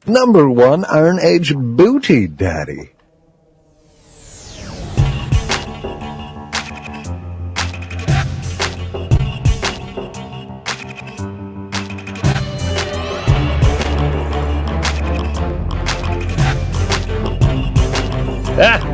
Number 1 Iron Age Booty Daddy. Ah!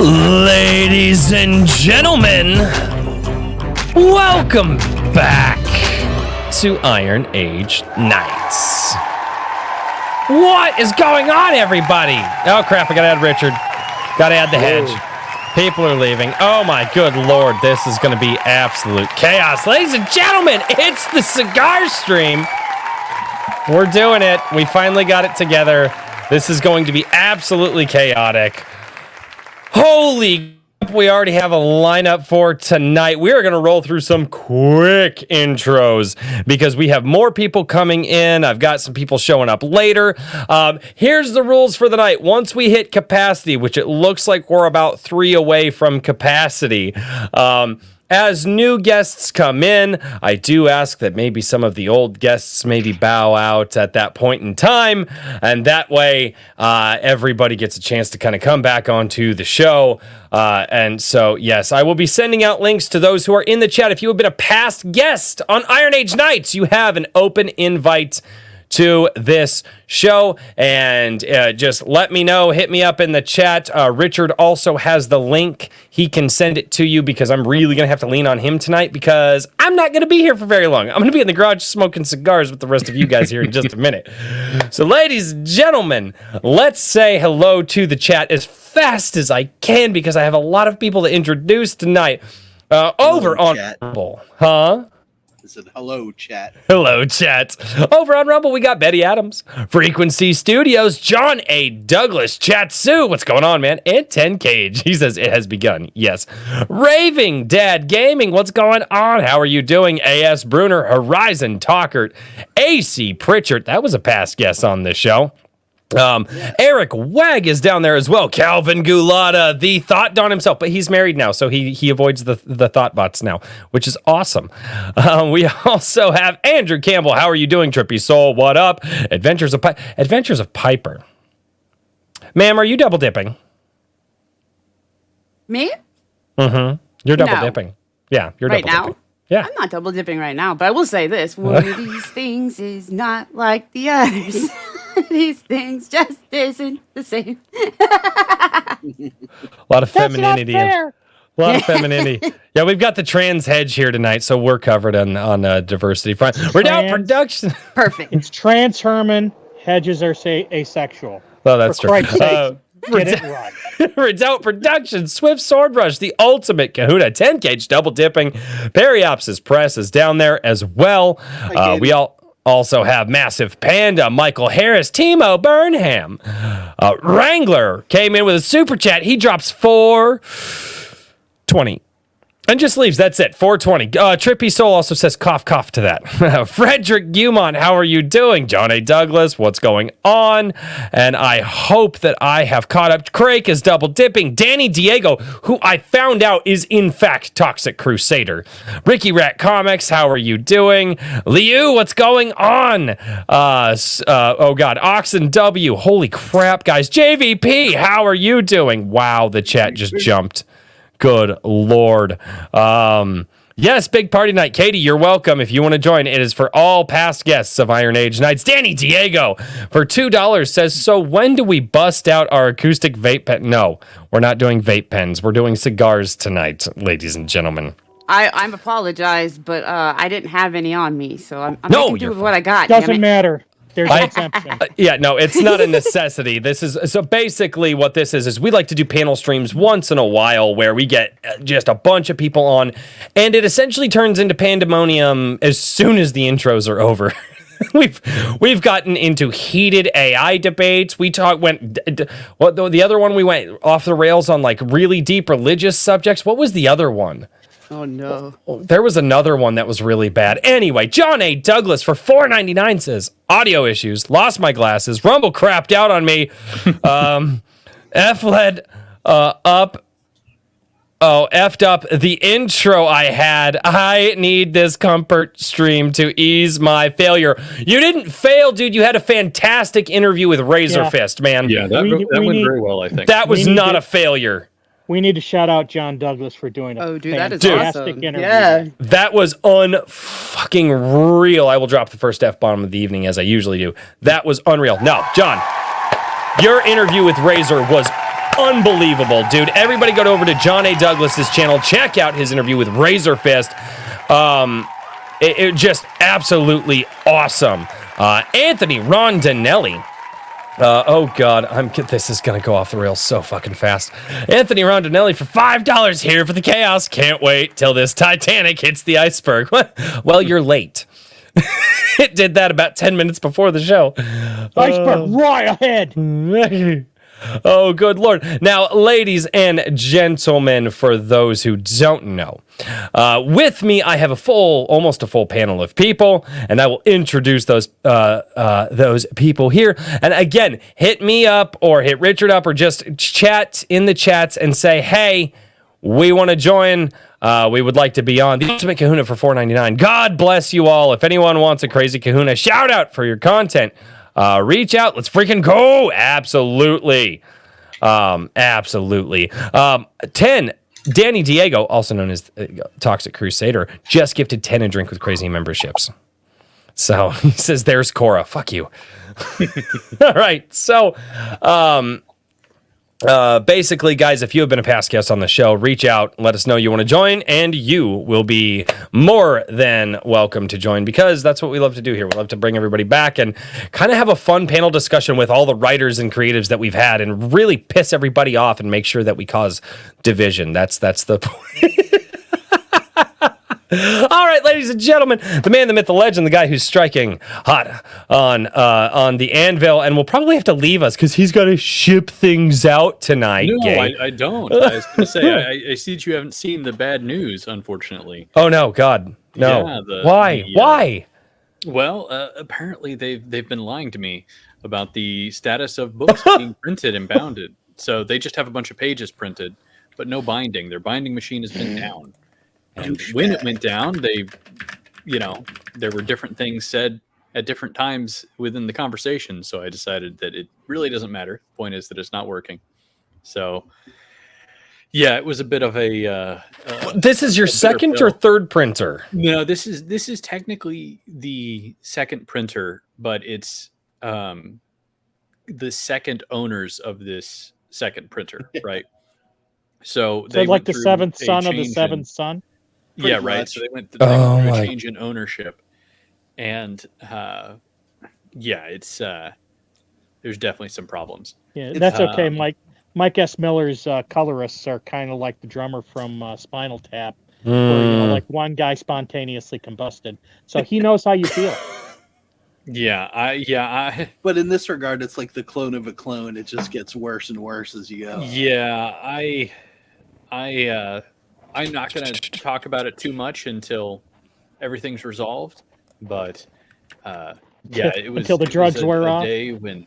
Ladies and gentlemen, welcome back to Iron Age Nights. What is going on, everybody? Oh, crap, I gotta add Richard. Gotta add the hedge. People are leaving. Oh, my good Lord, this is gonna be absolute chaos. Ladies and gentlemen, it's the Cigar stream. We're doing it. We finally got it together. This is going to be absolutely chaotic. Holy, we already have a lineup for tonight. We are going to roll through some quick intros because we have more people coming in. I've got some people showing up later. Here's the rules for the night. Once we hit capacity, which it looks like we're about 3 away from capacity, as new guests come in, I do ask that maybe some of the old guests maybe bow out at that point in time, and that way everybody gets a chance to kind of come back onto the show. And so, yes, I will be sending out links to those who are in the chat. If you have been a past guest on Iron Age Nights, you have an open invite to this show, and just let me know. Hit me up in the chat. Richard also has the link. He can send it to you because I'm really gonna have to lean on him tonight because I'm not gonna be here for very long. I'm gonna be in the garage smoking cigars with the rest of you guys here in just a minute. So, ladies and gentlemen, let's say hello to the chat as fast as I can because I have a lot of people to introduce tonight. Over on Rumble, huh? I said, hello, chat. Hello, chat. Over on Rumble, we got Betty Adams, Frequency Studios, John A. Douglas, Chat Sue, what's going on, man? And 10 Cage, he says it has begun. Yes. Raving Dad Gaming, what's going on? How are you doing? A.S. Bruner, Horizon Talkert, A.C. Pritchard, that was a past guest on this show. Eric Wag is down there as well. Calvin Gulata, the Thought Don himself, but he's married now, so he avoids the thought bots now, which is awesome. We also have Andrew Campbell. How are you doing, Trippy Soul? What up? Adventures of Piper. Ma'am, are you double dipping? Me? Mm-hmm. You're double No. dipping. Yeah, you're Right double now? dipping. Yeah. I'm not double dipping right now, but I will say this. One of these things is not like the others. These things just isn't the same. A lot of femininity. A lot of femininity. Yeah, we've got the trans hedge here tonight, so we're covered on diversity front. We're now production. Perfect. It's trans Herman. Hedges are asexual. Oh, that's For true. Christ's sake, get it right. Redoubt Productions, Swift Sword Rush, the ultimate kahuna, 10 Cage double dipping. Periopsis Press is down there as well. We also have Massive Panda, Michael Harris, Timo Burnham. Wrangler came in with a super chat. He drops $4.20. And just leaves. That's it. 420. Trippy Soul also says cough, cough to that. Frederick Gumont, how are you doing? John A. Douglas, what's going on? And I hope that I have caught up. Craig is double dipping. Danny Diego, who I found out is in fact Toxic Crusader. Ricky Rat Comics, how are you doing? Liu, what's going on? Oh God, Oxen W. Holy crap, guys. JVP, how are you doing? Wow, the chat just jumped. Good Lord. Yes, big party night. Katie, you're welcome. If you want to join, it is for all past guests of Iron Age Nights. Danny Diego for $2 says, so when do we bust out our acoustic vape pen? No, we're not doing vape pens. We're doing cigars tonight, ladies and gentlemen. I'm apologized, but I didn't have any on me, so I'm No, making do you're with what I got. Doesn't matter. There's an exemption. Yeah, no, it's not a necessity. This is so basically what this is we like to do panel streams once in a while where we get just a bunch of people on, and it essentially turns into pandemonium as soon as the intros are over. We've gotten into heated AI debates. The other one we went off the rails on like really deep religious subjects. What was the other one? Oh no. There was another one that was really bad. Anyway, John A. Douglas for $4.99 says, audio issues, lost my glasses, Rumble crapped out on me, effed up the intro I had. I need this comfort stream to ease my failure. You didn't fail, dude. You had a fantastic interview with Razor Fist, man. Yeah, that went very well, I think. That was not a failure. We need to shout out John Douglas for doing a that is fantastic awesome. interview. Yeah. That was unfucking real. I will drop the first F-bomb of the evening as I usually do. That was unreal. No, John, your interview with Razor was unbelievable, dude. Everybody go over to John A. Douglas's channel. Check out his interview with Razor Fist. It just absolutely awesome. Anthony Rondinelli. Oh God, this is gonna go off the rails so fucking fast. Anthony Rondinelli for $5 here for the chaos. Can't wait till this Titanic hits the iceberg. Well, you're late. It did that about 10 minutes before the show. Iceberg right ahead. Oh, good Lord. Now, ladies and gentlemen, for those who don't know, with me, I have almost a full panel of people, and I will introduce those people here. And again, hit me up or hit Richard up or just chat in the chats and say, hey, we want to join. We would like to be on the Ultimate Kahuna for $4.99. God bless you all. If anyone wants a crazy kahuna shout out for your content, reach out. Let's freaking go. Absolutely. Absolutely. 10, Danny Diego, also known as Toxic Crusader, just gifted 10 and Drink with Crazy memberships. So he says, there's Cora. Fuck you. All right. So, basically, guys, if you have been a past guest on the show, reach out, let us know you want to join, and you will be more than welcome to join because that's what we love to do here. We love to bring everybody back and kind of have a fun panel discussion with all the writers and creatives that we've had and really piss everybody off and make sure that we cause division. That's the point. All right, ladies and gentlemen, the man, the myth, the legend, the guy who's striking hot on the anvil, and will probably have to leave us because he's got to ship things out tonight. No, I don't. I was going to say, I see that you haven't seen the bad news, unfortunately. Oh no, God, no! Yeah, Why? Why? Well, apparently they've been lying to me about the status of books being printed and bounded. So they just have a bunch of pages printed, but no binding. Their binding machine has been down. And when it went down, there were different things said at different times within the conversation. So I decided that it really doesn't matter. The point is that it's not working. So, yeah, it was a bit of a. This is your second or third printer? No, this is technically the second printer, but it's the second owners of this second printer, right? So they like the seventh son of the seventh son. Yeah, right. So they went through a change in ownership, and it's there's definitely some problems. Yeah, that's okay. Mike S. Miller's colorists are kind of like the drummer from Spinal Tap, where like one guy spontaneously combusted, so he knows how you feel. Yeah. But in this regard, it's like the clone of a clone. It just gets worse and worse as you go. Yeah, I'm not going to talk about it too much until everything's resolved. But yeah, it was until the drugs a, wear a off. day when,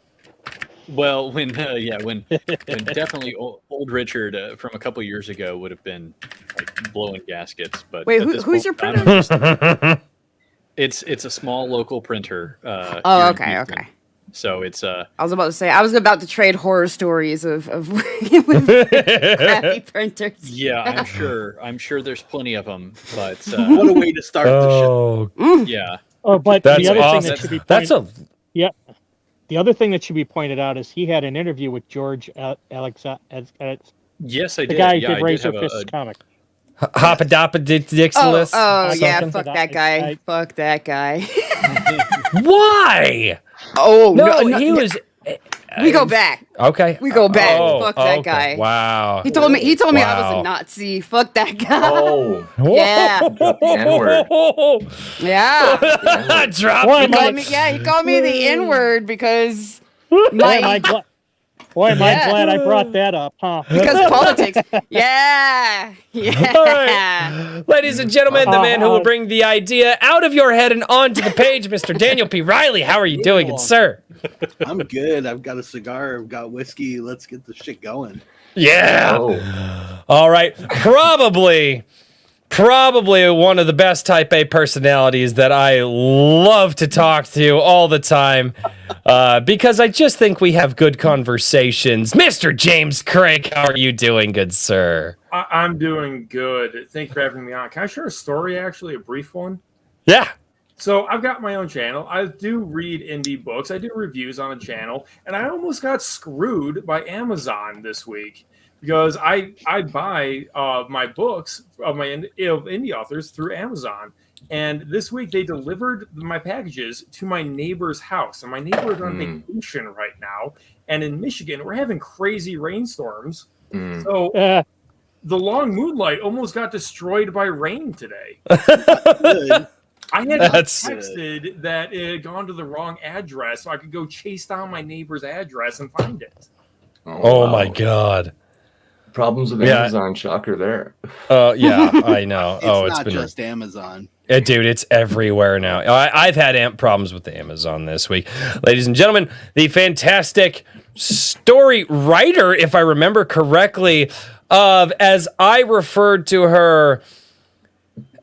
well, when definitely old Richard from a couple years ago would have been like blowing gaskets. But Wait, at this who's your point, printer? it's a small local printer. Oh, here in okay, Houston. okay. So it's I was about to say, I was about to trade horror stories of working with crappy printers. yeah, I'm sure there's plenty of them, but What a way to start the show. yeah, Oh, but That's the other awesome. thing that should be That's a yeah. The other thing that should be pointed out is he had an interview with George Alex, yes, I the did. guy who yeah, did I Razor have a- Fist comic. Hoppadoppadixilus. Oh yeah, something? fuck that guy. Fuck that guy. Why? Oh No, no, he was. We go back. Okay. We go back. Oh, Fuck that okay. guy. Wow. He told me. He told me I was Wow. a Nazi. Fuck that guy. Oh, Yeah. the N-word. Yeah. Drop Boy, the He called mic. me. Yeah, he called me the N word because Boy, am I my glad Yeah. I brought that up, huh? because politics. Yeah. Yeah. Ladies and gentlemen, the man who will bring the idea out of your head and onto the page, Mr. Daniel P. Riley. How are you doing, good sir? I'm good. I've got a cigar. I've got whiskey. Let's get the shit going. Yeah. Oh, All right. Probably one of the best type A personalities that I love to talk to all the time because I just think we have good conversations. Mr. James Craig, how are you doing, good sir? I'm doing good. Thank you for having me on. Can I share a story, actually, a brief one? Yeah. So I've got my own channel. I do read indie books. I do reviews on the channel, and I almost got screwed by Amazon this week because I buy my books of my indie authors through Amazon. And this week they delivered my packages to my neighbor's house, and my neighbor is on vacation right now. And in Michigan, we're having crazy rainstorms. So the long moonlight almost got destroyed by rain today. Good. I had That's- texted that it had gone to the wrong address, so I could go chase down my neighbor's address and find it. Oh wow. my God. Problems with Yeah. Amazon, shocker there. Yeah, I know. It's It's not been just Amazon. Dude, it's everywhere now. I've had problems with the Amazon this week. Ladies and gentlemen, the fantastic story writer, if I remember correctly, of, as I referred to her,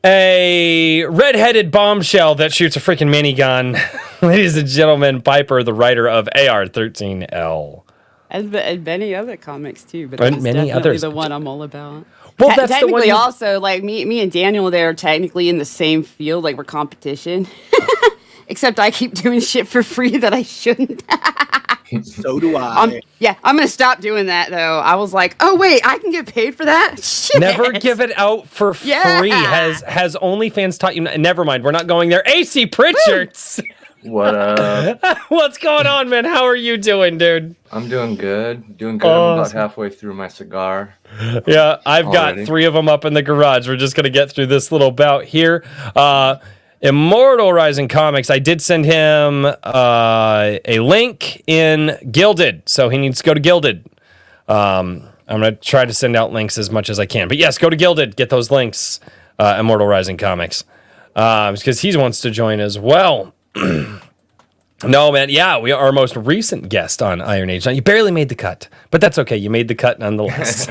a redheaded bombshell that shoots a freaking minigun. Ladies and gentlemen, Piper, the writer of AR-13L. And many other comics too, but And that's many definitely others. the one I'm all about. Well, that's the one technically you- also like me and Daniel. They're technically in the same field, like we're competition. Except I keep doing shit for free that I shouldn't. So do I. I'm gonna stop doing that though. I was like, oh wait, I can get paid for that. Shit. Never give it out for free. Yeah. Has OnlyFans taught you? Never mind. We're not going there. AC Pritchards. What What's going on, man? How are you doing, dude? I'm doing good. Doing good. I'm about halfway through my cigar. Yeah, I've got Already. 3 of them up in the garage. We're just going to get through this little bout here. Immortal Rising Comics, I did send him a link in Gilded, so he needs to go to Gilded. I'm going to try to send out links as much as I can. But yes, go to Gilded, get those links, Immortal Rising Comics, because he wants to join as well. No, man. Yeah, we are our most recent guest on Iron Age. Now, you barely made the cut, but that's okay. You made the cut nonetheless.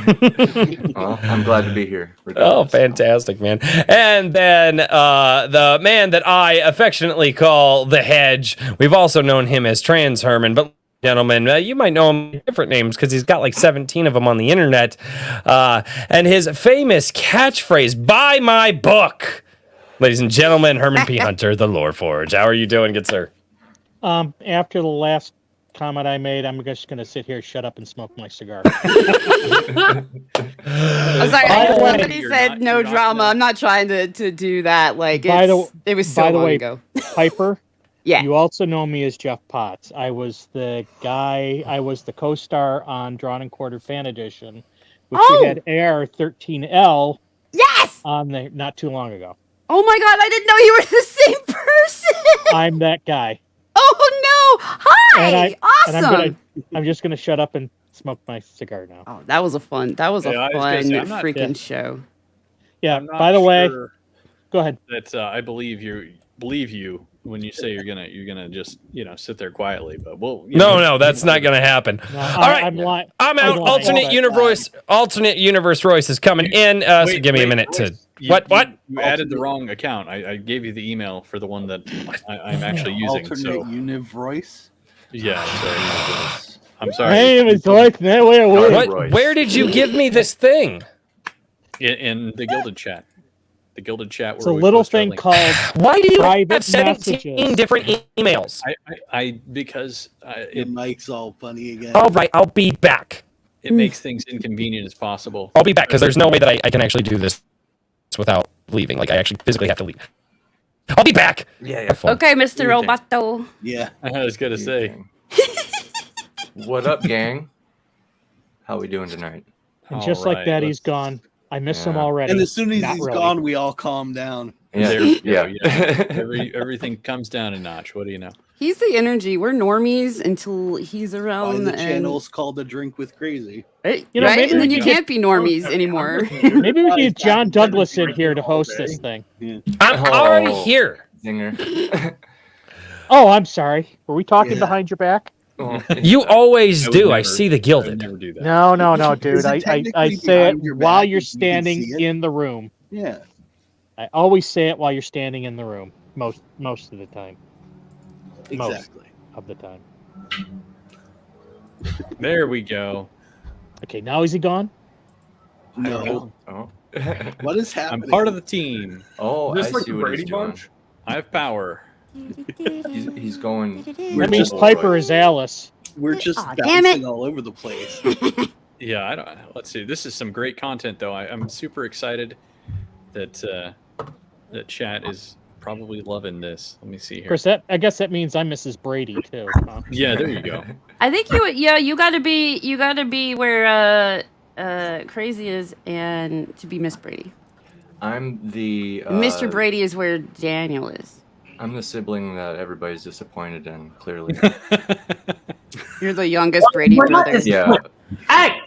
Well, I'm glad to be here. Oh, fantastic, man. And then the man that I affectionately call The Hedge. We've also known him as Trans Herman, but gentlemen, you might know him by different names because he's got like 17 of them on the internet. And his famous catchphrase, "Buy my book." Ladies and gentlemen, Herman P. Hunter, the Lore Forge. How are you doing, good sir? After the last comment I made, I'm just going to sit here, shut up, and smoke my cigar. I was like, By the way, somebody said no you're not drama. gonna- I'm not trying to do that. Like By the- it was so by the long way, ago. Piper, Yeah. you also know me as Jeff Potts. I was the co-star on Drawn and Quartered Fan Edition, which Oh! we had AR-13L Yes. on there not too long ago. Oh my God! I didn't know you were the same person. I'm that guy. Oh no! Hi. And Awesome. I'm just gonna shut up and smoke my cigar now. Oh, that was a fun. That was a Yeah, I was fun gonna say, I'm not- freaking show. Yeah. I'm not By the way, sure go ahead. that I believe you when you say you're gonna just sit there quietly. But No, that's not going to happen. No, All right, I'm lying. I'm out. lying, Alternate but- universe Royce is coming in. So Wait, give me a wait, minute Royce, to you what? You added the wrong account. I gave you the email for the one that I'm actually using. Alternate So Univoice. yeah, so I'm My sorry. name is Royce. That way away. What? Royce. Where did you give me this thing? In the Gilded chat. The Gilded chat. It's a little thing called Why do you private have 17 messages. different emails? Because Your mic's all funny again. All right, I'll be back. it makes things inconvenient as possible. I'll be back because there's no way that I can actually do this without leaving. Like I actually physically have to leave. I'll be back. Yeah. Have fun. Okay, Mr. Everything. Roboto. Yeah. I was gonna say. What up, gang? How we doing tonight? And just All like that, right, he's gone. I miss him Yeah. already. And as soon as Not he's really. gone, we all calm down. There we go, yeah. Everything comes down a notch. What do you know? He's the energy. We're normies until he's Why around. the and, channel's called A Drink with Crazy. right? You know, right? maybe And then we you could can't be normies anymore. Maybe we can get John Douglas in here to host this thing. I'm already here. Zinger. Oh, I'm sorry. Were we talking Yeah. behind your back? You always I would do. I never- see the I would gilded. never do that. No, dude. Is it I technically say it behind your while back you're if you can standing see it? in the room. Yeah. I always say it while you're standing in the room. Most of the time. Exactly. Of the time. There we go. Okay, now is he gone? No. Oh. What is I'm happening? part of the team. Oh, This I like see the what he's Brady doing. Bunch? I have power. He's going. That means just- Piper is Alice. We're just Aw, damn bouncing it. all over the place. Yeah, I don't. Let's see. This is some great content, though. I'm super excited that that chat is probably loving this. Let me see Of here. course, I guess that means I'm Mrs. Brady too. Huh? Yeah, there you go. I think you gotta be where Crazy is and to be Miss Brady. I'm the Mr. Brady is where Daniel is. I'm the sibling that everybody's disappointed in. Clearly. You're the youngest Brady brother. Yeah. Hey,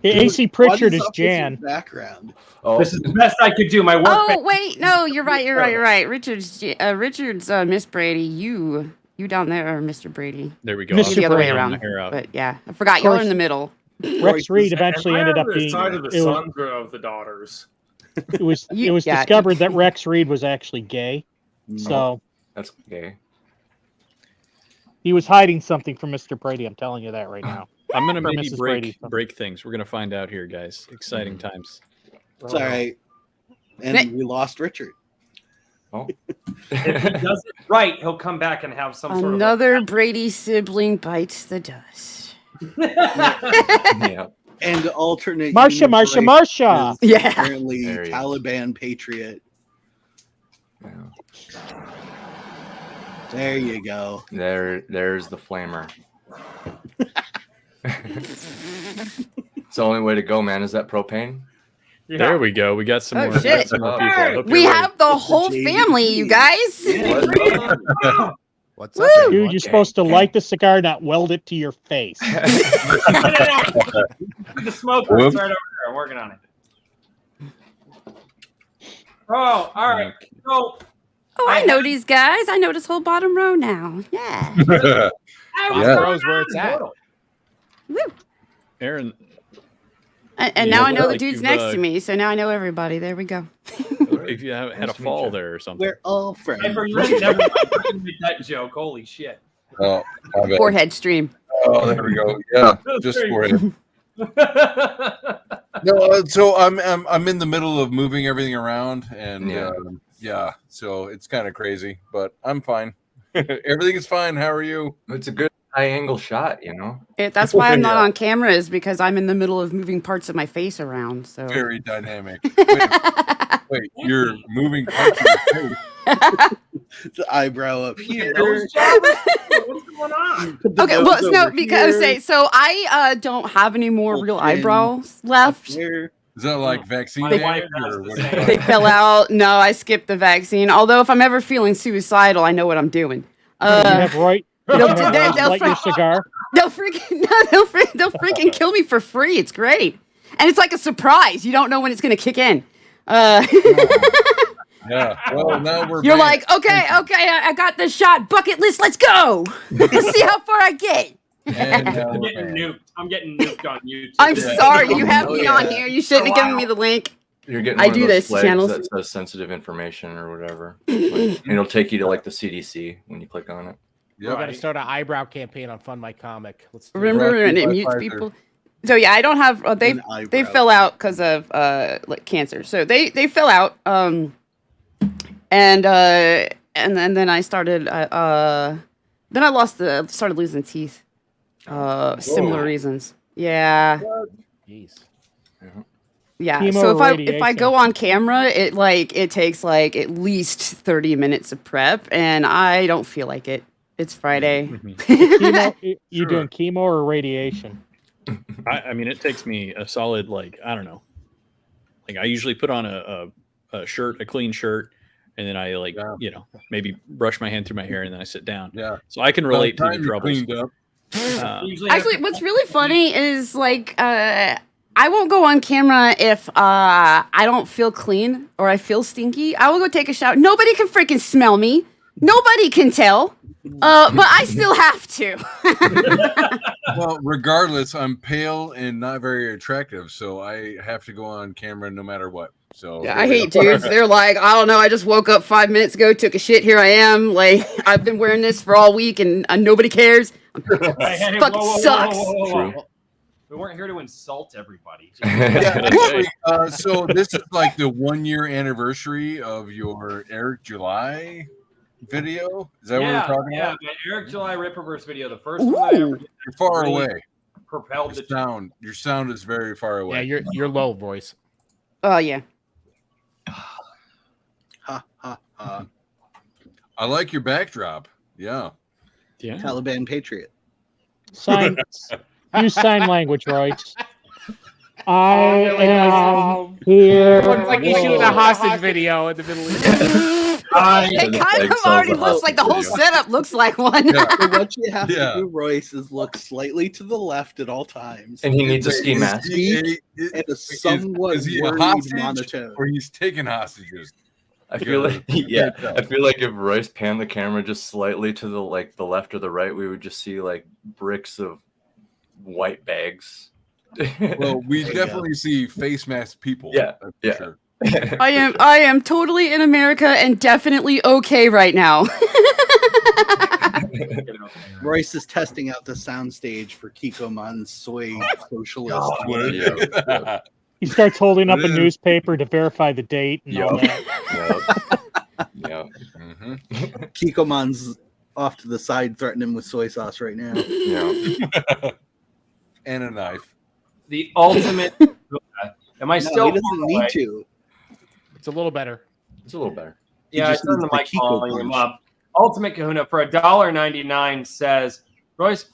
AC What Pritchard is up with Jan. your background. Oh, this is the best I could do. My work. Oh wait, no, you're right. Richard's Miss Brady. You down there are Mr. Brady. There we go. Mr. I'll The other way turn Brady. my around. hair out. But yeah, I forgot y'all are in the middle. Rex Reed eventually And ended I'm up on the being. side of the It was, sons of the daughters. it was You- yeah. discovered that Rex Reed was actually gay. So that's gay. he was hiding something from Mr. Brady. I'm telling you that right now. I'm gonna For maybe Mrs. Brady. break things. We're gonna find out here, guys. Exciting times. It's all right. And we lost Richard. Oh. If he does it right, he'll come back and have some sort Another Brady sibling bites the dust. Yeah. And alternate. Marsha, Univoice Marsha. is Yeah. Apparently There he is. Taliban patriot. Yeah. There you go. There's the flamer. It's the only way to go, man. Is that propane? Yeah. There we go. We got some Oh, more. we got shit. some more people. I hope We you're ready. have the whole family, you guys. What's Woo! up, everyone? Dude, you're supposed to light the cigar, not weld it to your face. The smoke is right over there. I'm working on it. Oh, all right. So, Oh, I know these guys. I know this whole bottom row now. Yeah. I Yeah. Knows where it's at. Woo. Aaron, And You now look I know the like dude's you've, next to me, so now I know everybody. There we go. if you had a Nice to meet fall you. there or something. We're all friends. never mind. I didn't make that joke. Holy shit. Oh, my bad. Forehead stream. Oh, there we go. Yeah, just There you for him. No, so I'm in the middle of moving everything around, and Yeah. yeah, so it's kind of crazy, but I'm fine. Everything is fine. How are you? It's a good high angle shot, you know. That's why I'm not Yeah. on camera, is because I'm in the middle of moving parts of my face around. So Very dynamic. Wait, you're moving parts of your face. The eyebrow up here. What's going on? The okay, nose well, no, over because here, so I don't have any more Full real chin. eyebrows up left. here. Is that like vaccine My wife damage, does or the what? same. They fell out. No, I skipped the vaccine. Although if I'm ever feeling suicidal, I know what I'm doing. You have Roy. they'll- you have they'll- Roy they'll light your fr- cigar. they'll freaking kill me for free. It's great, and it's like a surprise. You don't know when it's gonna kick in. Yeah. Well, now we're. You're banned. like, okay, I got this shot. Bucket list. Let's go. Let's see how far I get. And now I'm we're getting banned. nuked. I'm getting nuked on YouTube. I'm Yeah. sorry. You have Oh, me yeah. on here. You shouldn't have given me the link. You're getting I one do of those this to flags channels. that says sensitive information or whatever. Like, it'll take you to like the CDC when you click on it. We got to Right. start an eyebrow campaign on Fund My Comic. Let's do it. Remember, and it by mutes Pfizer. people. So yeah, I don't have. They An eyebrow. fell out because of like cancer. So they fell out. And then I started. Then I started losing teeth. Similar reasons. Yeah. Jeez. Yeah. Chemo So or if I radiation? go on camera, it takes like at least 30 minutes of prep, and I don't feel like it. It's Friday. Chemo, you Sure. doing chemo or radiation? I mean, it takes me a solid, like, I don't know. Like, I usually put on a shirt, a clean shirt, and then I, like, you know, maybe brush my hand through my hair, and then I sit down. Yeah. So I can relate to By the the time you're troubles. cleaned up. Usually have Actually, to- what's really funny is like I won't go on camera if I don't feel clean or I feel stinky. I will go take a shower. Nobody can freaking smell me. Nobody can tell. But I still have to. Well, regardless, I'm pale and not very attractive, so I have to go on camera no matter what. So I hate dudes. They're like, I don't know. I just woke up 5 minutes ago, took a shit. Here I am. Like I've been wearing this for all week, and nobody cares. Hey, Fucking sucks. True. We weren't here to insult everybody. Yeah, actually, so this is like the 1 year anniversary of your Eric July video. Is that what we're talking yeah, about? the Eric July Ripperverse video, the first one I ever did, You're far really away. propelled the Your sound is very far away. Yeah, you're low voice. Oh yeah. Ha ha ha. I like your backdrop. Yeah. Yeah. Taliban Patriot. Use sign language, Royce. I am here. Looks like he's shooting a hostage video in the Middle East. It kind of already looks like the whole setup looks like one. So what you have Yeah. to do, Royce, is look slightly to the left at all times. And he needs a ski mask. Speak at a somewhat Is he a worried hostage monotone. or he's taking hostages? I feel like I feel like if Royce panned the camera just slightly to the left or the right, we would just see like bricks of white bags. Well, we definitely see face mask people. Yeah, that's for yeah. sure. I am totally in America and definitely okay right now. Royce is testing out the soundstage for Kikoman's soy socialist. Yeah. He starts holding up a newspaper to verify the date and all Yep. that. Yeah. Mhm. Kikoman's off to the side threatening him with soy sauce right now. Yeah. And a knife. The ultimate. Am I No, still? he doesn't need to. It's a little better. It's a little better. Yeah, I just turned the needs the mic Kiko volume punch. up. Ultimate Kahuna for $1.99 says, Royce,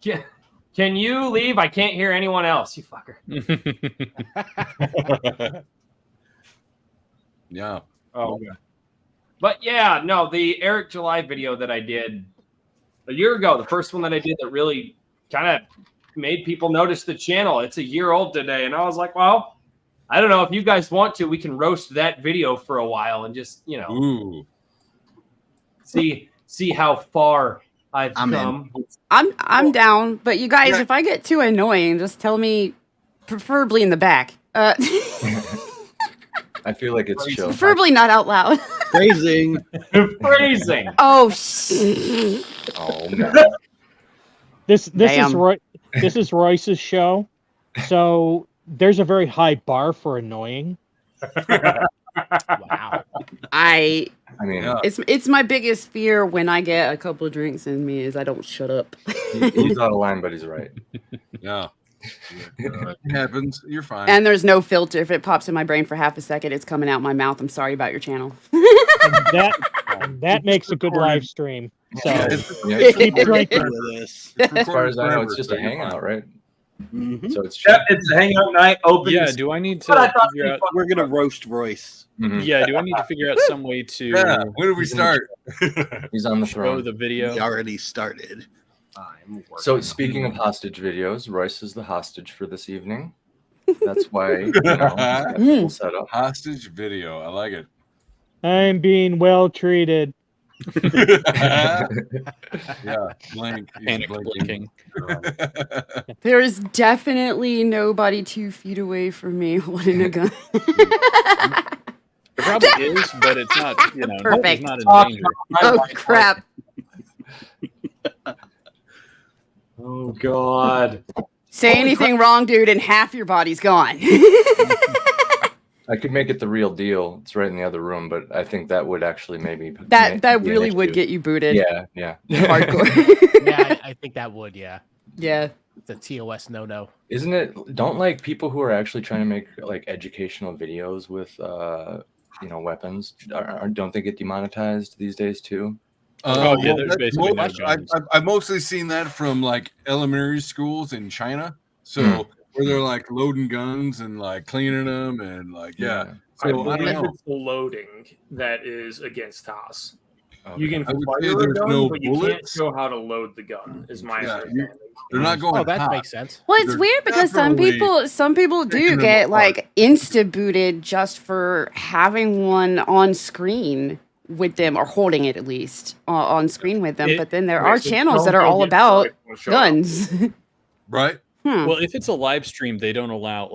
can you leave? I can't hear anyone else. You fucker. Yeah. Oh, okay. But yeah, no, the Eric July video that I did a year ago, the first one that I did that really kind of made people notice the channel. It's a year old today. And I was like, well, I don't know if you guys want to, we can roast that video for a while and just, you know, Ooh. see how far I've I'm in. come. I'm down, but you guys, if I get too annoying, just tell me, preferably in the back. I feel like it's chill. Preferably not out loud. Phrasing. Phrasing. Oh shit. Oh man. This Damn. is Royce's show, so there's a very high bar for annoying. Wow. I mean, Yeah. It's my biggest fear when I get a couple of drinks in me is I don't shut up. he's out of line, but he's right. Yeah. It happens. You're fine. And there's no filter. If it pops in my brain for half a second, it's coming out my mouth. I'm sorry about your channel. And that makes a good live stream. So Yeah. keep drinking. With this. As far as I know, it's just a hangout, right? Mhm. So it's Yep, it's a hangout night. Open. Yeah. Do I need But I to thought figure out? We're gonna roast Royce. Mhm. Yeah. Do I need to figure out some way to Yeah. When did we start? He's on the show throne. the video? We already started. So speaking of hostage videos, Royce is the hostage for this evening. That's why that whole setup. Hostage video. I like it. I'm being well treated. Yeah, blink. He's Panic blinking. There is definitely nobody 2 feet away from me holding a gun. It probably is, but it's not. Perfect. It's not in danger. Oh crap! Oh God! Say anything wrong, dude, and half your body's gone. I could make it the real deal. It's right in the other room, but I think that would actually maybe that be an really would issue. get you booted. Yeah. Yeah, I think that would. Yeah, Yeah. it's a TOS no. Isn't it? Don't like people who are actually trying to make like educational videos with weapons. Don't they get demonetized these days too? Oh, yeah, there's basically no guns. I've mostly seen that from like elementary schools in China. So where they're like loading guns and like cleaning them and like So I I don't believe know. it's the loading that is against TOS. Okay. You can I would fire say a there's gun, no but you can't bullets. show how to load the gun. Is my understanding. They're not going. Oh, that hot. makes sense. Well, it's They're weird because definitely some people taking do them get apart. like insta booted just for having one on screen with them or holding it at least on screen with them. But then there are channels that are all about guns. Right. Well, if it's a live stream, they don't allow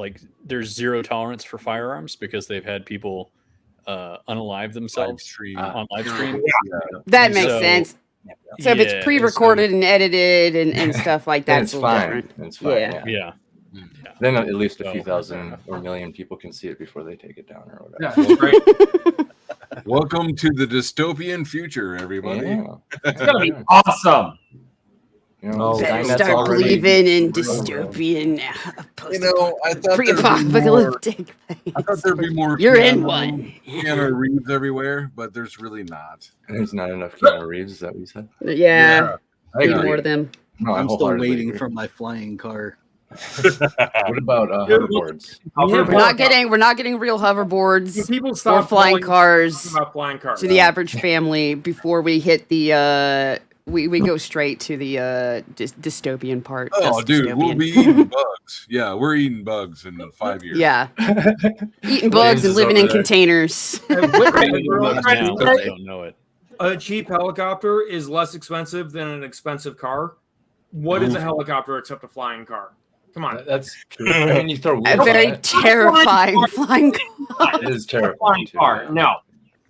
there's zero tolerance for firearms because they've had people unalive themselves on live stream. That makes sense. So if yeah, it's pre-recorded and edited and stuff like that, Then it's it's a little fine. different. It's fine. Yeah. Then at least a So- few thousand or million people can see it before they take it down or Yeah, whatever. that's great. Welcome to the dystopian future, everybody. Yeah. It's gonna be awesome. Oh, Better that's start already believing in real. dystopian, I thought pre-apocalyptic. I thought there'd be more. You're in Keanu- one. Keanu Reeves everywhere, but there's really not. There's not enough Keanu Reeves. Is that what you said? Yeah, I need agree. more of them. No, I I'm still wholeheartedly waiting agree. for my flying car. What about hoverboards? We're not getting real hoverboards People or stop flying calling cars about flying cars. to the average family before we hit the we go straight to the dystopian part. Oh, That's dude, we'll dystopian. be eating bugs. Yeah, we're eating bugs in 5 years. Yeah, eating bugs and living in containers. Now, don't know it. A cheap helicopter is less expensive than an expensive car. What is a helicopter except a flying car? Come on. That's true. I mean, you throw A wheels on very it. terrifying flying car. It is terrifying. Flying Too. car. No.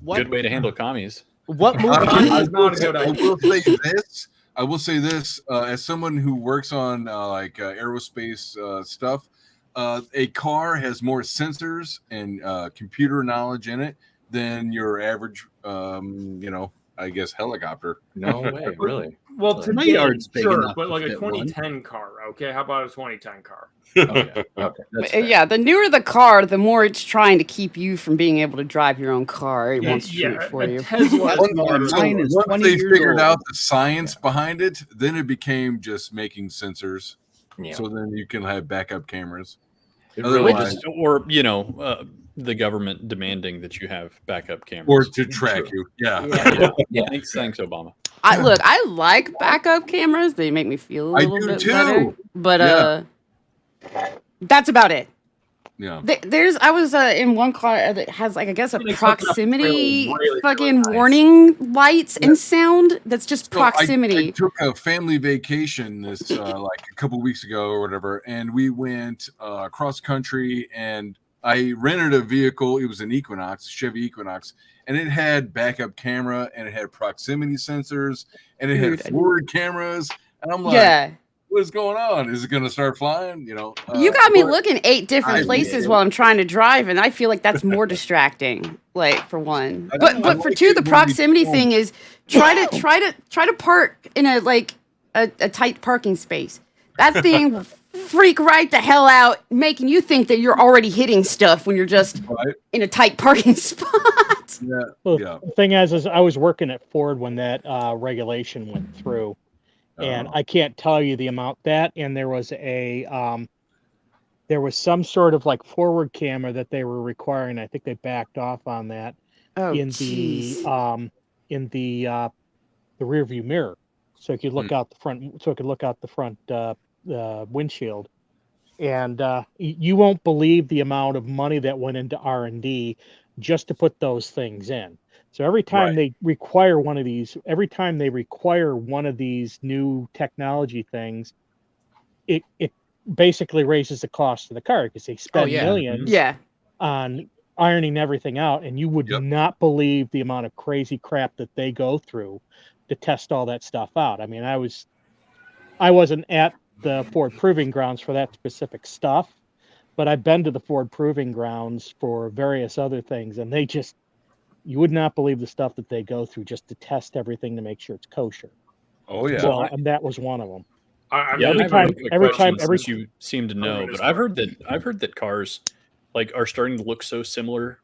What Good way to handle commies. what movie? I Not a good idea. will say this. I will say this as someone who works on aerospace stuff. A car has more sensors and computer knowledge in it than your average, I guess, helicopter. No way, really. Well, My today, yard's big sure, enough but to like a fit one. 2010 car. Okay, how about a 2010 car? Okay, that's fair. Yeah, the newer the car, the more it's trying to keep you from being able to drive your own car. It wants to do it for a you. Tesla is smarter. Mine is Once 20 they years figured old. out the science behind it, then it became just making sensors. Yeah. So then you can have backup cameras. It Otherwise, Or the government demanding that you have backup cameras. or to track you. Yeah. Yeah. Thanks, Obama. I like backup cameras. They make me feel a I little do bit too. better. But Yeah. that's about it. Yeah. I was in one car that has like I guess a They hook up proximity really fucking nice. warning lights and sound. That's just So I proximity. took a family vacation this like a couple weeks ago or whatever, and we went cross country, and I rented a vehicle. It was an Equinox, a Chevy Equinox, and it had backup camera, and it had proximity sensors, and it Dude, had forward cameras, and I'm like, Yeah. what is going on? Is it going to start flying? You got me but looking 8 different I places did. while I'm trying to drive, and I feel like that's more distracting. Like for one, I but like for it two, the when we proximity don't- thing is try to park in a tight parking space. That thing freak right the hell out, making you think that you're already hitting stuff when you're just Right? in a tight parking spot. Yeah. Well, Yeah. the thing is I was working at Ford when that regulation went through, and I can't tell you the amount that. And there was some sort of like forward camera that they were requiring. I think they backed off on that Oh, in jeez. the rear view mirror, so it could look out the front. So it could look out the front windshield. and you won't believe the amount of money that went into R&D just to put those things in. So every time they require one of these new technology things, it basically raises the cost of the car because they spend millions on ironing everything out, and you would not believe the amount of crazy crap that they go through to test all that stuff out. I mean, I wasn't at the Ford Proving Grounds for that specific stuff, but I've been to the Ford Proving Grounds for various other things, and you would not believe the stuff that they go through just to test everything to make sure it's kosher. Oh yeah. So, and that was one of them. Every time you seem to know, but I've heard that cars like are starting to look so similar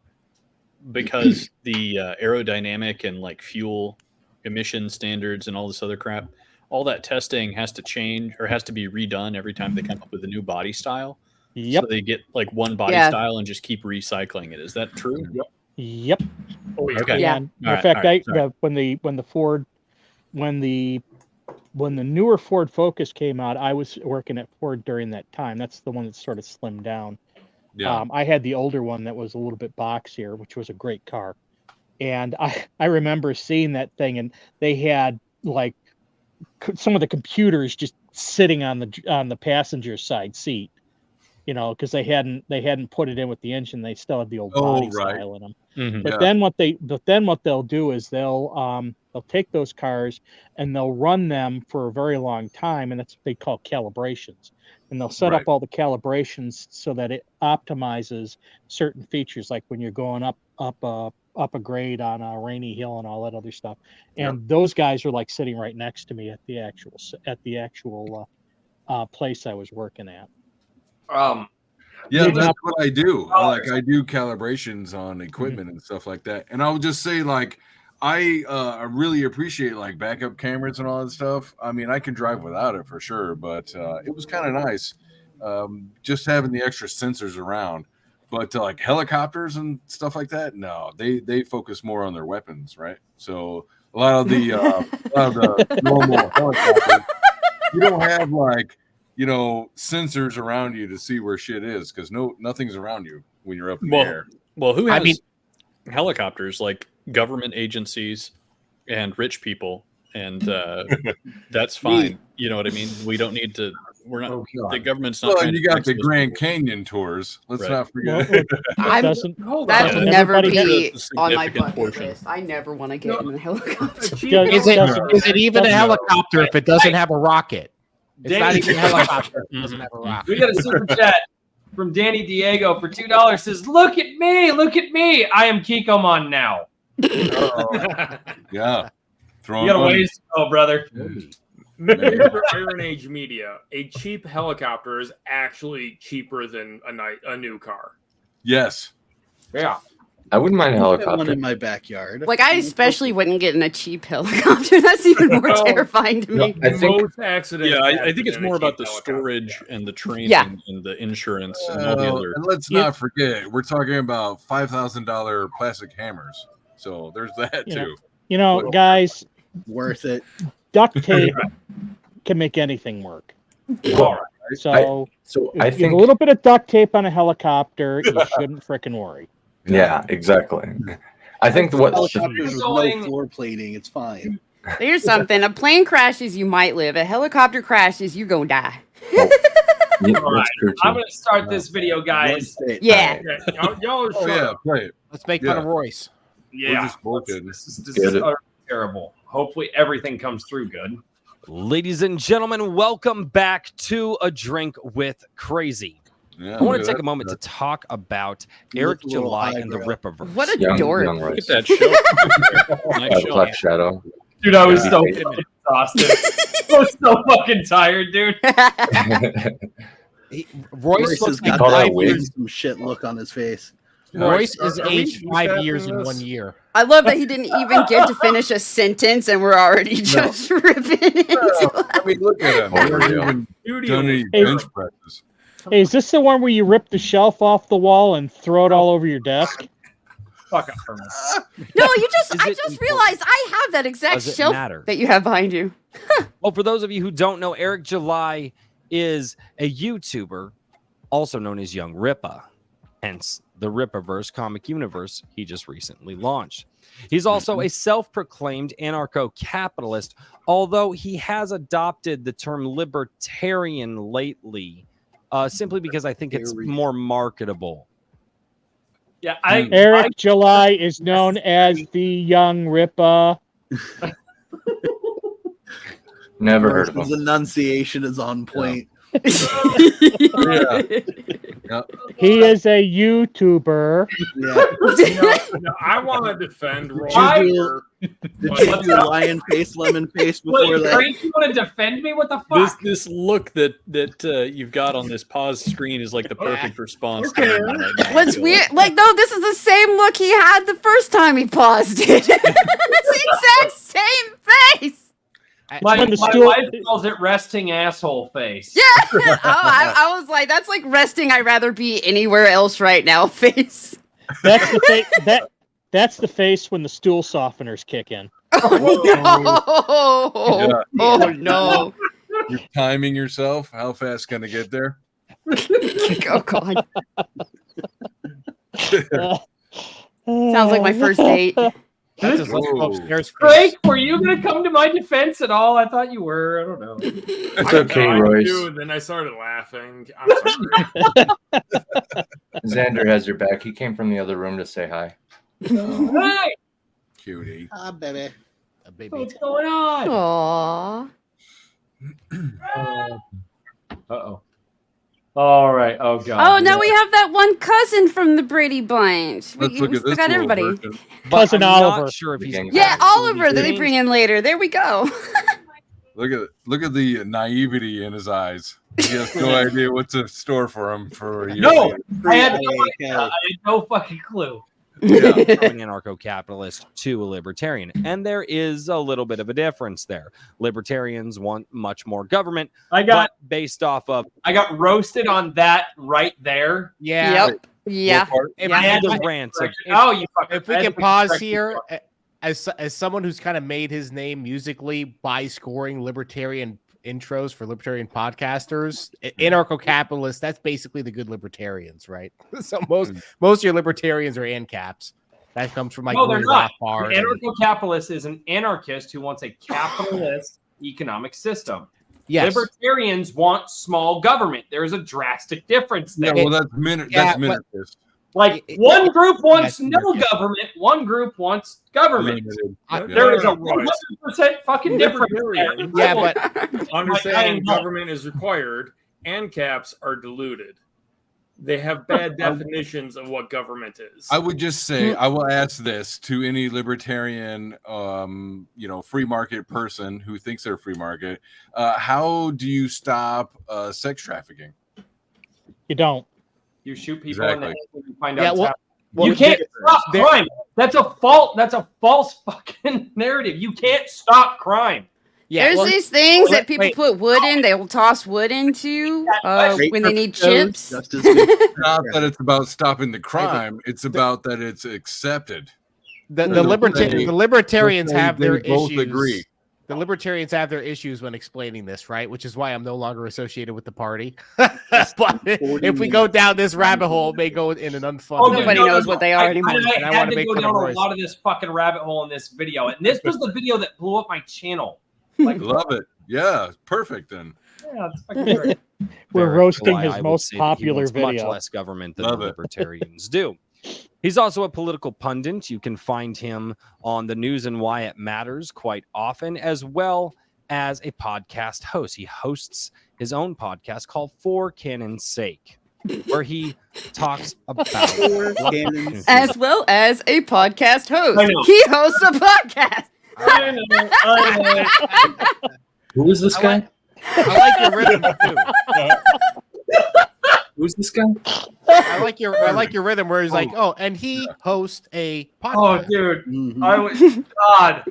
because the aerodynamic and like fuel emission standards and all this other crap, all that testing has to change or has to be redone every time they come up with a new body style. Yep. So they get like one body style and just keep recycling it. Is that true? Yep. Oh, yeah. Okay. Yeah. In fact, when the newer Ford Focus came out, I was working at Ford during that time. That's the one that sort of slimmed down. Yeah. I had the older one that was a little bit boxier, which was a great car. And I remember seeing that thing, and they had like some of the computers just sitting on the passenger side seat, because they hadn't put it in with the engine. They still had the old body style in them. Mm-hmm. But then what they'll do is they'll take those cars and they'll run them for a very long time, and that's what they call calibrations. And they'll set up all the calibrations so that it optimizes certain features, like when you're going up a grade on a rainy hill and all that other stuff. And those guys are like sitting right next to me at the actual place I was working at. Yeah, that's what I do. I do calibrations on equipment and stuff like that. And I would just say, like, I really appreciate like backup cameras and all that stuff. I mean, I can drive without it for sure, but it was kind of nice just having the extra sensors around. But like helicopters and stuff like that, no, they focus more on their weapons, right? So a lot of the normal helicopters, you don't have like sensors around you to see where shit is because nothing's around you when you're up in the air. Well, who has helicopters? Like government agencies and rich people, and that's fine. You know what I mean? We don't need to. We're not. The government's not. Well, and you got the Grand Canyon tours. Let's not forget. That would never be on my bucket list. I never want to get in a helicopter. Is it even a helicopter if it doesn't have a rocket? It's not even a helicopter. It doesn't have a rocket. We got a super chat from Danny Diego for $2. Says, "Look at me! I am Kikoman now." Yeah, you got a ways to go, brother. For Iron Age media, a cheap helicopter is actually cheaper than a new car. Yes. Yeah. I wouldn't mind a One helicopter. in my backyard. Like, I especially wouldn't get in a cheap helicopter. That's even more terrifying to me. I think, Most accidents. I think it's more about the storage and the training and the insurance and all the other. And let's not forget, we're talking about $5,000 plastic hammers. So there's that too. Guys, worth it. Duct tape can make anything work. All right. So I if you think have a little bit of duct tape on a helicopter, you shouldn't frickin' worry. Yeah, exactly. I think Helicopters with no floor plating, it's fine. Here's something: a plane crashes, you might live. A helicopter crashes, you're gonna die. All right, I'm gonna start this video, guys. Yeah. Y'all are play it. Let's make fun of Royce. Yeah, This is terrible. Hopefully, everything comes through good. Ladies and gentlemen, welcome back to A Drink with Crazy. Yeah, I want to take a moment to talk about Eric July and the Rippaverse. What a dork. Look at that show. Nice show. Black Shadow. Dude, I was so exhausted. I was so fucking tired, dude. Royce has looks like got 5 years. some shit look on his face. Royce is aged 5 years in 1 year. I love that he didn't even get to finish a sentence, and we're already just ripping into I mean, look at him. He hasn't even done any bench presses. Hey, is this the one where you rip the shelf off the wall and throw it all over your desk? Fuck up for me. No, I just realized I have that exact Does it shelf matter? that you have behind you. Well, for those of you who don't know, Eric July is a YouTuber also known as Young Ripa, hence the Ripaverse comic universe he just recently launched. He's also a self-proclaimed anarcho-capitalist, although he has adopted the term libertarian lately, simply because I think it's more marketable. Yeah, Eric July is known as the Young Ripa. Never heard of His him. enunciation is on point. Yeah. He is a YouTuber. No, I want to defend Roy. Did you do lion face, lemon face before that? Frank, you want to defend me? What the fuck? This look that you've got on this pause screen is like the perfect response. Okay. To him right now. What's weird? Like, no, this is the same look he had the first time he paused it. It's the exact same face. My stool- wife calls it resting asshole face. Yeah. I was like, that's like resting. I'd rather be anywhere else right now. Face. That's the face. That's the face when the stool softeners kick in. Oh no! Yeah. Oh no! You're timing yourself. How fast can I get there? Oh god! Sounds like my first date. That's just let's go upstairs. Frank, were you going to come to my defense at all? I thought you were. I don't know. It's okay, Royce. And then I started laughing. I'm sorry. Xander has your back. He came from the other room to say hi. Hey, Cutie. Ah, baby. A baby. what's going on? Aww. Uh-oh. All right. Oh, God. Oh, now we have that one cousin from the Brady Bunch. Let's look at this. got little everybody. version. Cousin I'm Oliver. not sure if he's Yeah, Oliver that they changed. bring in later. There we go. Look at the naivety in his eyes. He has no idea what's in store for him for a year. No, later. I had no fucking clue. Yeah. From an anarcho-capitalist to a libertarian, and there is a little bit of a difference there. Libertarians want much more government, but based off of I got roasted on that right there. Yeah. Yep. Yeah. If, I had the to rants of oh, you fucking. if we I had can to pause correct you. here, as someone who's kind of made his name musically by scoring libertarian intros for libertarian podcasters, anarcho-capitalists, that's basically the good libertarians, right? So most of your libertarians are ANCAPs. That comes from like No, they're not. Rothbard An anarcho-capitalist is an anarchist who wants a capitalist economic system. Yes. Libertarians want small government. There is a drastic difference Yeah, there. well, that's minute. Yeah, That's but- minute. Like one group wants Yes, no yes. government, one group wants government. Yeah. There is a Right. 100% fucking difference. Libertarians Yeah, but understand government is required, and caps are diluted. They have bad definitions of what government is. I would just say I will ask this to any libertarian, free market person who thinks they're free market. How do you stop sex trafficking? You don't. You shoot people in the Exactly. head when you find Yeah, out. well- Well, you can't stop there- crime. That's a fault. That's a false fucking narrative. You can't stop crime. yeah, There's well, these things wait, that people wait. put wood in. They will toss wood into when they need chips. Not that it's about stopping the crime; it's about that it's accepted. the They'll libertarians say have their they both issues. agree. The libertarians have their issues when explaining this, right? Which is why I'm no longer associated with the party. But if we go down this rabbit hole, it may go in an unfun. Nobody knows what they are anymore. I And I had wanna to make go fun down of a Royce. lot of this fucking rabbit hole in this video, and this was the video that blew up my channel. Like, Love it. Yeah, perfect then. yeah, it's fucking great. We're Very roasting July, his I would most say that he popular wants video. Much less government than Love the it. libertarians do. He's also a political pundit. You can find him on the news and why it matters quite often, as well as a podcast host. He hosts his own podcast called For Canon's Sake, where he talks about As well as a podcast host. I know. He hosts a podcast. I know. Who is this guy? I like your rhythm too. Who's this guy? I like your rhythm where he's like, oh, and he hosts a Oh, podcast. dude, I was God.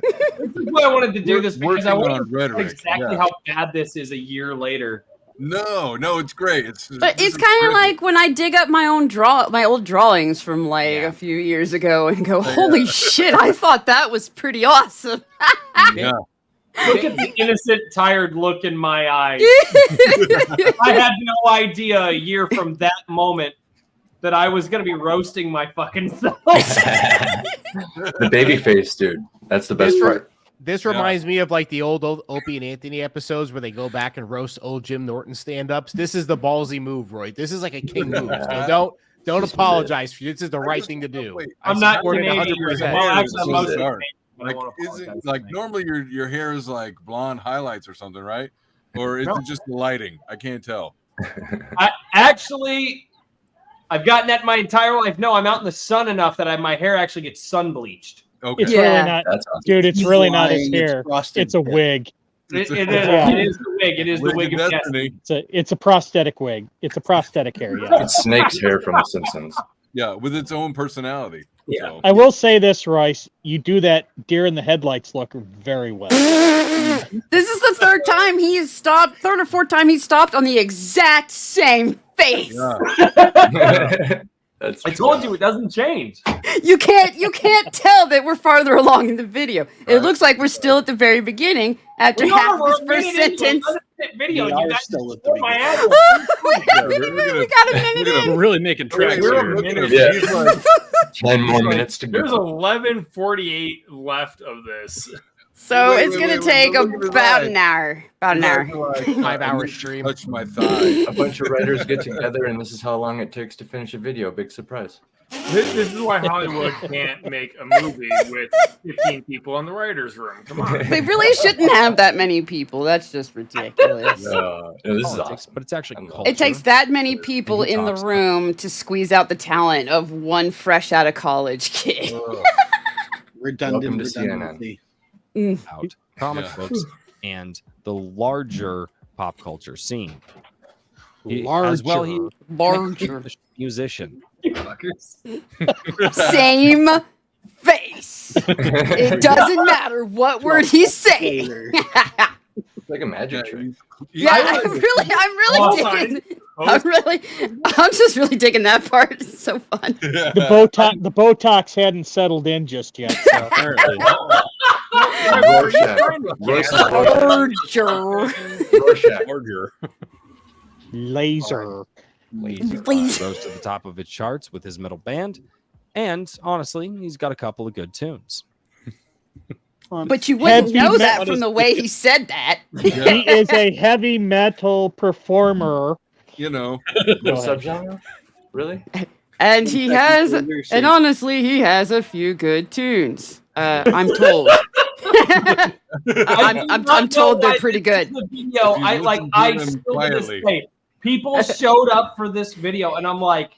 This is why I wanted to do this because I Working wanted on to know rhetoric, exactly yeah. how bad this is a year later. No, it's great. But this it's is kind of great. like when I dig up my old drawings from like a few years ago and go, holy shit, I thought that was pretty awesome. Yeah. Look at the innocent, tired look in my eyes. I had no idea a year from that moment that I was going to be roasting my fucking self. The baby face, dude. That's the best part. This reminds me of like the old Opie and Anthony episodes where they go back and roast old Jim Norton stand-ups. This is the ballsy move, Roy. This is like a king move. So don't apologize for you. This is the right thing to do. I'm not support it Canadian. 100%. Well, actually, I'm mostly Bizarre. Canadian. Like, is it like normally your hair is like blonde highlights or something, right? Or is it just the lighting? I can't tell. I've gotten that my entire life. No, I'm out in the sun enough that my hair actually gets sun bleached. Okay. It's really not, dude. It's really not his hair. It's a wig. It is the wig. It is the wig of destiny. It's a prosthetic wig. It's a prosthetic hair. Yeah. It's Snake's hair from The Simpsons. Yeah, with its own personality. Yeah. So. I will say this, Royce. You do that deer in the headlights look very well. This is the third or fourth time he's stopped on the exact same face. Yeah. I told you it doesn't change. You can't tell that we're farther along in the video. It looks like we're still at the very beginning after half of this first sentence. Video, we you are guys still at the my beginning. We got a minute in. We're really making tracks here. Yeah. 10 more minutes to There's go. 11:48 left of this. So it's gonna take about an hour. About an hour. 5-hour stream. Touch my thigh. A bunch of writers get together, and this is how long it takes to finish a video. Big surprise. This is why Hollywood can't make a movie with 15 people in the writer's room. Come on. They really shouldn't have that many people. That's just ridiculous. No, this is awesome. But it's actually culture. It takes that many people in the room to squeeze out the talent of one fresh out of college kid. Redundant. Welcome to CNN. Out comic books and the larger pop culture scene. As well, he's Larger. a musician. Same face. It doesn't matter what word he's saying. It's like a magic trick. Yeah, I'm just really digging that part. It's so fun. The Botox hadn't settled in just yet. So. Apparently. Laser. Rose to the top of its charts with his metal band, and honestly, he's got a couple of good tunes. But you wouldn't know that from the way he said that. He is a heavy metal performer. You know, subgenre? Really? And he has, and honestly, he has a few good tunes. I'm told. I'm told they're pretty good. The video, I still to this day, people showed up for this video, and I'm like,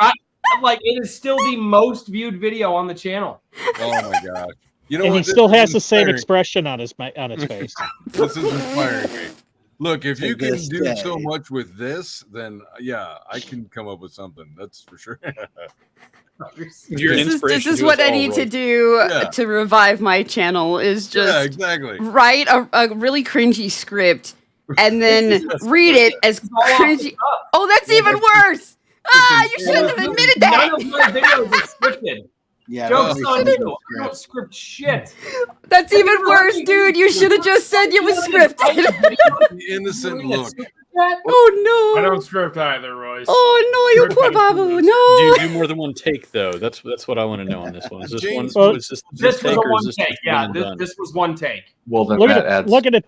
it is still the most viewed video on the channel. Oh my god! You know, and what? he still has the same expression on his face. This is inspiring me. Look, if you can do so much with this, then yeah, I can come up with something. That's for sure. This is what I need to do to revive my channel. Is just write a really cringy script and then read it as cringy. Oh, that's even worse. You shouldn't have admitted that. None of my videos are scripted. Yeah, joke's on you. I don't script shit. That's even worse, dude. You should have just said it was scripted. The innocent look. Oh no! I don't script either, Royce. Oh no, you poor Babu. No. Do you do more than one take though? That's what I want to know on this one. Is this one? This was a one take. Yeah, this was one take. Well, then look at it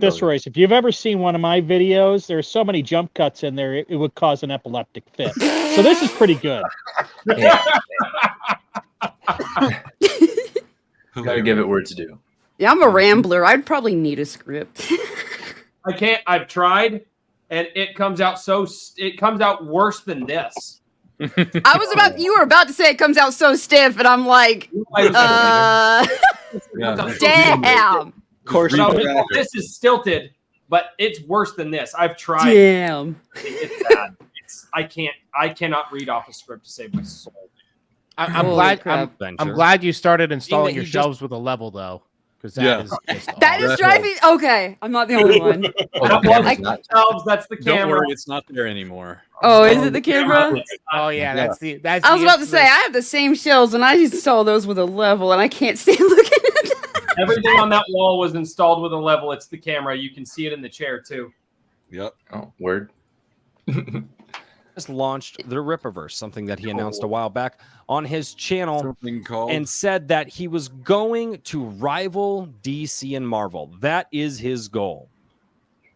this, Royce. If you've ever seen one of my videos, there's so many jump cuts in there, it would cause an epileptic fit. So this is pretty good. Gotta give it where it's due. Yeah, I'm a rambler. I'd probably need a script. I can't. I've tried, and it comes out worse than this. You were about to say it comes out so stiff, and I'm like, damn. Of course, this is stilted, but it's worse than this. I've tried. Damn. It's bad. I cannot read off a script to save my soul. I'm glad you started installing your shelves with a level though, because that is driving. Okay, I'm not the only one. That's the camera. Don't worry, it's not there anymore. Oh, is it the camera? Oh yeah, that's the. I was about to say I have the same shelves, and I install those with a level, and I can't stand looking at them. Everything on that wall was installed with a level. It's the camera. You can see it in the chair too. Yep. Oh, word. Just launched the Rippaverse, something that he announced a while back on his channel, Something called and said that he was going to rival DC and Marvel. That is his goal.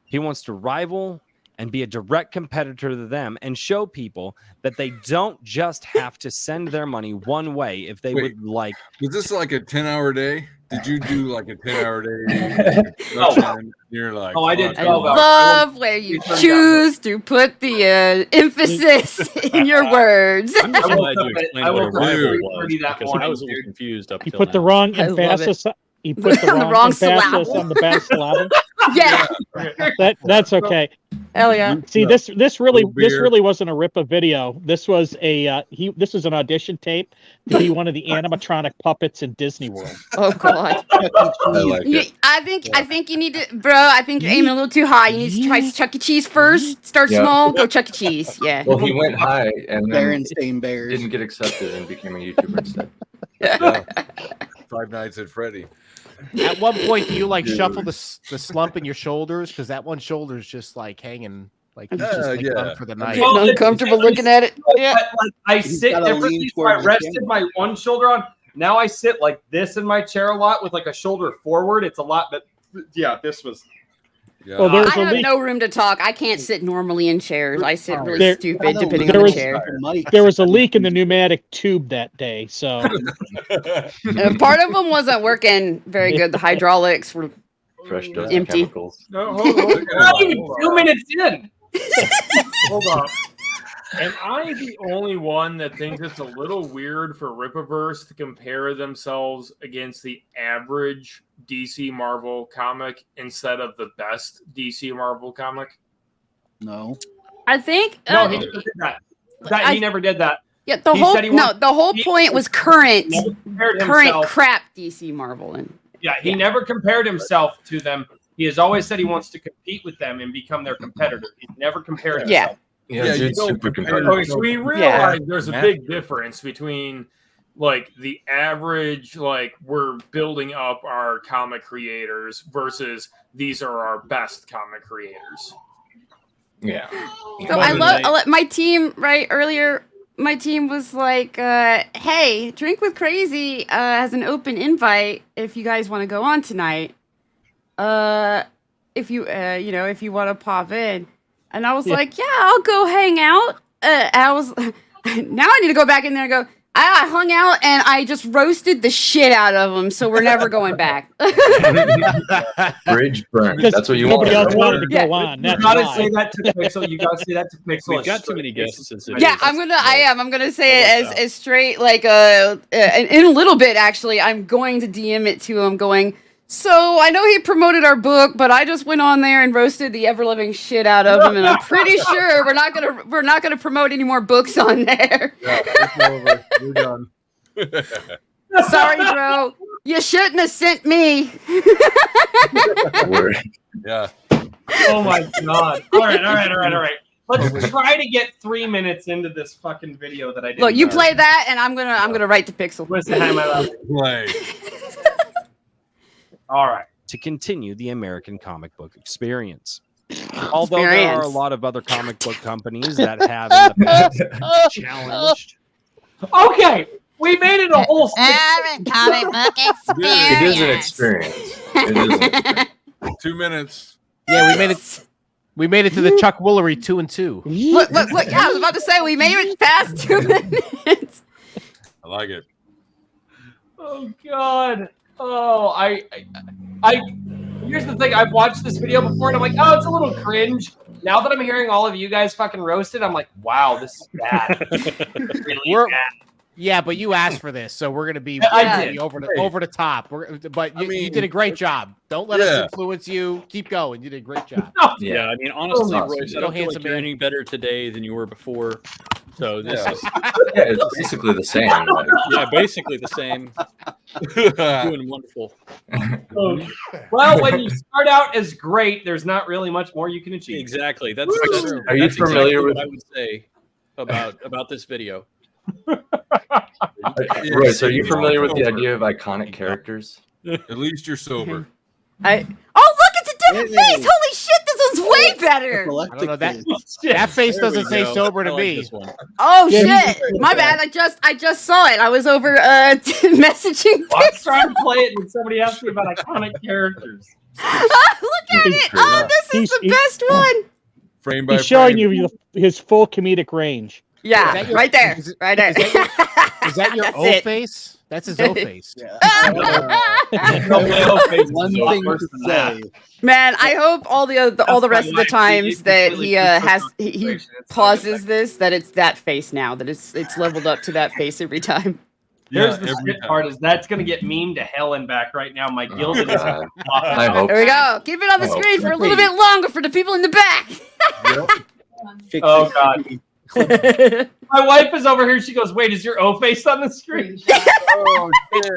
He wants to rival and be a direct competitor to them and show people that they don't just have to send their money one way if they would like. Was this like a 10-hour day? Did you do like a 10-hour day? You're like, I did. I love where you choose to put the emphasis in your words. I'm just glad you explained what a rival was, because I was a little confused up He till put now. the wrong emphasis. He put the wrong emphasis on the bad syllable. Yeah, that's okay. Hell yeah. See, this really wasn't a Rippa video. This was this was an audition tape to be one of the animatronic puppets in Disney World. Oh God. I think you need to, bro. I think you're aiming a little too high. You need to try Chuck E. Cheese first. Start small. Go Chuck E. Cheese. Yeah. Well, he went high and then Bears. didn't get accepted and became a YouTuber instead. Yeah. Five Nights at Freddy. At one point, do you like shuffle the slump in your shoulders because that one shoulder is just like hanging, like he's just like done for the night. I'm getting uncomfortable looking at it. Yeah. Like, I sit differently. So I rested my one shoulder on. Now I sit like this in my chair a lot with like a shoulder forward. It's a lot, but yeah, this was. Yeah. Well, I have no room to talk. I can't sit normally in chairs. I sit really stupid depending on there the was- chair. There was a leak in the pneumatic tube that day, so Part of them wasn't working very good. The hydraulics were Fresh dust empty. chemicals. No, hold on. Not even 2 minutes in. Hold on. Am I the only one that thinks it's a little weird for Rippaverse to compare themselves against the average DC Marvel comic instead of the best DC Marvel comic? No. I think. No, he never did that. He never did that. Yeah, the whole point was current himself. crap DC Marvel and. Yeah, he never compared himself to them. He has always said he wants to compete with them and become their competitor. He's never compared himself. Yeah, you it's don't super compare competitive. Okay, so we realize there's a big difference between like the average, like we're building up our comic creators versus these are our best comic creators. Yeah. So I love my team. Right earlier, my team was like, "Hey, Drink with Crazy has an open invite if you guys want to go on tonight. If you if you want to pop in." And I was like, "Yeah, I'll go hang out." I was now I need to go back in there and go. I hung out and I just roasted the shit out of them, so we're never going back. Bridge burn. That's what you want. nobody else wanted to go on. You That's gotta why. say that to Pixel. You gotta say that to Pixel. We've got too many guests. Yeah, I'm gonna say it as straight like in a little bit actually. I'm going to DM it to him, going. So I know he promoted our book, but I just went on there and roasted the ever living shit out of him, and I'm pretty sure we're not gonna promote any more books on there. Yeah, it's over. We're done. Sorry, bro. You shouldn't have sent me. Yeah. Oh my god! All right. Let's try to get 3 minutes into this fucking video that I did. Look, you play that, and I'm gonna write to Pixel. Play. All right. To continue the American comic book experience. Although there are a lot of other comic book companies that have in the past challenged. Okay, we made it a whole American comic book experience. It is an experience. It is an experience. 2 minutes. Yeah, we made it to the Chuck Woolery 2 and 2. Look! Yeah, I was about to say we made it past 2 minutes. I like it. Oh god. Oh, I here's the thing. I've watched this video before and I'm like, oh, it's a little cringe. Now that I'm hearing all of you guys fucking roasted, I'm like, wow, this is bad. Really bad. Yeah, but you asked for this, so we're gonna be over the top. But you did a great job. Don't let us influence you. Keep going. You did a great job. Yeah, I mean, honestly, Royce, I don't feel like you're any better today than you were before. So this is it's basically the same. Like. Yeah, basically the same. Doing wonderful. Well, when you start out as great, there's not really much more you can achieve. Exactly. That's Are you familiar exactly with? what I would say about this video? Right. So, are you familiar with the idea of iconic characters? At least you're sober. Oh, look, it's a different face. Holy shit, this one's way better. I don't know that face doesn't say sober to me. Oh shit! My bad. I just saw it. I was over messaging. I was trying to play it, and somebody asked me about iconic characters. Look at it! Oh, this is the best one. Frame by He's showing you his full comedic range. Yeah, right there, right there. Is that your O face? That's his O face. One thing to say. Man, I hope all the rest of the times that he pauses this, that it's that face now, that it's leveled up to that face every time. Here's the shit part: is that's going to get memed to hell and back right now. My gilded is. I hope. There we go. Keep it on the screen for a little bit longer for the people in the back. Oh god. My wife is over here. She goes, "Wait, is your O face on the screen?" Oh shit!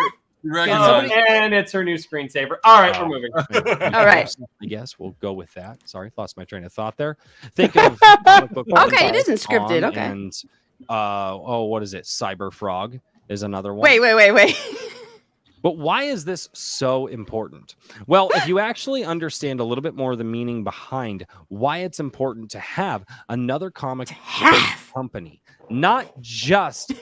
And it's her new screensaver. All right, we're moving. All right. I guess we'll go with that. Sorry, lost my train of thought there. Think of okay, it isn't scripted. Okay. And what is it? Cyber Frog is another one. Wait. But why is this so important? Well, if you actually understand a little bit more of the meaning behind why it's important to have another comic company, not just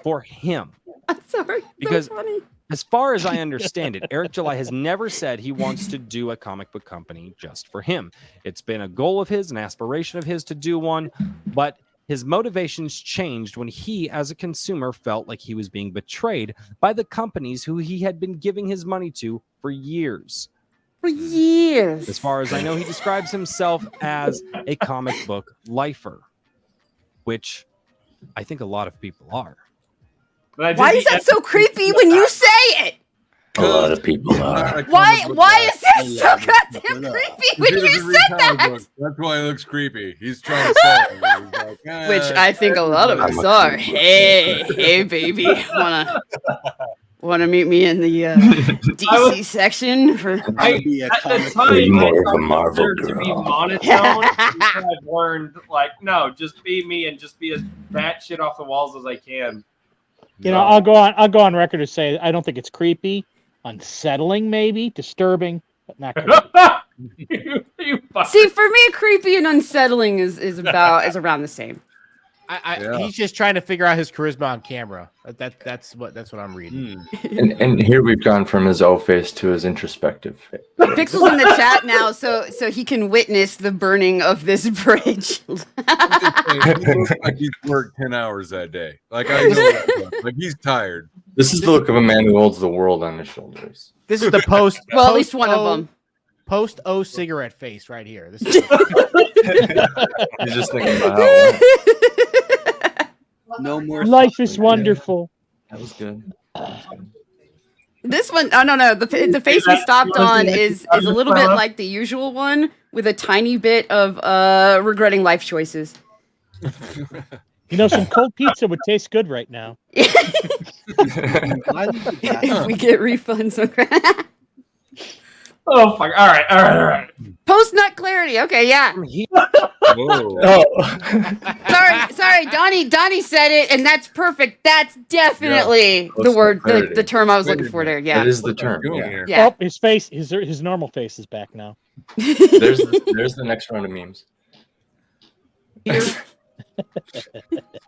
for him. I'm sorry. Because so funny. As far as I understand it, Eric July has never said he wants to do a comic book company just for him. It's been a goal of his, an aspiration of his to do one, but his motivations changed when he, as a consumer, felt like he was being betrayed by the companies who he had been giving his money to for years. For years. As far as I know, he describes himself as a comic book lifer, which I think a lot of people are. Why is that so creepy when you say it? A lot of people are. Why is that so goddamn creepy when you said that? That's why it looks creepy. He's trying to say it. He's like, which I think a lot of us are. Hey, baby, wanna meet me in the DC section for? At the time, more of a Marvel to be girl. monotone. I've learned, like, no, just be me and just be as batshit off the walls as I can. You know, I'll go on record to say I don't think it's creepy, unsettling, maybe disturbing, but not creepy. See, for me, creepy and unsettling is around the same. He's just trying to figure out his charisma on camera. That's what I'm reading. And here we've gone from his O face to his introspective face. Pixel's in the chat now, so he can witness the burning of this bridge. He looks like he's worked 10 hours that day. Like I know that. Like he's tired. This is the look of a man who holds the world on his shoulders. This is the post. Well, at least one of them. Post O cigarette face right here. This is He's just thinking about how no more. Life is wonderful. that was good. This one, oh no, the face we stopped on is a little bit like the usual one, with a tiny bit of regretting life choices. You know, some cold pizza would taste good right now. If we get refunds. Oh fuck! All right. Post nut clarity. Okay, yeah. Sorry. Donnie said it, and that's perfect. That's definitely the word, the term I was looking for there. Yeah, That is the term. Yeah. Oh, his face, his normal face is back now. There's the next round of memes.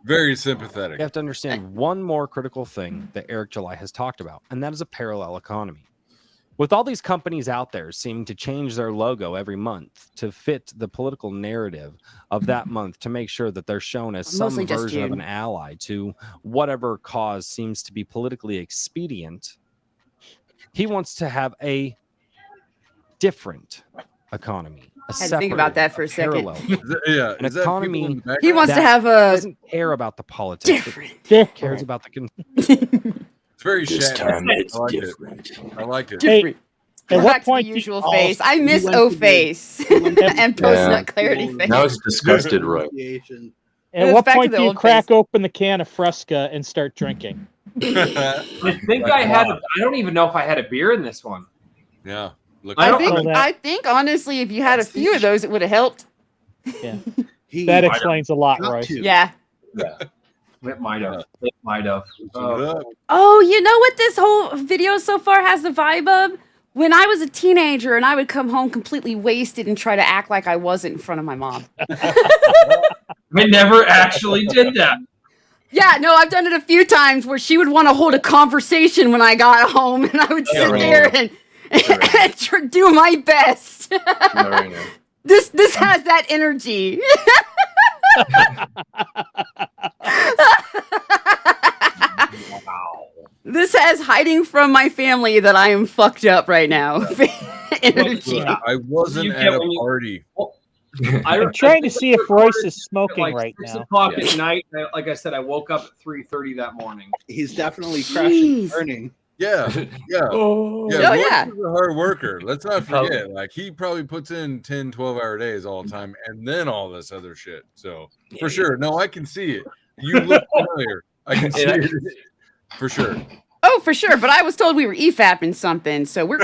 Very sympathetic. You have to understand one more critical thing that Eric July has talked about, and that is a parallel economy. With all these companies out there seeming to change their logo every month to fit the political narrative of that month, to make sure that they're shown as some version of an ally to whatever cause seems to be politically expedient, he wants to have a different economy. I had to think about that for a second. An economy. He wants to have a doesn't care about the politics. Different. Cares about the. It's very This time it's I like different. I like it. Hey, at what point the usual face? I miss O face and post nut clarity face. Now it's disgusted, right? At what point do you crack open the can of Fresca and start drinking? I think I had. I don't even know if I had a beer in this one. Yeah. I think honestly, if you had a few of those, it would have helped. Yeah. That explains a lot, Royce. Yeah. It might have. It might have. Oh, you know what this whole video so far has the vibe of? When I was a teenager and I would come home completely wasted and try to act like I wasn't in front of my mom. I never actually did that. Yeah, no, I've done it a few times where she would want to hold a conversation when I got home, and I would sit there and do my best. This has that energy. This has hiding from my family that I am fucked up right now. Energy. I wasn't at a party. I'm trying to see if Royce is smoking right 6 now. o'clock at night. Like I said, I woke up at 3:30 that morning. He's definitely crashing and burning. Yeah. Oh, Royce yeah. is a hard worker. Let's not forget. Like, he probably puts in 10, 12-hour days all the time, and then all this other shit. So, for sure. No, I can see it. You look familiar. I can see it. For sure. Oh, for sure. But I was told we were EFAPing something, so we're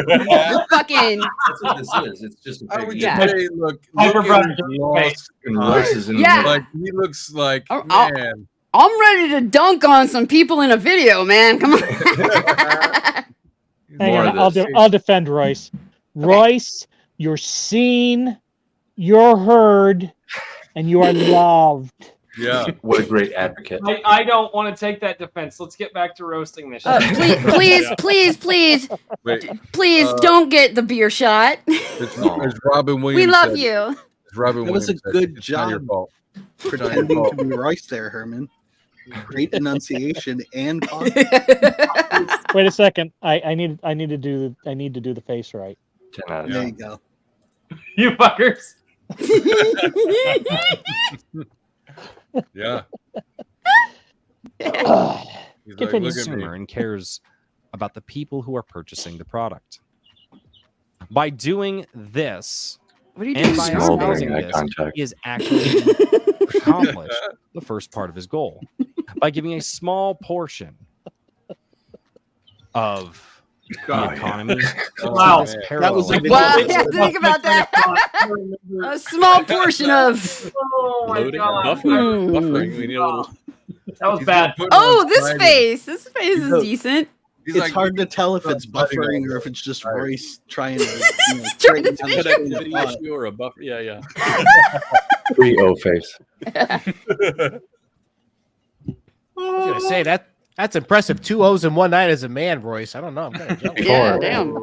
fucking. That's what this is. It's just a I big would Yeah. just say, look at his lost eyes. Yeah. Like, he looks like, man. I'm ready to dunk on some people in a video, man. Come on. Hang on, I'll defend Royce. Royce, you're seen, you're heard, and you are loved. Yeah. What a great advocate. I don't want to take that defense. Let's get back to roasting this shit. Please, Wait, don't get the beer shot. As Robin Williams We love said, you. as Robin That was a Williams said, good it's not your job. fault. Pretending to be Royce there, Herman. Great enunciation and positive. Wait a second. I need to do the face right. 10 out of There 10. you go. You fuckers. Yeah. He's If like, a look at consumer me. and cares about the people who are purchasing the product. By doing this, What are you and doing? by Small espousing eye this, contact. he has actually accomplished the first part of his goal by giving a small portion of the economy. Wow. That was a good Wow, one. yeah, think about that. A small portion of. Oh my Loading, god. buffering. We need a little. That was He's bad. putting Oh, on this sliding. face. This face is decent. He's It's like, hard to tell if it's Sliding buffering over. or if it's just Right. Royce trying to Trying to straighten down the Connectivity thought. issue or a buffer. Yeah. 3-0 face. I was gonna say that's impressive. 2 O's in one night as a man, Royce. I don't know. I'm kind of jealous. Yeah, damn.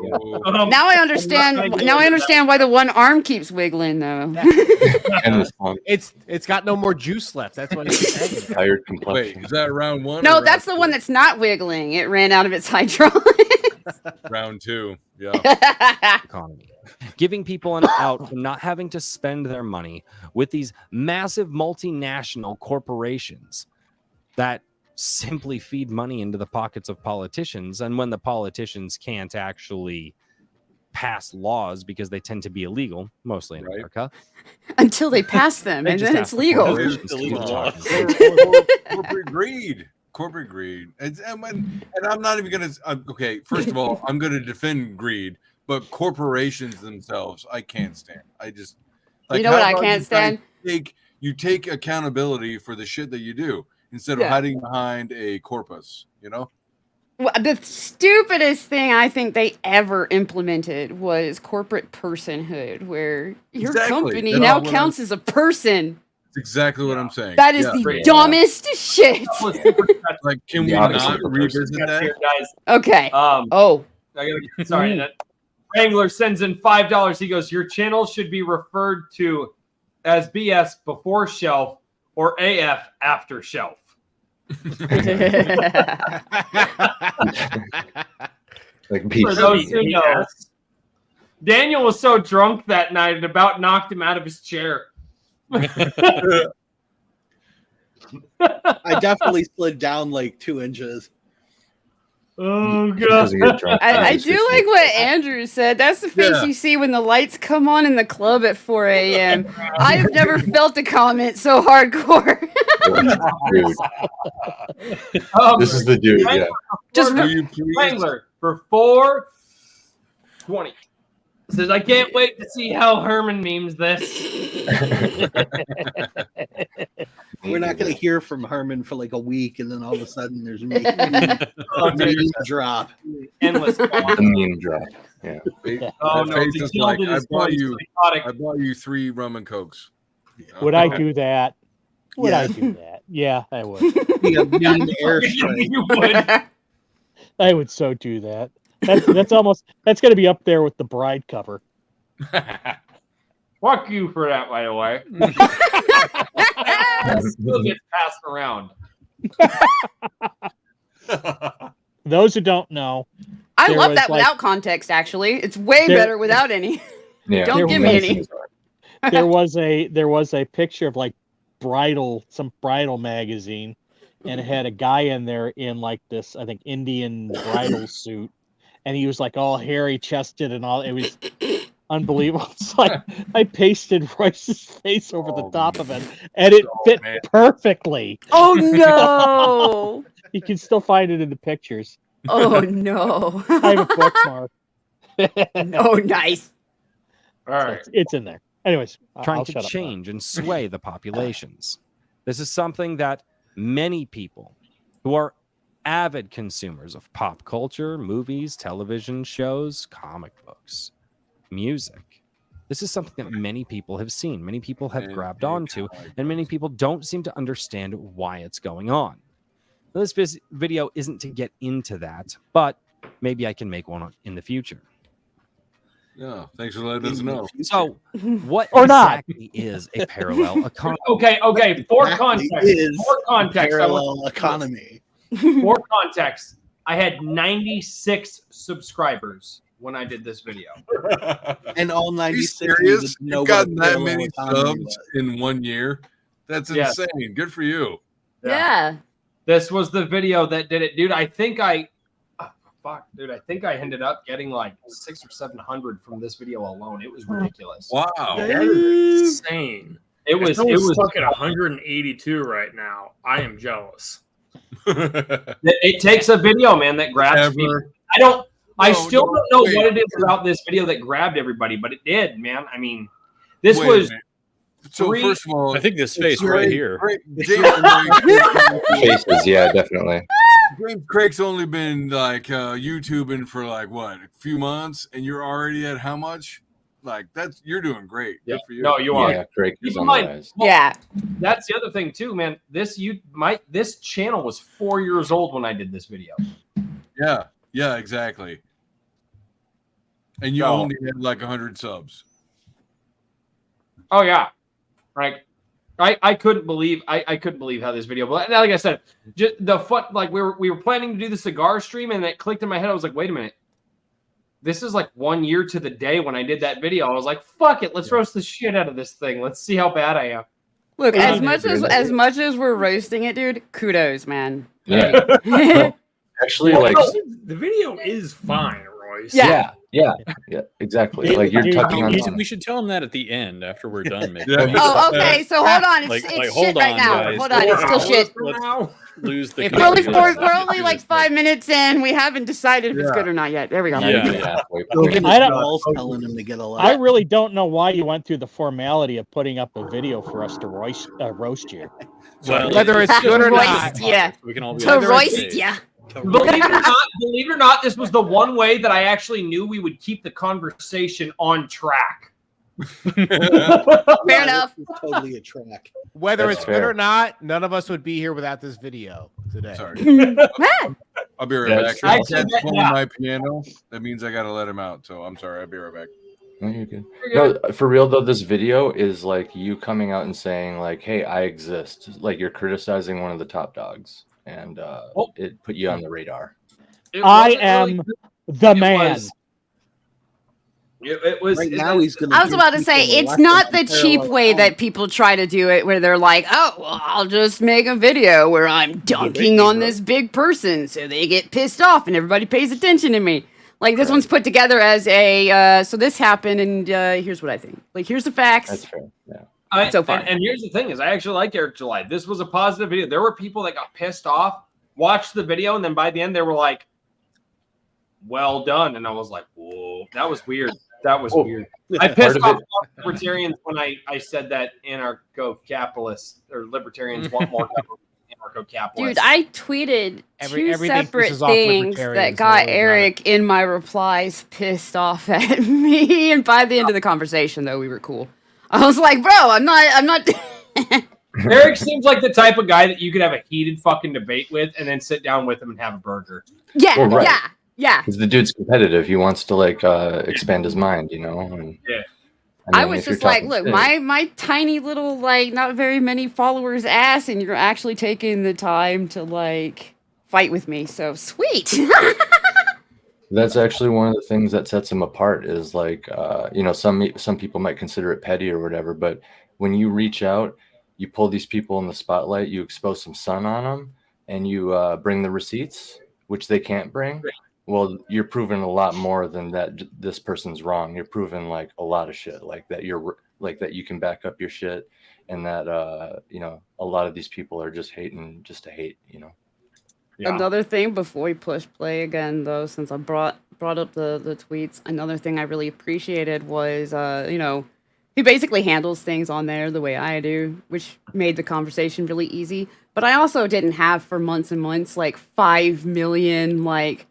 Now I understand. Now I understand why the one arm keeps wiggling, though. And the song, It's got no more juice left. That's why it's hanging. tired Wait, complexion. is that round one? No, or that's the round one that's not wiggling. It ran out of its hydraulics. two? Round two. Yeah. Economy. Giving people an out from not having to spend their money with these massive multinational corporations that simply feed money into the pockets of politicians. And when the politicians can't actually pass laws because they tend to be illegal, mostly in America, Until they pass them, they and just then ask it's the legal. corporations to do Illegal the law. talking. Corporate greed. And I'm not even going to, okay, first of all, I'm going to defend greed, but corporations themselves, I can't stand. I just, You know what how I about can't you guys stand? You take accountability for the shit that you do instead of Yeah. hiding behind a corpus, you know? Well, the stupidest thing I think they ever implemented was corporate personhood, where your Exactly. company That's now what counts as a person. That's exactly what I'm saying. That is Yeah. the dumbest shit. Like, can we The opposite not of a person. revisit that? Here, guys. Okay. Oh. I gotta, sorry. That Wrangler sends in $5. He goes, your channel should be referred to as BS before shelf or AF after shelf. Like For those who know, Daniel was so drunk that night it about knocked him out of his chair. I definitely slid down like 2 inches. Oh god! I do like what Andrew said. That's the face you see when the lights come on in the club at 4 a.m. I've never felt a comment so hardcore. This is the dude, yeah. Just Wrangler for 420. Says, I can't wait to see how Herman memes this. We're not going to hear from Herman for like a week, and then all of a sudden there's a meme drop. Endless. The meme drop. Yeah. Oh no! Face is like, I bought you 3 rum and cokes. Would I do that? Would I do that? Yeah, I would. You would. I would so do that. That's almost that's going to be up there with the bride cover. Fuck you for that, by the way. That still gets passed around. Those who don't know, I love that without context. Actually, it's way better without any. Yeah, don't give me any. There was a picture of like some bridal magazine, and it had a guy in there in like this, I think, Indian bridal suit, and he was like all hairy chested and all. It was unbelievable. It's like I pasted Royce's face over the top of it, and it fit perfectly. Oh no! You can still find it in the pictures. Oh no! I have a bookmark. Oh, nice. All right, it's in there. Anyways, trying to change and sway the populations. This is something that many people who are avid consumers of pop culture, movies, television shows, comic books, music. This is something that many people have seen, many people have grabbed onto, and many people don't seem to understand why it's going on. Now, this video isn't to get into that, but maybe I can make one in the future. Yeah, thanks for letting us know. So, what or exactly is a parallel economy? Okay. For context, parallel economy. For context, I had 96 subscribers when I did this video. And all 96. Serious? You've gotten that many subs in 1 year? That's insane. Good for you. Yeah. This was the video that did it, dude. I think I ended up getting like 600 or 700 from this video alone. It was ridiculous. Wow. Insane. It was stuck at 182 right now. I am jealous. It takes a video, man, that grabs people. I still don't know what it is about this video that grabbed everybody, but it did, man. I mean, this was. So first of all, I think this face right here. Faces, yeah, definitely. James Craig's only been like YouTubing for like what, a few months, and you're already at how much? Like you're doing great. Yeah. Good for you. No, you are. Yeah, Craig is on Well, the rise. Yeah. That's the other thing too, man. This channel was 4 years old when I did this video. Yeah, exactly. And you only had like 100 subs. Oh yeah, like I couldn't believe I couldn't believe how this video. But like I said, just like we were planning to do the cigar stream, and it clicked in my head. I was like, wait a minute, this is like 1 year to the day when I did that video. I was like, fuck it, let's roast the shit out of this thing. Let's see how bad I am. Look, as much as we're roasting it, dude, kudos, man. Yeah. Actually, like the video is fine, Royce. Yeah, exactly. Like you're touching on. We should tell him that at the end after we're done. Maybe. Oh, okay. So hold on. It's shit right now. Guys. Hold on. It's still shit. Let's lose the. We're only like 5 minutes in. We haven't decided if it's good or not yet. There we go. Yeah. Telling him to get a lot. I really don't know why you went through the formality of putting up a video for us to roast you. Well, whether it's good or not, yeah. We can all be To roast, yeah. Believe it or not, this was the one way that I actually knew we would keep the conversation on track. Fair enough. Totally a track. Whether it's good or not, none of us would be here without this video today. Sorry. I'll be right back. Dad's playing my piano. That means I gotta let him out. So I'm sorry. I'll be right back. No, you're good. No, for real though, this video is like you coming out and saying like, "Hey, I exist." Like you're criticizing one of the top dogs, and it put you on the radar. I am the man. It was right now. He's gonna. I was about to say it's not the cheap way that people try to do it, where they're like, "Oh, well, I'll just make a video where I'm dunking on this big person, so they get pissed off and everybody pays attention to me." Like this one's put together as a so this happened, and here's what I think. Like here's the facts. That's fair. Yeah. So far. And here's the thing: is I actually like Eric July. This was a positive video. There were people that got pissed off, watched the video, and then by the end they were like, "Well done," and I was like, "Whoa, that was weird." That was weird. I pissed off libertarians when I said that anarcho-capitalists or libertarians want more anarcho-capitalists. Dude, I tweeted two everything separate pisses off things that libertarians, got don't worry about Eric in my replies pissed off at me. And by the end of the conversation, though, we were cool. I was like, bro, I'm not. Eric seems like the type of guy that you could have a heated fucking debate with and then sit down with him and have a burger. Yeah, Well, right. yeah. Because the dude's competitive. He wants to like expand his mind, you know. And, yeah. I was just like, look, my tiny little, like, not very many followers ass, and you're actually taking the time to, like, fight with me. So sweet. That's actually one of the things that sets him apart is like, you know, some people might consider it petty or whatever, but when you reach out, you pull these people in the spotlight, you expose some sun on them, and you bring the receipts, which they can't bring. Well, you're proving a lot more than that. This person's wrong. You're proving like a lot of shit, like that. You're like that. You can back up your shit, and that you know, a lot of these people are just hating just to hate. You know. Yeah. Another thing before we push play again, though, since I brought up the tweets, another thing I really appreciated was, you know, he basically handles things on there the way I do, which made the conversation really easy. But I also didn't have for months and months like 5 million like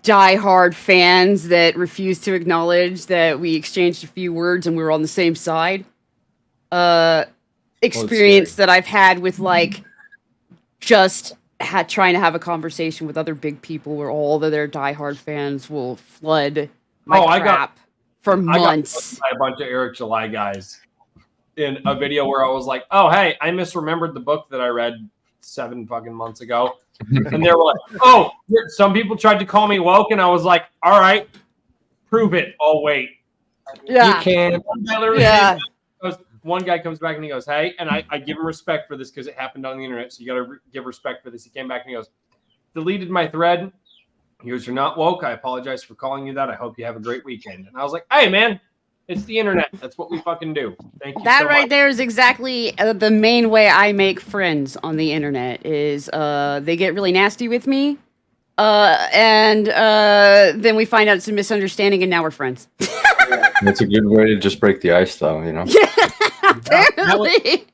diehard fans that refused to acknowledge that we exchanged a few words and we were on the same side. Experience that I've had with like just trying to have a conversation with other big people where all of their diehard fans will flood my crap for months. I got by a bunch of Eric July guys in a video where I was like, "Oh, hey, I misremembered the book that I read 7 fucking months ago," and they were like, "Oh, some people tried to call me woke," and I was like, "All right, prove it. I'll wait." Yeah, you can. Yeah. One guy comes back and he goes, "Hey," and I give him respect for this because it happened on the internet, so you got to give respect for this. He came back and he goes, "Deleted my thread." He goes, "You're not woke. I apologize for calling you that. I hope you have a great weekend." And I was like, "Hey, man, it's the internet. That's what we fucking do." Thank you. That so right much. there is exactly the main way I make friends on the internet. Is they get really nasty with me, and then we find out it's a misunderstanding, and now we're friends. That's a good way to just break the ice, though. You know. Apparently.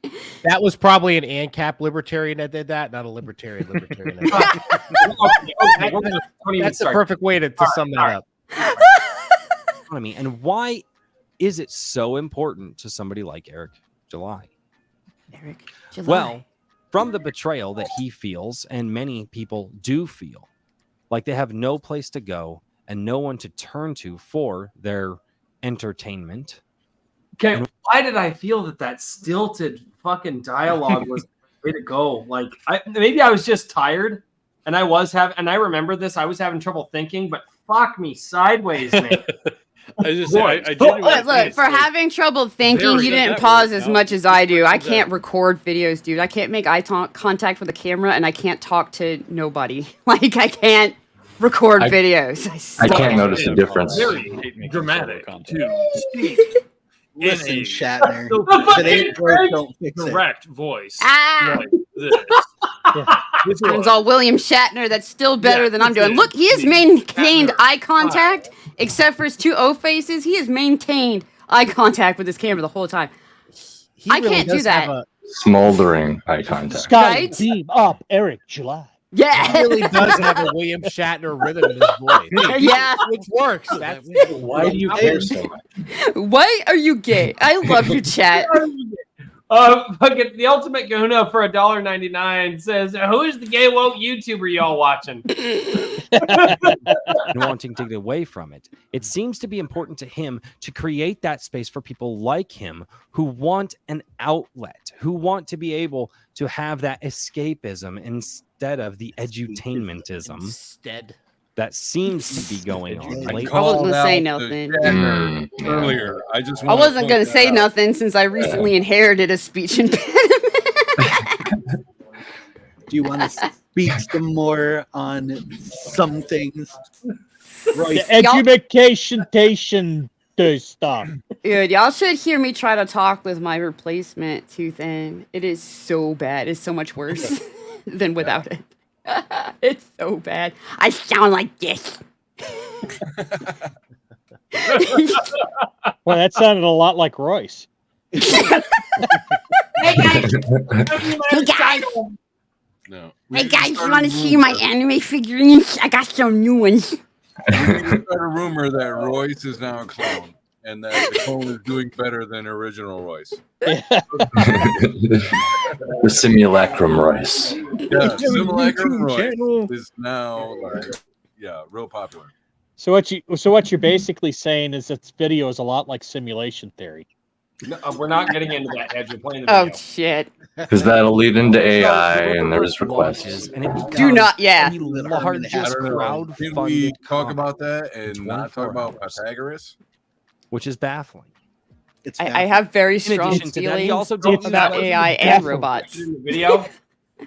That was probably an ANCAP libertarian that did that, not a libertarian. That's the perfect way to sum that up. And why is it so important to somebody like Eric July? Well, from the betrayal that he feels, and many people do feel, like they have no place to go and no one to turn to for their entertainment. Okay, why did I feel that stilted fucking dialogue was the way to go? Like, maybe I was just tired, and I remember this. I was having trouble thinking, but fuck me sideways, man. Look, for having trouble thinking, you didn't pause as much as I do. I can't record videos, dude. I can't make eye contact with a camera, and I can't talk to nobody. Like, I can't record videos. I can't notice the difference. Very dramatic, too. Listen, Shatner. Direct voice. Like this. It's all William Shatner. That's still better than I'm doing. Look, he has maintained eye contact, except for his 2 O faces. He has maintained eye contact with his camera the whole time. I can't do that. Smoldering eye contact. Sky, beam up, Eric July. Yeah, he really does have a William Shatner rhythm in his voice. Yeah, which works. Why do you care so much? Why are you gay? I love your chat. Fucking the ultimate Guna for $1.99 says, "Who is the gay woke YouTuber y'all watching?" And wanting to get away from it. It seems to be important to him to create that space for people like him who want an outlet, who want to be able to have that escapism instead of the edutainmentism that seems to be going on lately. I wasn't gonna say nothing earlier. I wasn't gonna say nothing since I recently inherited a speech impediment. Do you want to speak some more on some things? Right. The education stuff. Dude, y'all should hear me try to talk with my replacement tooth in. It is so bad. It's so much worse than without it. It's so bad. I sound like this. Well, that sounded a lot like Royce. Hey guys. Hey guys. No. Hey guys, you want to see my anime figurines? I got some new ones. We need to start a rumor that Royce is now a clone, and that the clone is doing better than original Royce. The simulacrum Royce. Yeah, simulacrum Royce is now real popular. So what you're basically saying is that this video is a lot like simulation theory. No, we're not getting into that, Hedge. We're playing the video. Oh shit! Because that'll lead into AI, and there's requests. And it becomes Do not, yeah. the largest Can we crowd-funded talk about that and not talk 24 about hours. Pythagoras? Which is baffling. I have very In strong addition to that, he feelings also didn't about use AI and baffling. robots. In the video,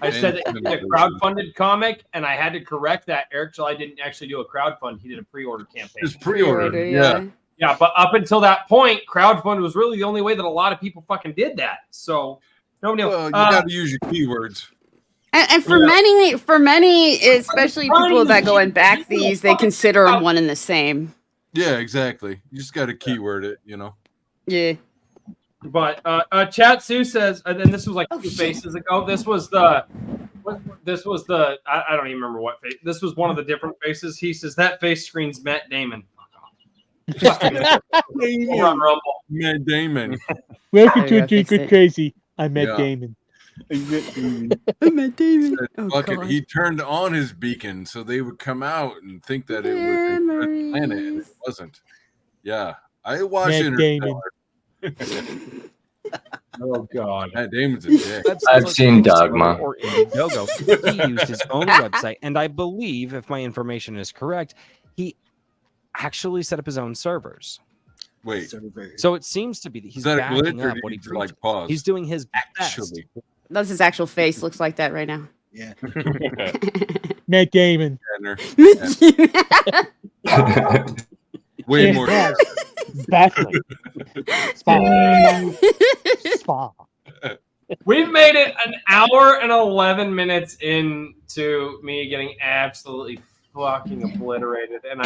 I said that And- he did a crowdfunded comic, and I had to correct that. Eric July didn't actually do a crowdfund; he did a pre-order campaign. It's pre-order, yeah. Yeah, but up until that point, crowdfund was really the only way that a lot of people fucking did that. So nobody. Well, you got to use your keywords. And for many, especially people that go and back these, they consider them one and the same. Yeah, exactly. You just got to keyword it, you know. Yeah. But Chatsu says, and then this was like 2 faces ago. This was the. I don't even remember what face. This was one of the different faces. He says that face screens Matt Damon. Matt Damon. Welcome to Drink with Crazy. I'm Matt Damon. Matt Damon. Fuck it. He turned on his beacon so they would come out and think that it was a red planet, and it wasn't. Yeah, I watched Matt Damon. Interstellar. Oh God, Matt Damon's a dick. I've seen Dogma. Or Indiegogo. He used his own website, and I believe, if my information is correct, he actually set up his own servers. Wait, so it seems to be that he's is that a backing glitch, or up did what he you, like, preaches. pause? He's doing his best. Actually, That's his actual face. Looks like that right now. Yeah. Matt Damon. Way Yes, more. yes. Baffling. Spot. Spot. We've made it an hour and 11 minutes into me getting absolutely fucking obliterated, and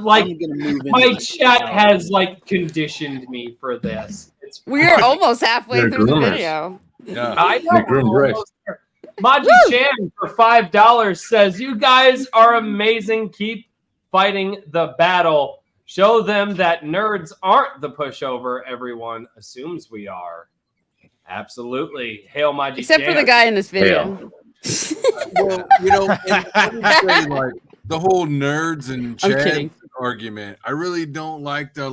like my chat has like conditioned me for this. We're almost halfway They're through the groomers. video. Yeah. I know. They groomed we're Rick. almost there. Maji Chan for $5 says, "You guys are amazing. Keep fighting the battle. Show them that nerds aren't the pushover everyone assumes we are." Absolutely. Hail Maji Except Chan. for the guy in this video. Well, you know, and I would say, like, the whole nerds and I'm Chad kidding. argument. I really don't like the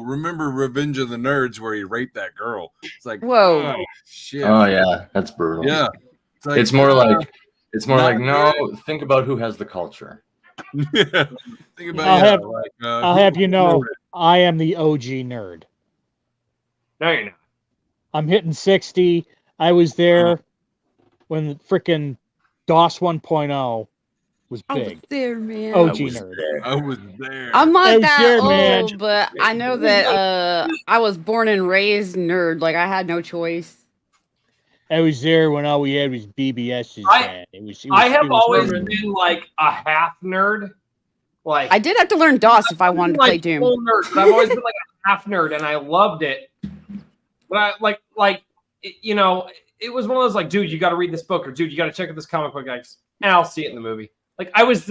remember Revenge of the Nerds where he raped that girl. It's like, Whoa. oh, shit. Oh yeah, that's brutal. Yeah. Like, It's more like not no. Think about who has the culture. yeah. Think about I'll have you know, I am the OG nerd. No, you're not. I'm hitting 60. I was there when freaking DOS 1.0 was I was big. there, man. OG nerd. I was there. I'm I not was that there, old, man. but I know that I was born and raised nerd. Like I had no choice. I was there when all we had was BBS's. I have it was always perfect. been like a half nerd. Like I did have to learn DOS if I wanted to play like Doom. full nerd, but I've always been like a half nerd, and I loved it. But I it was one of those like, dude, you got to read this book, or dude, you got to check out this comic book, guys, and I'll see it in the movie. Like I was,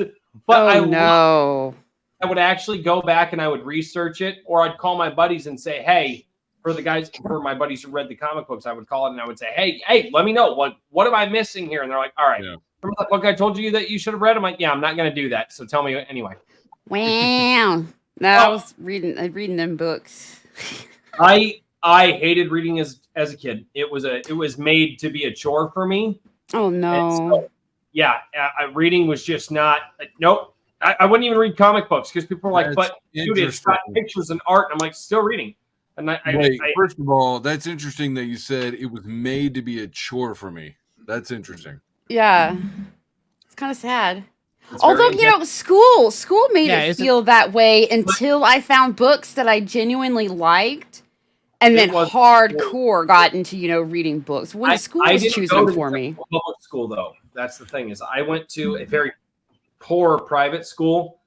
I would actually go back and I would research it, or I'd call my buddies and say, hey, for my buddies who read the comic books, I would call it and I would say, hey, let me know what am I missing here? And they're like, all right, remember that book I told you that you should have read? I'm like, yeah, I'm not going to do that. So tell me anyway. Wow. No, I was reading them books. I hated reading as a kid. It was made to be a chore for me. Oh no. So, yeah, reading was just not. Nope. I wouldn't even read comic books because people were like, That's "But dude, it's got pictures and art." And I'm like, still reading. And Wait, first of all, that's interesting that you said it was made to be a chore for me. That's interesting. Yeah. It's kind of sad. It's Although, very- school made it feel that way until I found books that I genuinely liked. And then hardcore got into, reading books. When school was didn't choosing go them to for me. Public school, though. That's the thing is I went to a very poor private school.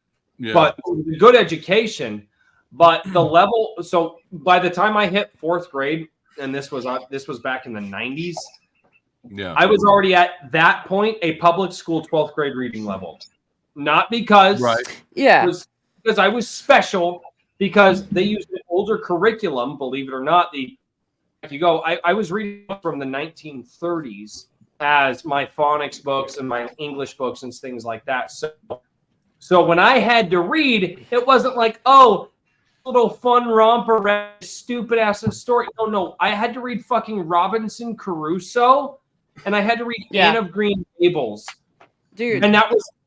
but it was a good education. But the level, so by the time I hit 4th grade, and this was back in the 90s, I was already at that point a public school 12th grade reading level. Not because because I was special, because they used an older curriculum, believe it or not. I was reading from the 1930s as my phonics books and my English books and things like that. So when I had to read, it wasn't like, oh, little fun romper, stupid ass story. No, I had to read fucking Robinson Crusoe, and I had to read Anne of Green Gables, dude. And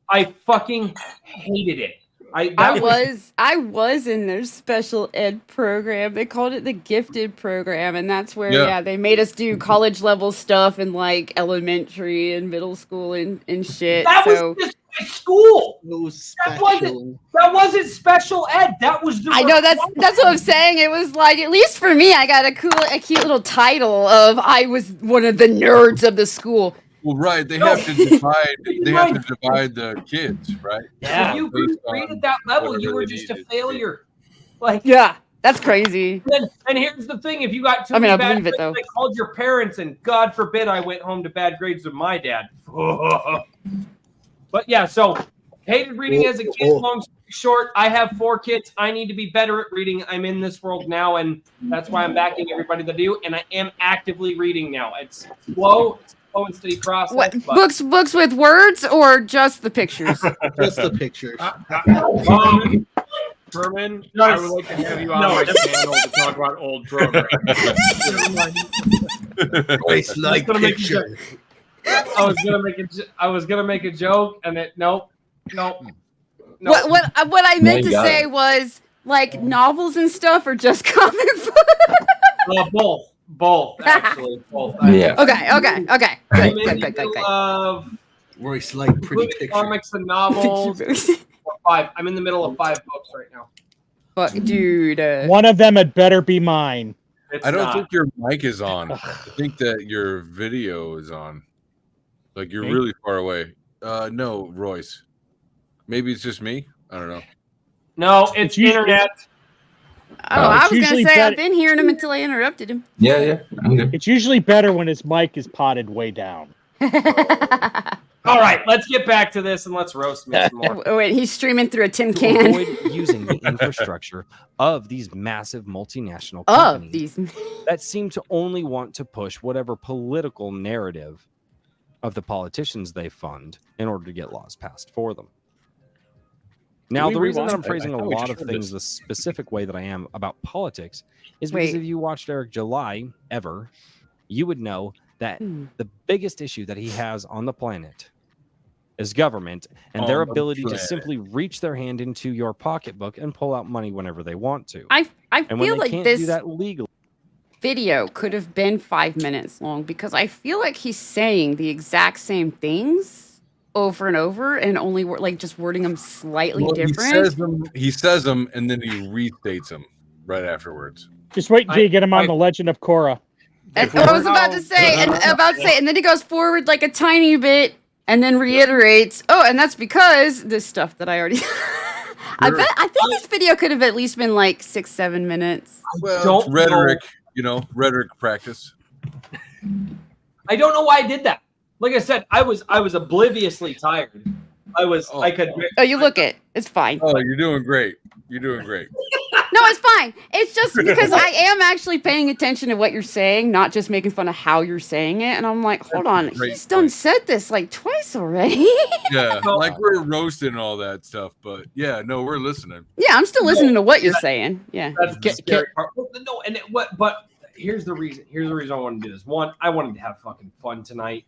I fucking hated it. I was in their special ed program. They called it the gifted program, and that's where they made us do college level stuff in like elementary and middle school and shit. Was just school. That wasn't special ed. That was the. I know that's what I'm saying. It was like, at least for me, I got a cute little title of I was one of the nerds of the school. Well, right. They have to divide. They have to divide the kids, right? Yeah. If you couldn't read at that level, you were just a failure. Like, that's crazy. And here's the thing: if you got too many bad grades, they called your parents, and God forbid I went home to bad grades with my dad. But yeah, so hated reading as a kid. Long story short, I have 4 kids. I need to be better at reading. I'm in this world now, and that's why I'm backing everybody to do. And I am actively reading now. It's slow and steady process. What, books with words or just the pictures? Just the pictures. Herman, I would like to have you on my channel to talk about old programs. Voice like picture. I was gonna make a joke, and nope. What I meant to say was like novels and stuff, or just comic books. Both actually. Both. Yeah. Okay. Good. Royce like pretty picture. Comics and novels. 5. I'm in the middle of 5 books right now. But dude, one of them had better be mine. I don't think your mic is on. I think that your video is on. Like you're really far away. No, Royce. Maybe it's just me. I don't know. No, it's internet. I was gonna say I've been hearing him until I interrupted him. Yeah. It's usually better when his mic is potted way down. All right, let's get back to this and let's roast me some more. Wait, he's streaming through a tin can. Avoid using the infrastructure of these massive multinational companies that seem to only want to push whatever political narrative of the politicians they fund in order to get laws passed for them. Now, the reason that I'm phrasing a lot of things the specific way that I am about politics is because if you watched Eric July ever, you would know that the biggest issue that he has on the planet is government and their ability to simply reach their hand into your pocketbook and pull out money whenever they want to. I feel like this do that legally. Video could have been 5 minutes long because I feel like he's saying the exact same things over and over and only like just wording them slightly different. He says them and then he restates them right afterwards. Just wait until you get him on the Legend of Korra. I was about to say, and then he goes forward like a tiny bit and then reiterates, and that's because this stuff that I already. I think this video could have at least been like 6-7 minutes. Well, it's rhetoric, rhetoric practice. I don't know why I did that. Like I said, I was obliviously tired. I could. Oh, you look it. It's fine. Oh, you're doing great. You're doing great. No, it's fine. It's just because I am actually paying attention to what you're saying, not just making fun of how you're saying it. And I'm like, hold on, he's done said this like twice already. Yeah, like we're roasting and all that stuff, but yeah, no, we're listening. Yeah, I'm still listening to what you're saying. Yeah. That's the scary part. No, and but here's the reason. Here's the reason I wanted to do this. One, I wanted to have fucking fun tonight.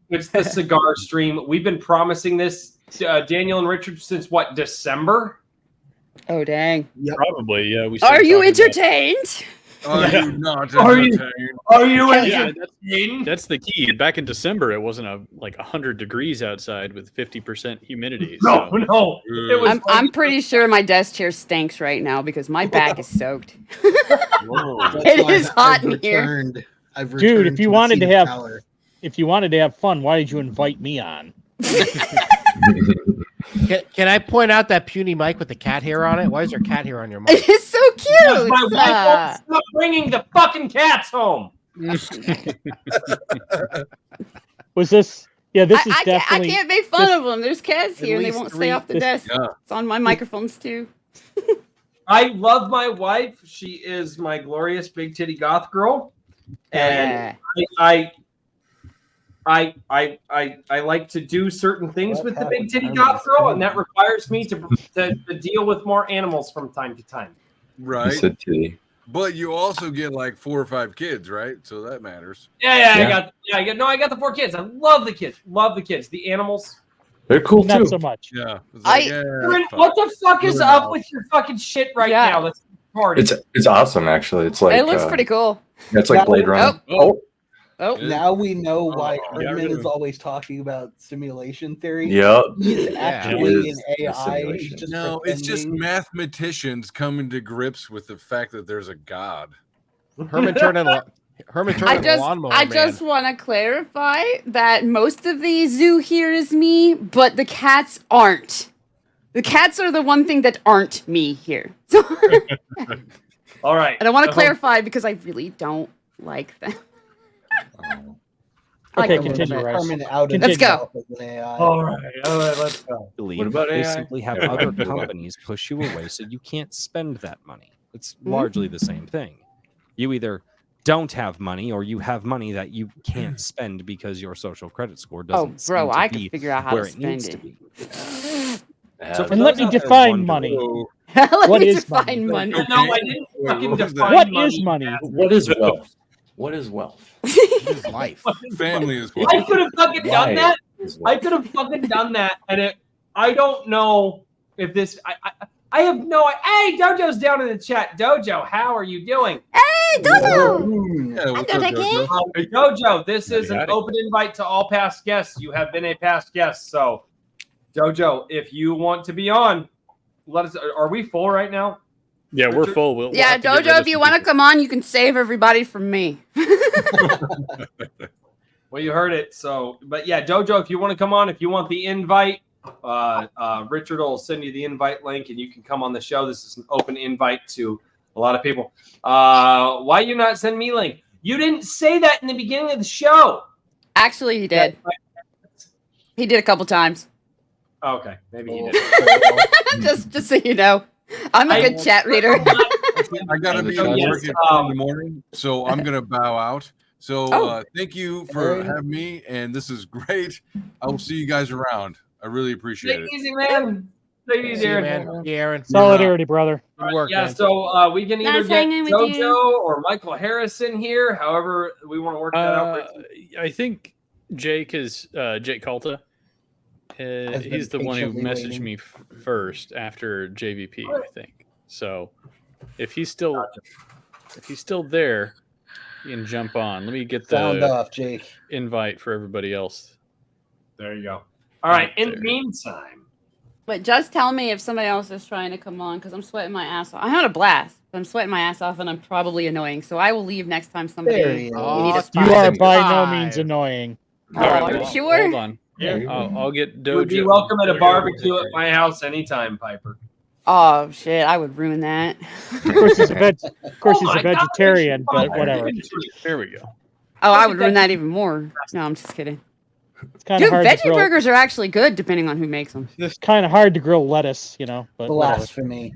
It's the cigar stream. We've been promising this, Daniel and Richard, since what, December? Oh, dang. Yep. Probably, yeah. Are you entertained? Are you not entertained? Are you entertained? That's the key. Back in December, it wasn't like 100 degrees outside with 50% humidity. No. It was I'm pretty sure my desk chair stinks right now because my back is soaked. It is hot in here. Dude, if you wanted to have fun, why did you invite me on? Can I point out that puny mic with the cat hair on it? Why is there cat hair on your mic? It's so cute. My wife won't stop bringing the fucking cats home. Was this? Yeah, this is I definitely. can't make fun of them. There's cats here, and they won't stay off the desk. Yeah. It's on my microphones too. I love my wife. She is my glorious big titty goth girl, and I like to do certain things with the big titty goth girl, and that requires me to deal with more animals from time to time. Right. You said titty. But you also get like 4 or 5 kids, right? So that matters. I got the 4 kids. I love the kids. Love the kids. The animals. They're cool Not too. so much. Yeah. What the fuck is up with your fucking shit right now? Let's party. It's awesome actually. It's like It looks pretty cool. It's like Blade Runner. Oh, now we know why Herman is always talking about simulation theory. Yep. He's actually an It is a AI. simulation. He's just No, it's just pretending. mathematicians coming to grips with the fact that there's a God. Herman turned into a lawnmower I just want to clarify that most of the zoo here is me, but the cats aren't. The cats are the one thing that aren't me here. All right. And I want to clarify because I really don't like them. Okay, continue, Rice. Let's go. All right, let's go. What about they AI? simply have other companies push you away so you can't spend that money. It's largely the same thing. You either don't have money or you have money that you can't spend because your social credit score doesn't seem to I be can figure out how where to it needs spend to it. be. So for And let those me out there define wondering- money. Let What me is define money. No, I didn't fucking define What money. is money? What is wealth? What is wealth? Life. Family is I could have fucking done Life that. is wealth. I could have fucking done that, and I don't know if this. I have no. Hey, Dojo's down in the chat. Dojo, how are you doing? Hey, Dojo. Yeah, what's up, Jojo? Dojo, this is an open invite to all past guests. You have been a past guest, so Dojo, if you want to be on, let us. Are we full right now? Yeah, we're full. We'll Yeah, have to get rid Dojo, of if you some want to people. come on, you can save everybody from me. Well, you heard it. So, but yeah, Dojo, if you want to come on, if you want the invite, Richard will send you the invite link, and you can come on the show. This is an open invite to a lot of people. Why you not send me link? You didn't say that in the beginning of the show. Actually, he did. He did a couple times. Okay, maybe he did. just so you know, I'm a good chat reader. I gotta be at work in the morning, so I'm gonna bow out. So thank you for having me, and this is great. I will see you guys around. I really appreciate Take it. it easy, man. Take it easy, Aaron. Yeah, Aaron. Solidarity, brother. Good work, Yeah, man. so we can either Nice get hanging with Jojo you. or Michael Harrison here. However, we want to work that out. I think Jake is Jake Calta. He's the one who patiently messaged waiting. me first after JVP, I think. So if he's still there, you can jump on. Let me get Sound the off, Jake. invite for everybody else. There you go. All right. In the There. meantime, But just tell me if somebody else is trying to come on because I'm sweating my ass off. I had a blast, but I'm sweating my ass off and I'm probably annoying. So I will leave next time somebody. There he is. You need a Oh, spot. You are by no Five. means annoying. Oh, are you sure? Hold on. Yeah. I'll get you would be Dojo. welcome at a barbecue at my house anytime, Piper. Oh shit, I would ruin that. Of course, he's a Oh my God, vegetarian, but Richard, whatever. There we go. Oh, I would ruin that even more. No, I'm just kidding. It's kind of Dude, hard to veggie grill. burgers are actually good depending on who makes them. It's kind of hard to grill lettuce, you know. But whatever. Blasphemy.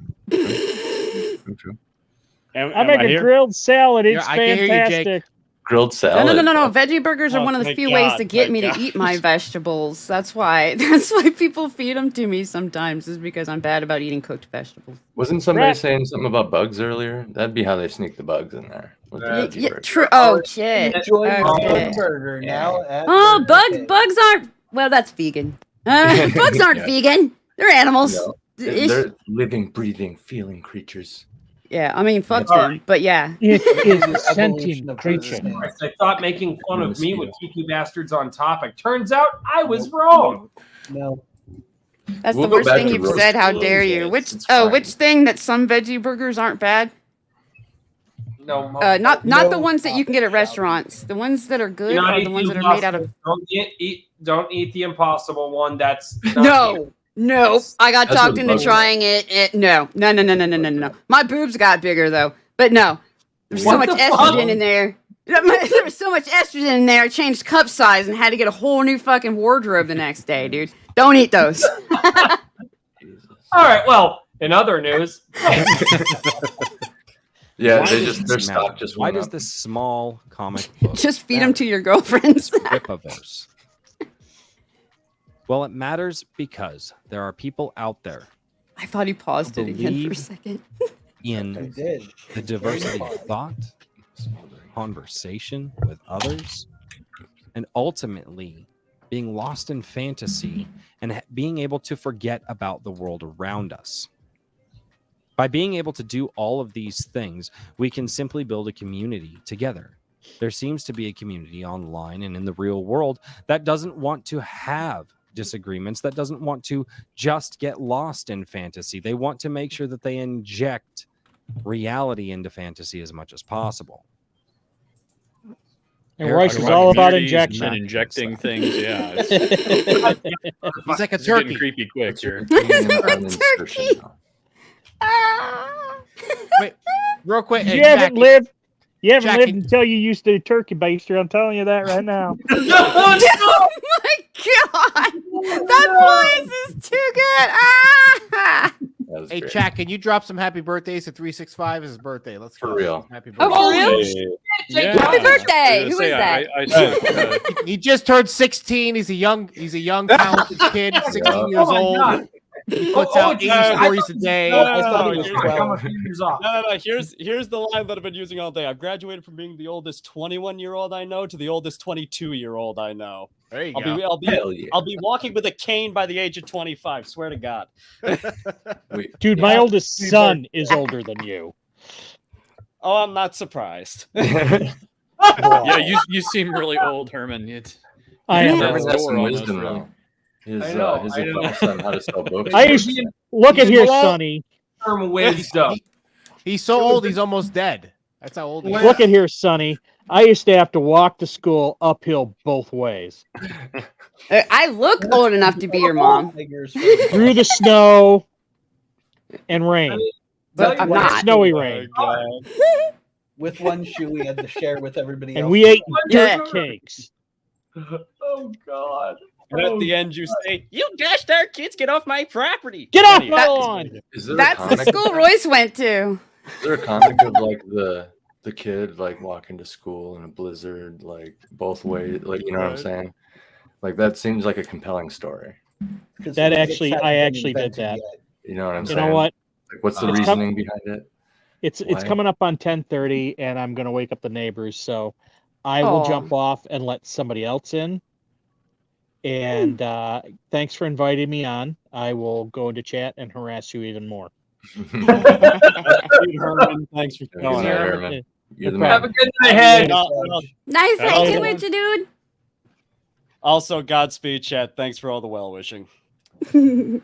I make a grilled salad. It's Yeah, I can hear you, Jake. fantastic. Grilled No, salad. no. Veggie burgers are Oh, one of the thank few ways God, to get thank me to God. eat my vegetables. That's why. That's why people feed them to me sometimes. Is because I'm bad about eating cooked vegetables. Wasn't somebody Rat- saying something about bugs earlier? That'd be how they sneak the bugs in there. with the veggie Yeah, burger. true. Oh shit. Enjoy Okay. the burger now. At Oh, Burger bugs. King. Bugs aren't. Well, that's vegan. Bugs aren't Yeah. vegan. They're animals. No, Ish. they're living, breathing, feeling creatures. Yeah, I mean, fuck All them. right. But yeah. It is a Evolution sentient of creature. Burger King. I thought making fun of me would Mosquito. keep you bastards on topic. Turns out I was wrong. No. That's We'll the go worst back thing to you've roast said. How those dare you? eggs. Which It's oh, fine. which thing that some veggie burgers aren't bad? No. Not the ones that you can get at restaurants. The ones that are good are the ones that are made out of. Don't eat the impossible one. That's No. I got talked into trying it. No. My boobs got bigger though, but no. There's so much estrogen in there. There was so much estrogen in there. I changed cup size and had to get a whole new fucking wardrobe the next day, dude. Don't eat those. All right. Well, in other news. Yeah, their stock just why went does up. this small comic book just feed them to your girlfriends? Rip-a-verse? Well, it matters because there are people out there. I thought he paused it again for a second. In the diversity of thought, conversation with others, and ultimately being lost in fantasy and being able to forget about the world around us. By being able to do all of these things, we can simply build a community together. There seems to be a community online and in the real world that doesn't want to have disagreements, that doesn't want to just get lost in fantasy. They want to make sure that they inject reality into fantasy as much as possible. And Royce is all about injection. And injecting things, yeah. He's like a turkey. Getting creepy quick here. Turkey. Wait, real quick. You haven't lived until you used to turkey baster. I'm telling you that right now. Oh my god, that voice is too good. Hey, Chad, can you drop some happy birthdays to 365? It's his birthday. Let's go. For real. Happy birthday. Oh, for real? Yeah. Happy birthday! Who is that? He just turned 16. He's a young talented kid. 16 years old. He puts out 80 stories a day. No. Here's the line that I've been using all day. I've graduated from being the oldest 21-year-old I know to the oldest 22-year-old I know. There you go. I'll be walking with a cane by the age of 25. Swear to God. Dude, my oldest son is older than you. Oh, I'm not surprised. Yeah, you seem really old, Herman. I am. Herman has some wisdom, though. His advice on how to sell books. Look at here, Sonny. He's so old, he's almost dead. That's how old he is. Look at here, Sonny. I used to have to walk to school uphill both ways. I look old enough to be your mom. Through the snow and rain. But I'm not. Snowy rain. With one shoe we had to share with everybody else. And we ate dirt cakes. Oh, God. And at the end, you say, "You dashed our kids! Get off my property! Get off my lawn!" That's the school Royce went to. Is there a comic of like the kid like walking to school in a blizzard, like both ways, like you know what I'm saying? Like that seems like a compelling story. That actually, I actually did that. You know what I'm saying? You know what? Like, what's the reasoning behind it? It's coming up on 10:30, and I'm gonna wake up the neighbors, so I will jump off and let somebody else in. And thanks for inviting me on. I will go into chat and harass you even more. Herman, thanks for coming. Have a good night, Head. Nice hanging with you, dude. Also, Godspeed, chat. Thanks for all the well wishing. I'm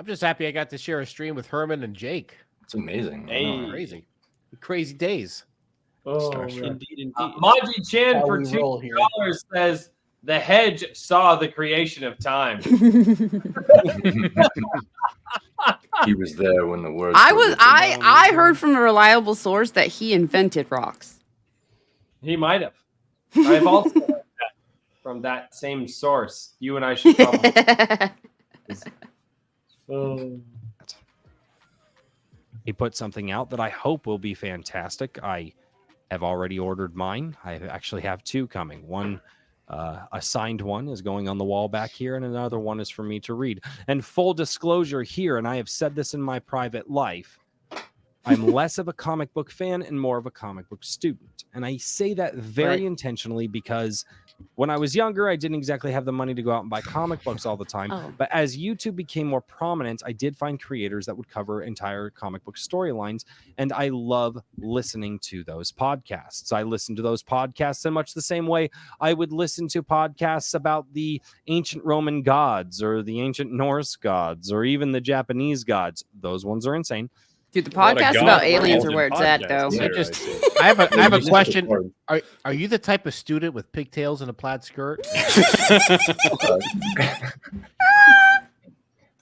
just happy I got to share a stream with Herman and Jake. It's amazing. Crazy. Crazy days. Oh, indeed. Maji Chan for $2 says, "The hedge saw the creation of time." He was there when the words. I heard from a reliable source that he invented rocks. He might have. I've also heard that from that same source. You and I should probably. He put something out that I hope will be fantastic. I have already ordered mine. I actually have two coming. One, a signed one, is going on the wall back here, and another one is for me to read. And full disclosure here, and I have said this in my private life, I'm less of a comic book fan and more of a comic book student. And I say that very intentionally because when I was younger, I didn't exactly have the money to go out and buy comic books all the time. But as YouTube became more prominent, I did find creators that would cover entire comic book storylines. And I love listening to those podcasts. I listen to those podcasts in much the same way I would listen to podcasts about the ancient Roman gods or the ancient Norse gods or even the Japanese gods. Those ones are insane. Dude, the podcast about aliens are where it's at, though. I have a question. Are you the type of student with pigtails and a plaid skirt?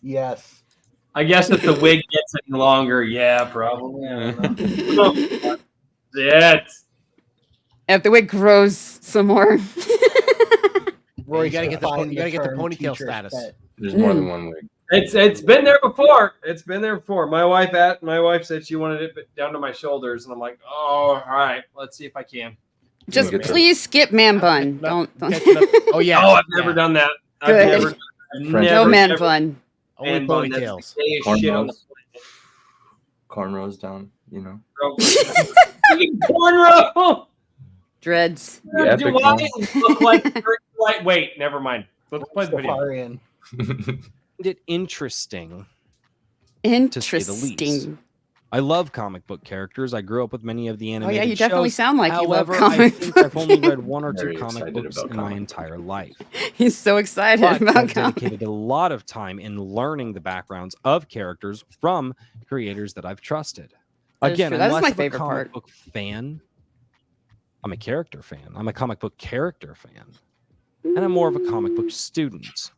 Yes. I guess if the wig gets any longer, yeah, probably. I don't know. If the wig grows some more. Roy, you gotta get the ponytail status. There's more than one wig. It's been there before. It's been there before. My wife said she wanted it down to my shoulders, and I'm like, oh, all right, let's see if I can. Just please skip man bun. Don't. Oh yeah. Oh, I've never done that. Good. No man bun. Only ponytails. Cornrows down, you know. Cornrow. Dreads. Yeah, Do I look like? Wait, never mind. Let's play the video. It interesting. To say the least. I love comic book characters. I grew up with many of the animated Oh yeah, you definitely shows. sound like However, you love comic I think I've only read one or two comic books in my entire life. He's so excited about I've comics. dedicated a lot of time in learning the backgrounds of characters from creators that I've trusted. That is Again, true. That is unless my I'm a favorite comic part. book fan, I'm a character fan. I'm a comic book character fan. And I'm more of a comic book student.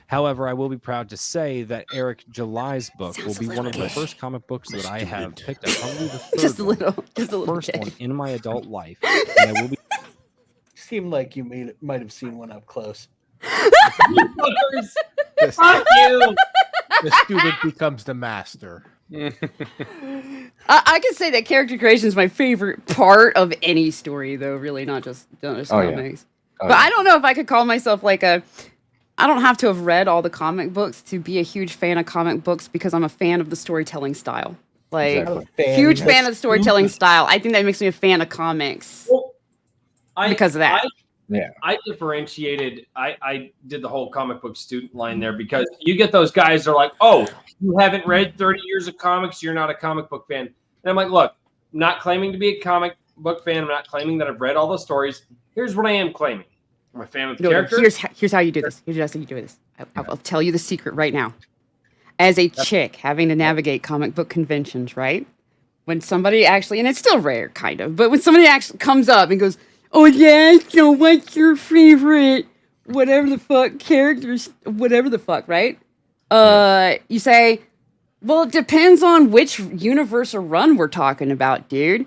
However, I will be proud to say that Eric July's book will be one of the first comic books that I have picked up. Probably the third Just a one, little. Just a little. first bit. one in my adult life. And I will be Seemed like you might have seen one up close. Fuck you. The student becomes the master. I can say that character creation is my favorite part of any story, though. Really, not just Oh, yeah. comics. But I don't know if I could call myself like a. I don't have to have read all the comic books to be a huge fan of comic books because I'm a fan of the storytelling style. Like, Exactly. huge fan of the storytelling style. I think that makes me a fan of comics because of that. I differentiated. I did the whole comic book student line there because you get those guys that are like, oh, you haven't read 30 years of comics, you're not a comic book fan. And I'm like, look, I'm not claiming to be a comic book fan. I'm not claiming that I've read all the stories. Here's what I am claiming. I'm a fan of the characters. Here's how you do this. Here's how you do this. I'll tell you the secret right now. As a chick having to navigate comic book conventions, right? When somebody actually, and it's still rare, kind of, but when somebody actually comes up and goes, "Oh yeah, so what's your favorite, whatever the fuck characters, whatever the fuck," right? You say, "Well, it depends on which universe or run we're talking about, dude."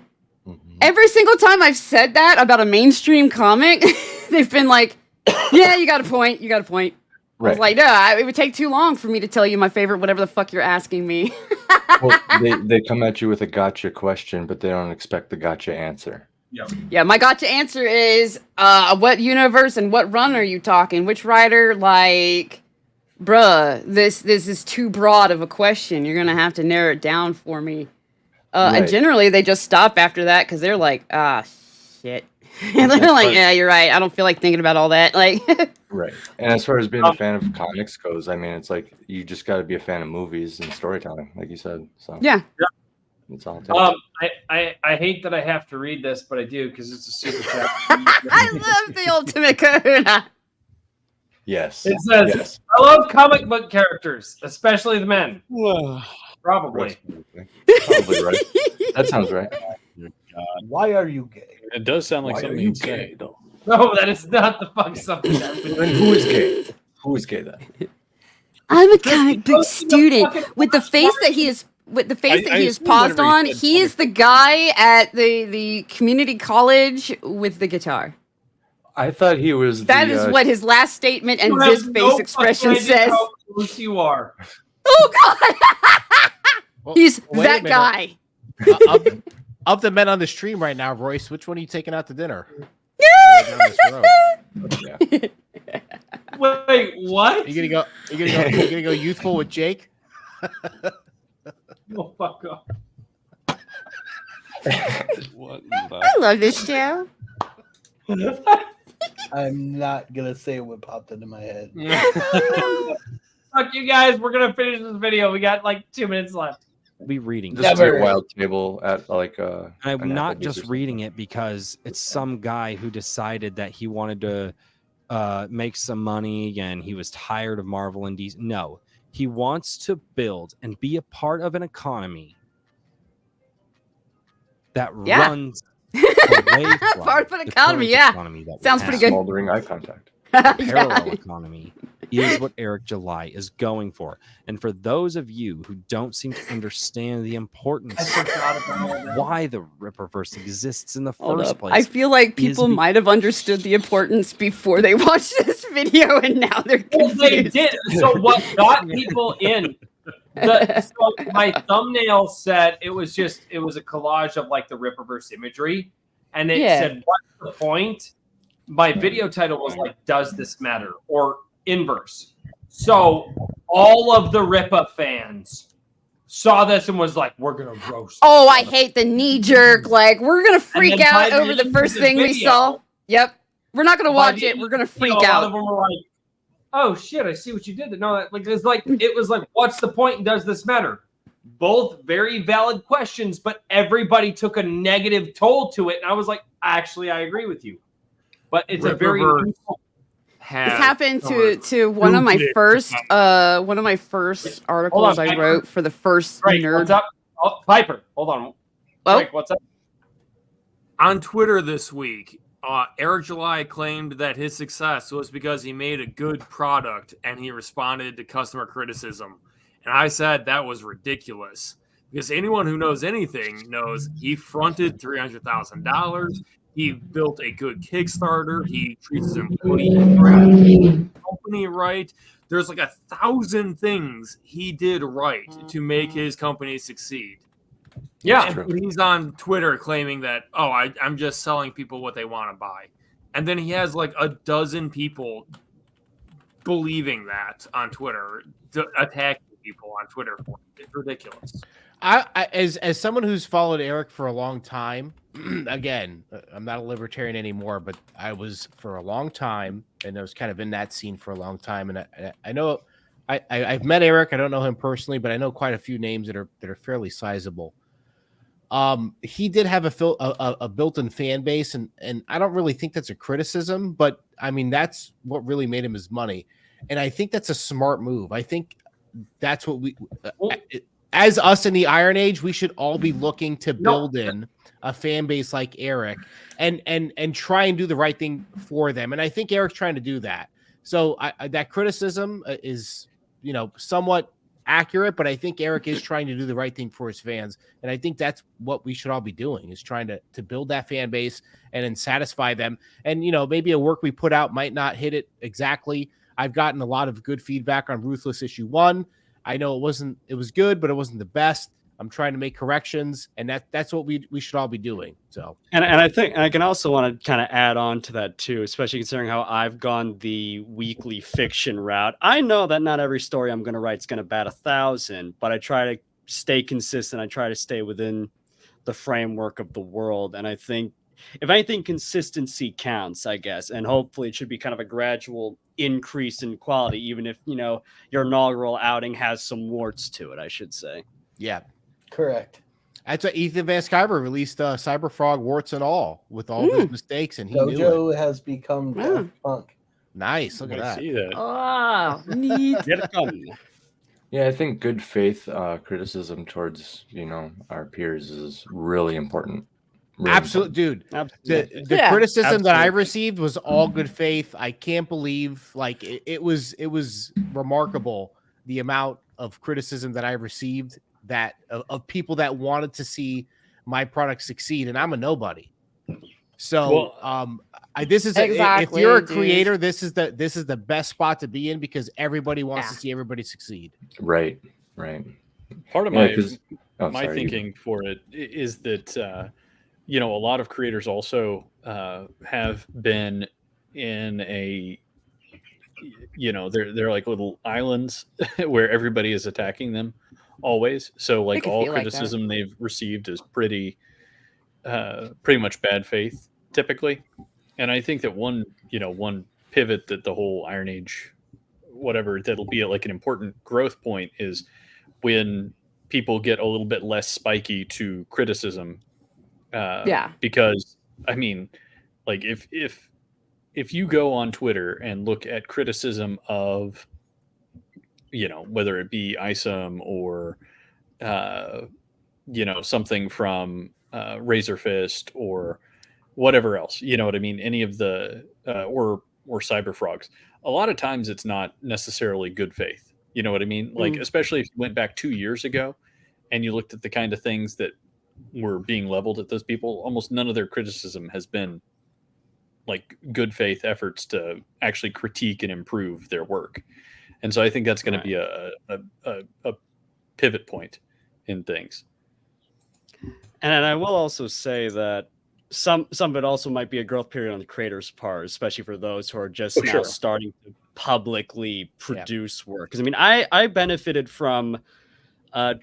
Every single time I've said that about a mainstream comic, they've been like, "Yeah, you got a point. You got a point." I was like, "No, it would take too long for me to tell you my favorite, whatever the fuck you're asking me." Well, they come at you with a gotcha question, but they don't expect the gotcha answer. Yeah, my gotcha answer is, what universe and what run are you talking? Which writer? Like, bruh, this is too broad of a question. You're gonna have to narrow it down for me. And generally, they just stop after that because they're like, ah, shit. And they're like, yeah, you're right. I don't feel like thinking about all that. Like, Right. And as far as being a fan of comics goes, I mean, it's like you just got to be a fan of movies and storytelling, like you said. So yeah. That's all it takes. I hate that I have to read this, but I do because it's a super chat. I love the ultimate kahuna. Yes. It says, yes. I love comic book characters, especially the men. Probably. Probably right. That sounds right. Why are you gay? It does sound like Why something are you you'd gay, say. though? No, that is not the fuck something. Then who is gay? Who is gay then? I'm a comic book student with the face that he is. With the face that he is paused on, he is the guy at the community college with the guitar. I thought he was. That is what his last statement and his face expression says. How close you are. Oh God! He's that guy. Of the men on the stream right now, Royce, which one are you taking out to dinner? Wait, what? You gonna go youthful with Jake? Oh, fuck off. I love this show. I'm not gonna say what popped into my head. Fuck you guys. We're gonna finish this video. We got like 2 minutes left. I'll be reading This is a wild table at like I'm not just reading it because it's some guy who decided that he wanted to make some money and he was tired of Marvel and DC. No, he wants to build and be a part of an economy that runs away from Part-of the economy, current yeah. economy that we Sounds have. pretty good. Smoldering eye contact. The parallel economy is what Eric July is going for. And for those of you who don't seem to understand the importance of why the Ripperverse exists in the first place, I feel like people might have understood the importance before they watched this video, and now they're confused. Well, they did. So what got people in? So my thumbnail said it was a collage of like the Ripperverse imagery, and it said, "What's the point?" My video title was like, "Does this matter?" or inverse. So all of the Rippa fans saw this and was like, "We're gonna roast." Oh, I hate the knee jerk. Like, we're gonna freak out over the first thing we saw. Yep. We're not gonna watch it. We're gonna freak A lot out. of them were like, "Oh shit, I see what you did." No, it was like, what's the point? And does this matter? Both very valid questions, but everybody took a negative toll to it, and I was like, actually, I agree with you. But it's a very This happened to one of my first articles I wrote for the first nerd. What's up? Oh, Piper, hold on. Drake, what's up? On Twitter this week, Eric July claimed that his success was because he made a good product and he responded to customer criticism. And I said that was ridiculous because anyone who knows anything knows he fronted $300,000. He built a good Kickstarter. He treats his employees right, company right. There's like 1,000 things he did right to make his company succeed. Yeah. And he's on Twitter claiming that, I'm just selling people what they want to buy. And then he has like 12 people believing that on Twitter, attacking people on Twitter. It's ridiculous. I as someone who's followed Eric for a long time, again, I'm not a libertarian anymore, but I was for a long time, and I was kind of in that scene for a long time. And I know I've met Eric. I don't know him personally, but I know quite a few names that are fairly sizable. He did have a built-in fan base, and I don't really think that's a criticism, but I mean that's what really made him his money, and I think that's a smart move. I think that's what we. As us in the Iron Age, we should all be looking to build in a fan base like Eric and try and do the right thing for them. And I think Eric's trying to do that. So that criticism is, somewhat accurate, but I think Eric is trying to do the right thing for his fans. And I think that's what we should all be doing, is trying to build that fan base and then satisfy them. And, maybe a work we put out might not hit it exactly. I've gotten a lot of good feedback on Ruthless issue 1. I know it was good, but it wasn't the best. I'm trying to make corrections, and that's what we should all be doing. So, and I think I can also want to kind of add on to that too, especially considering how I've gone the weekly fiction route. I know that not every story I'm going to write is going to bat 1,000, but I try to stay consistent. I try to stay within the framework of the world, and I think if anything, consistency counts, I guess, and hopefully it should be kind of a gradual increase in quality, even if your inaugural outing has some warts to it, I should say. Yeah, correct. That's what Ethan Van Sciver released, Cyberfrog warts and all, with all of his mistakes, and he knew Dojo it. has become Daft Punk. Nice, look at that. See that. Oh, neat. Get it done. Yeah, I think good faith criticism towards our peers is really important. Really Absolutely, dude. Absolutely. The criticism that I received was all good faith. I can't believe, like, it was remarkable the amount of criticism that I received, that of people that wanted to see my product succeed, and I'm a nobody. So, this is if you're a creator, this is the best spot to be in, because everybody wants to see everybody succeed. Right. Part of my thinking for it is that a lot of creators also have been in they're like little islands where everybody is attacking them always. So like all criticism they've received is pretty much bad faith typically. And I think that one pivot that the whole Iron Age, whatever, that'll be like an important growth point is when people get a little bit less spiky to criticism. Because I mean, like if you go on Twitter and look at criticism of, whether it be ISOM or, something from Razor Fist or whatever else. You know what I mean? Any of the or Cyber Frogs. A lot of times it's not necessarily good faith. You know what I mean? Like especially if you went back 2 years ago and you looked at the kind of things that were being leveled at those people, almost none of their criticism has been like good faith efforts to actually critique and improve their work. And so I think that's going to be a pivot point in things. And I will also say that some of it also might be a growth period on the creators' part, especially for those who are just now starting to publicly produce work. Because I mean, I benefited from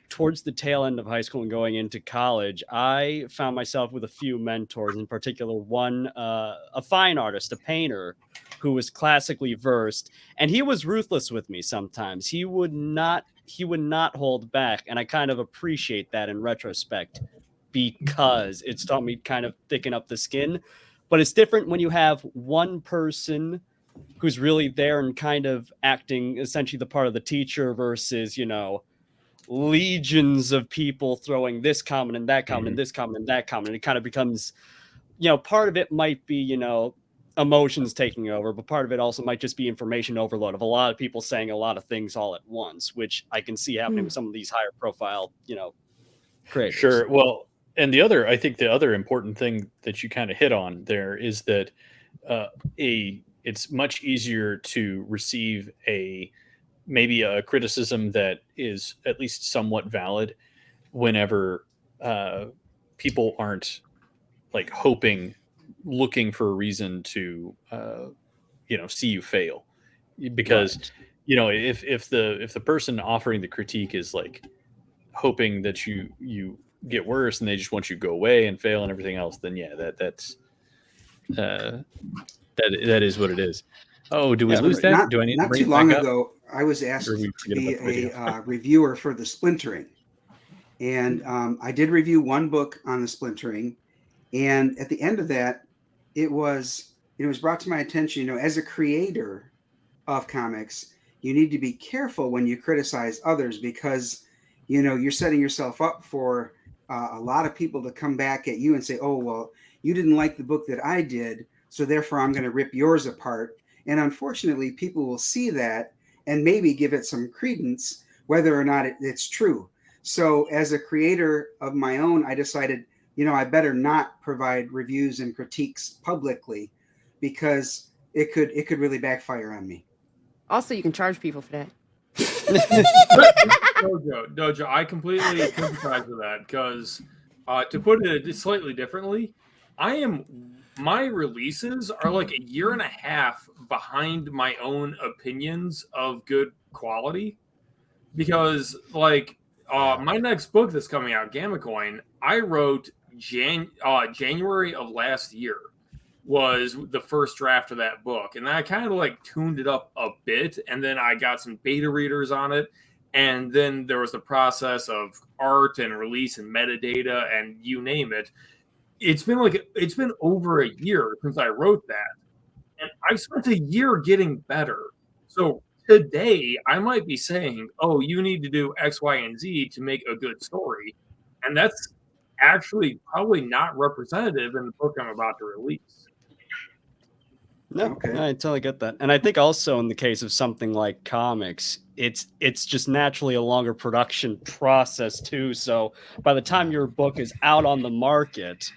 towards the tail end of high school and going into college. I found myself with a few mentors, in particular one, a fine artist, a painter, who was classically versed, and he was ruthless with me sometimes. He would not hold back, and I kind of appreciate that in retrospect, because it's taught me kind of thicken up the skin. But it's different when you have one person who's really there and kind of acting essentially the part of the teacher versus, legions of people throwing this comment and that comment and this comment and that comment. And it kind of becomes, part of it might be, emotions taking over, but part of it also might just be information overload of a lot of people saying a lot of things all at once, which I can see happening with some of these higher profile, creators. Sure. Well, and I think the other important thing that you kind of hit on there is that it's much easier to receive maybe a criticism that is at least somewhat valid whenever people aren't like looking for a reason to see you fail, because if the person offering the critique is like hoping that you get worse and they just want you to go away and fail and everything else, then that is what it is. Oh, do we lose that? Do I need not to bring too it long back ago, I was asked to be a reviewer for the splintering. And I did review one book on the splintering. And at the end of that, it was brought to my attention, as a creator of comics, you need to be careful when you criticize others, because, you're setting yourself up for a lot of people to come back at you and say, oh, well, you didn't like the book that I did, so therefore I'm going to rip yours apart. And unfortunately, people will see that and maybe give it some credence, whether or not it's true. So as a creator of my own, I decided, I better not provide reviews and critiques publicly, because it could really backfire on me. Also, you can charge people for that. Dojo, I completely sympathize with that, because to put it slightly differently, my releases are like a year and a half behind my own opinions of good quality, because like my next book that's coming out, Gamma Coin, I wrote January of last year was the first draft of that book, and I kind of like tuned it up a bit, and then I got some beta readers on it, and then there was the process of art and release and metadata and you name it. It's been over a year since I wrote that, and I spent a year getting better. So today I might be saying, oh, you need to do X, Y, and Z to make a good story, and that's actually probably not representative in the book I'm about to release. No, I totally get that. And I think also in the case of something like comics, it's just naturally a longer production process too. So by the time your book is out on the market,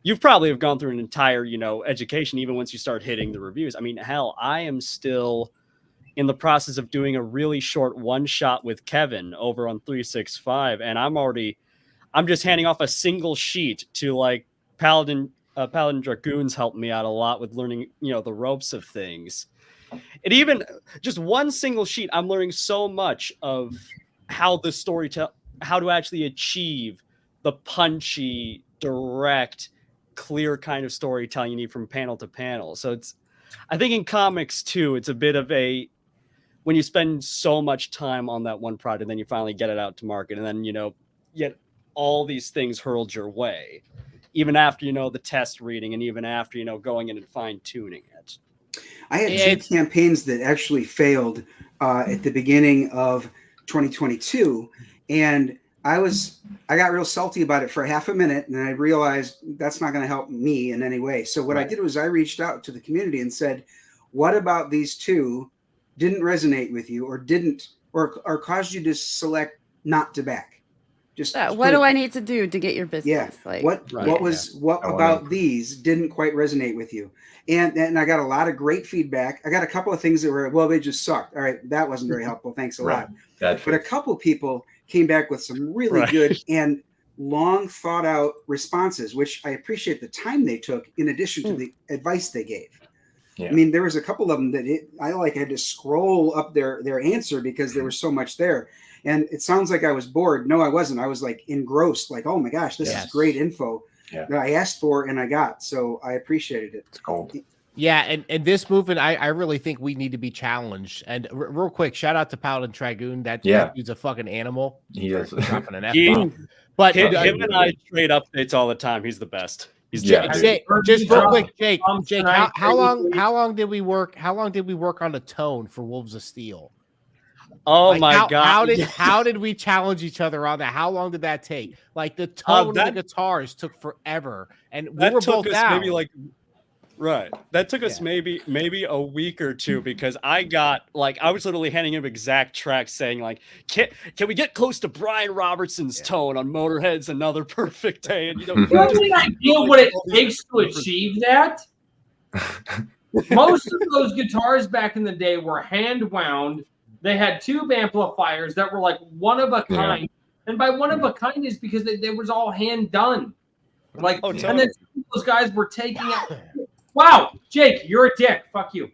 you've probably have gone through an entire, education, even once you start hitting the reviews. I mean, hell, I am still in the process of doing a really short one shot with Kevin over on 365. And I'm just handing off a single sheet to like Paladin Dragoons helped me out a lot with learning, the ropes of things. And even just one single sheet, I'm learning so much of how the how to actually achieve the punchy, direct, clear kind of storytelling you need from panel to panel. So I think in comics too, it's a bit of when you spend so much time on that one project, then you finally get it out to market, and then, yet all these things hurled your way, even after, the test reading, and even after, going in and fine tuning it. I had two campaigns that actually failed at the beginning of 2022. And I got real salty about it for half a minute, and I realized that's not going to help me in any way. So what I did was I reached out to the community and said, what about these two didn't resonate with you, or didn't, or caused you to select not to back? Just what do I need to do to get your business? Yeah. Like what about these didn't quite resonate with you? And I got a lot of great feedback. I got a couple of things that were, well, they just sucked. All right, that wasn't very helpful. Thanks a lot. But a couple people came back with some really good and long thought out responses, which I appreciate the time they took in addition to the advice they gave. Yeah. I mean, there was a couple of them that I had to scroll up their answer because there was so much there. And it sounds like I was bored. No, I wasn't. I was like engrossed, like, oh my gosh, this is great info that I asked for and I got. So I appreciated it. It's gold. Yeah, and this movement, I really think we need to be challenged. And real quick, shout out to Paladin Dragoon. That dude's a fucking animal. He is dropping an F-bomb. But him and I trade updates all the time. He's the best. He's just real quick, Jake. How long did we work? How long did we work on the tone for Wolves of Steel? Oh my god! How did we challenge each other on that? How long did that take? Like the tone of the guitars took forever, and we were both down. Maybe like that took us maybe a week or two because I was literally handing him exact tracks saying like, can we get close to Brian Robertson's tone on Motorhead's Another Perfect Day? And you have any idea what it takes to achieve that? Most of those guitars back in the day were hand wound. They had tube amplifiers that were like one of a kind. And by one of a kind is because they was all hand done. Like, and then those guys were taking out. Wow, Jake, you're a dick. Fuck you.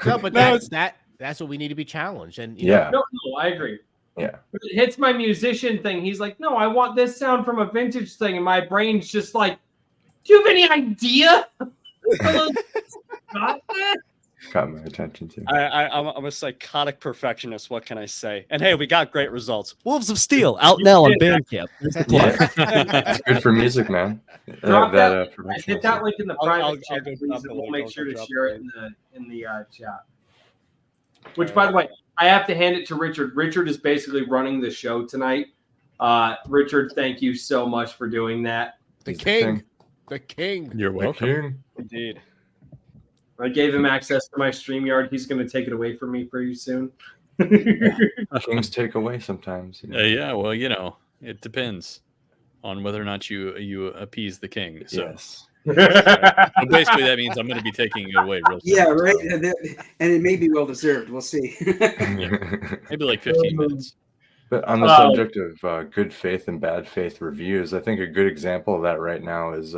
No, but that's what we need to be challenged. And no, I agree. Yeah. But it hits my musician thing. He's like, no, I want this sound from a vintage thing. And my brain's just like, do you have any idea? Got my attention too. I'm a psychotic perfectionist. What can I say? And hey, we got great results. Wolves of Steel out now on Bandcamp. It's good for music, man. Hit that link in the private chat, please, and we'll make sure to share it in the chat. Which, by the way, I have to hand it to Richard. Richard is basically running the show tonight. Richard, thank you so much for doing that. The king. You're welcome. Indeed. I gave him access to my StreamYard. He's going to take it away from me pretty soon. Things take away sometimes. Yeah, well, it depends on whether or not you appease the king. So. Yes. So basically, that means I'm going to be taking it away real soon. Yeah, right. And it may be well deserved. We'll see. Maybe like 15 minutes. But on the subject of good faith and bad faith reviews, I think a good example of that right now is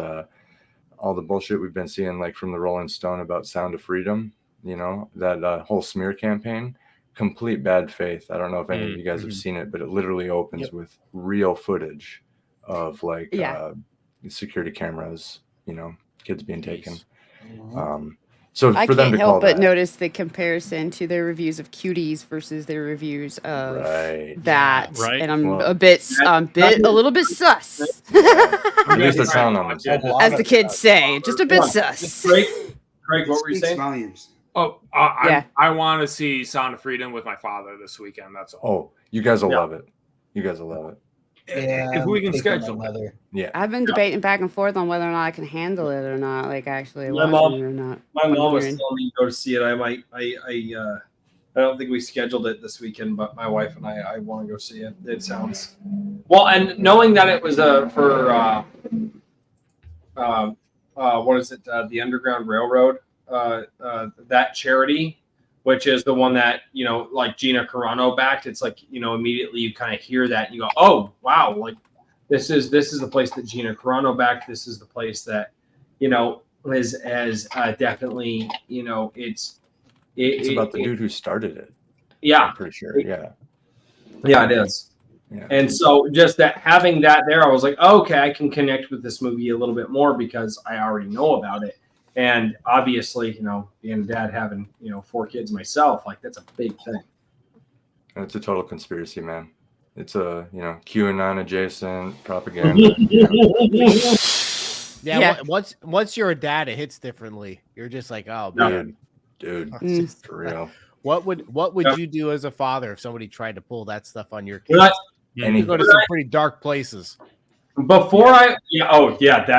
all the bullshit we've been seeing, like from the Rolling Stone about Sound of Freedom, that whole smear campaign, complete bad faith. I don't know if any of you guys have seen it, but it literally opens with real footage of security cameras, kids being taken. So I for them can't to call help but that, notice the comparison to their reviews of Cuties versus their reviews of that, and I'm a little bit sus. At least they're telling them, as the kids say, just a bit sus. Craig, what were you saying? Volumes. Oh, I want to see Sound of Freedom with my father this weekend. That's all. Oh, you guys will love it. You guys will love it. Yeah, if we can schedule it. Yeah. I've been debating back and forth on whether or not I can handle it or not, like actually My watching mom, it or not. my mom was telling me to go to see it. I don't think we scheduled it this weekend, but my wife and I want to go see it. It sounds well, and knowing that it was for what is it? The Underground Railroad, that charity, which is the one that like Gina Carano backed. It's like immediately you kind of hear that and you go, oh wow, like this is the place that Gina Carano backed. This is the place that is as definitely it's about the dude who started it. Yeah, I'm pretty sure. Yeah, it is. Yeah. And so just that having that there, I was like, oh, okay, I can connect with this movie a little bit more because I already know about it. And obviously, being a dad, having 4 kids myself, like that's a big thing. And it's a total conspiracy, man. It's a QAnon adjacent propaganda. Yeah. Once you're a dad, it hits differently. You're just like, oh man, dude, for real. What would you do as a father if somebody tried to pull that stuff on your kids? Right. You go to some pretty dark places. Before that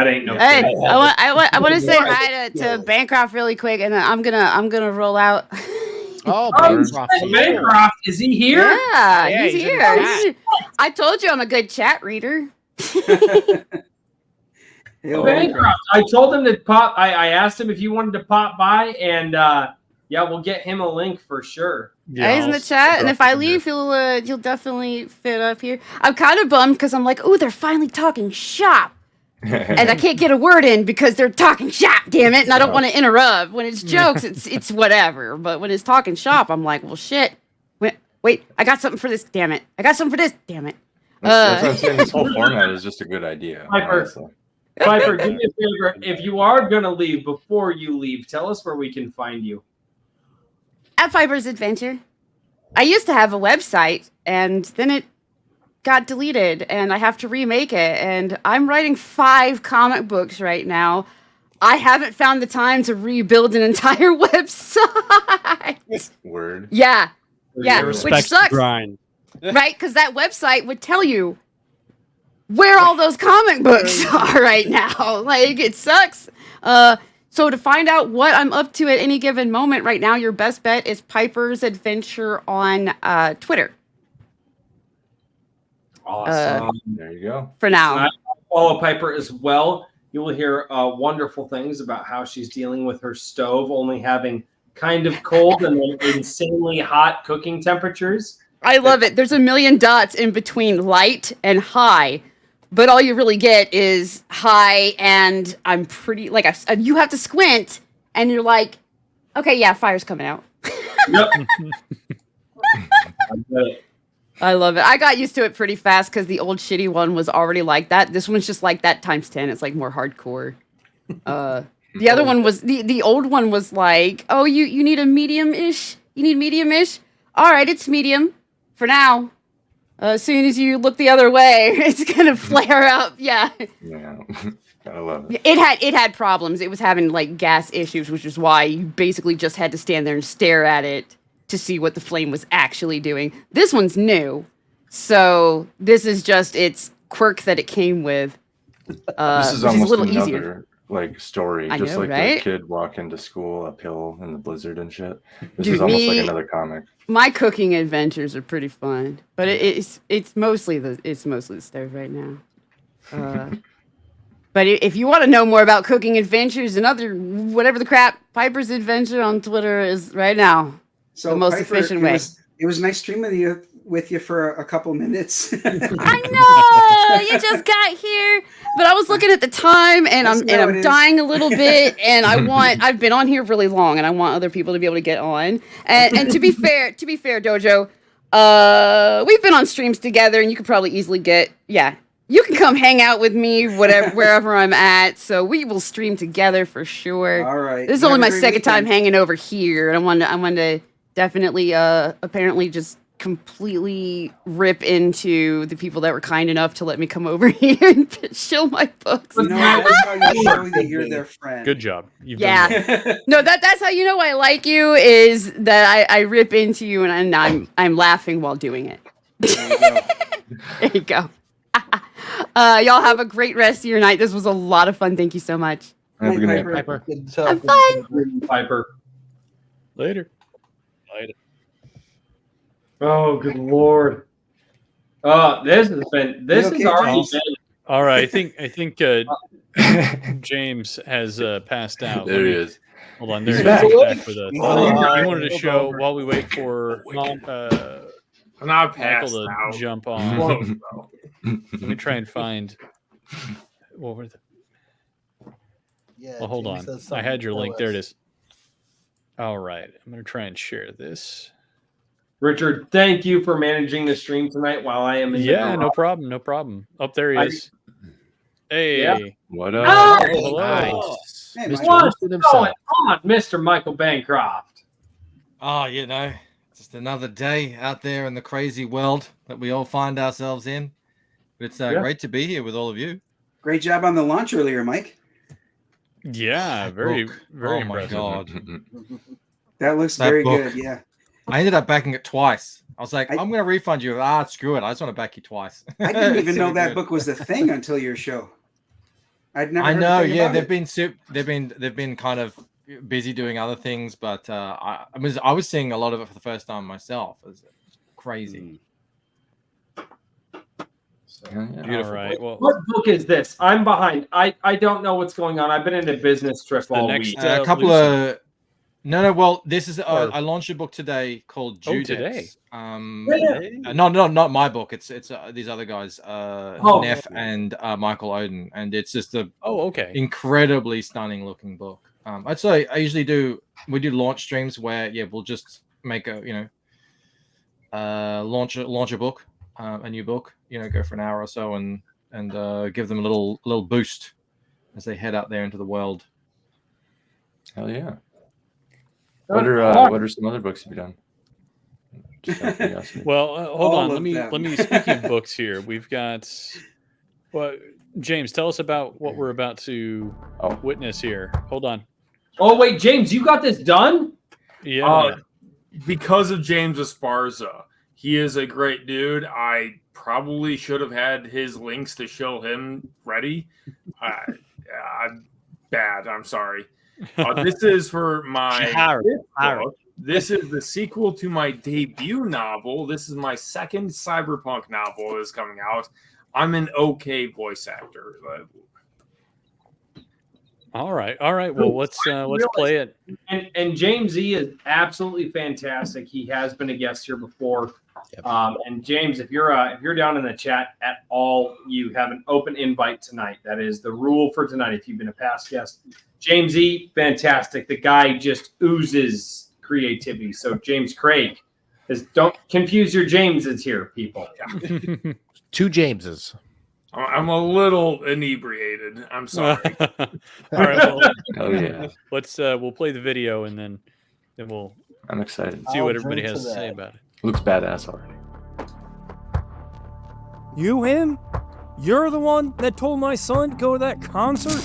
ain't no. Hey, kidding. I want to say hi to Bancroft really quick, and then I'm gonna roll out. Oh, Bancroft, is he here? Yeah, Yeah, he's he's in the here. chat. I told you I'm a good chat reader. Bancroft. I told him to pop. I asked him if he wanted to pop by, and we'll get him a link for sure. He's in the chat, and if I leave, he'll definitely fit up here. I'm kind of bummed because I'm like, oh, they're finally talking shop, and I can't get a word in because they're talking shop. Damn it! And I don't want to interrupt. When it's jokes, it's whatever. But when it's talking shop, I'm like, well, shit. Wait, I got something for this. Damn it! I got something for this. Damn it! That's what I'm saying. This whole format is just a good idea. Piper, do me a favor. If you are going to leave, before you leave, tell us where we can find you. At Piper's Adventure. I used to have a website, and then it got deleted, and I have to remake it. And I'm writing 5 comic books right now. I haven't found the time to rebuild an entire website. Word. Yeah. Which sucks. Grind. Right? Because that website would tell you where all those comic books are right now. Like, it sucks. So to find out what I'm up to at any given moment right now, your best bet is Piper's Adventure on Twitter. Awesome. There you go. For now. I follow Piper as well. You will hear wonderful things about how she's dealing with her stove only having kind of cold and then insanely hot cooking temperatures. I love it. There's a million dots in between light and high, but all you really get is high, and I'm pretty, like, you have to squint, and you're like, okay, yeah, fire's coming out. Yep. I love it. I got used to it pretty fast because the old shitty one was already like that. This one's just like that times 10. It's like more hardcore. The other one was, the old one was like, oh, you need a medium-ish? You need medium-ish? All right, it's medium for now. As soon as you look the other way, it's gonna flare up. Yeah. Yeah. I love it. It had problems. It was having like gas issues, which is why you basically just had to stand there and stare at it to see what the flame was actually doing. This one's new, so this is just its quirk that it came with. This is which almost a little another easier. like story, I just know, like right? the kid walking to school uphill in the blizzard and shit. This Dude, is almost like another comic. My cooking adventures are pretty fun, but it's mostly the stove right now. But if you want to know more about cooking adventures and other whatever the crap, Piper's Adventure on Twitter is right now the most Piper, efficient way. It was nice streaming with you for a couple minutes. I know you just got here, but I was looking at the time, and I'm dying a little bit, and I've been on here really long, and I want other people to be able to get on. And to be fair, Dojo, we've been on streams together, and you could probably easily you can come hang out with me, wherever I'm at. So we will stream together for sure. All right. This is only my second time hanging over here, and I wanted to definitely, apparently, just completely rip into the people that were kind enough to let me come over here and shill my books. You know, that's how you show that you're their friend. Good job. You've done well. No, that's how you know I like you, is that I rip into you and I'm laughing while doing it. There you go. Y'all have a great rest of your night. This was a lot of fun. Thank you so much. Have a good night, Piper. Have fun. Piper. Later. Oh, good lord. This has already been. All right, I think James has passed out. There he is. Hold on, there he is back. back with us. He wanted to show while we wait for I'm not past Michael to now. jump on. Let me try and find. What were the? Yeah, Well, hold Jamie on. says I had something your link. below There it us. is. All right, I'm gonna try and share this. Richard, thank you for managing the stream tonight while I am in the Yeah, no garage. problem, no problem. Up there he is. Hey, Yeah. What Oh, up? hello. Nice. Hey, Mr. What's Richard going himself. on, Mr. Michael Bancroft? Oh, just another day out there in the crazy world that we all find ourselves in. But it's great to be here with all of you. Great job on the launch earlier, Mike. Yeah, very, Look, very oh my impressive. god. That looks That very book. good. Yeah. I ended up backing it twice. I was like, I'm going to refund you. Screw it. I just want to back you twice. I didn't even know that book was a thing until your show. I'd never. I know. Yeah, they've been kind of busy doing other things, but I was seeing a lot of it for the first time myself. It was crazy. Beautiful. All right. Well, what book is this? I'm behind. I don't know what's going on. I've been in a business trip all week. A couple of no. Well, this is I launched a book today called Judex. Today. Not my book. It's these other guys, Neff and Michael Oden, and it's just a incredibly stunning looking book. I'd say I usually we do launch streams where we'll just make a launch a book, a new book, go for an hour or so and give them a little boost as they head out there into the world. Hell yeah. What are some other books you've done? Well, hold on. Let me speaking of books here. We've got James, tell us about what we're about to witness here. Hold on. Oh wait, James, you got this done? Yeah. Because of James Esparza. He is a great dude. I probably should have had his links to show him ready. I'm bad. I'm sorry. This is for my book. This is the sequel to my debut novel. This is my second cyberpunk novel that is coming out. I'm an okay voice actor. All right. Well, let's play it. And James E is absolutely fantastic. He has been a guest here before. Yep. And James, if you're down in the chat at all, you have an open invite tonight. That is the rule for tonight. If you've been a past guest, James E, fantastic. The guy just oozes creativity. So James Craig, don't confuse your Jameses here, people. Two Jameses. I'm a little inebriated. I'm sorry. All right. Well, we'll play the video and then we'll. I'm excited. See what everybody has to say about it. Looks badass already. You him? You're the one that told my son to go to that concert?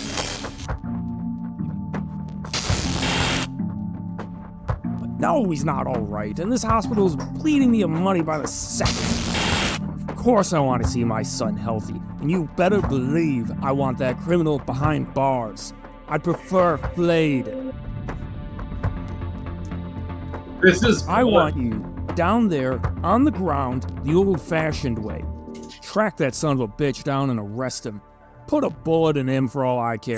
But no, he's not all right, and this hospital is bleeding me of money by the second. Of course I want to see my son healthy, and you better believe I want that criminal behind bars. I'd prefer flayed. I want you down there on the ground the old-fashioned way. Track that son of a bitch down and arrest him. Put a bullet in him for all I care.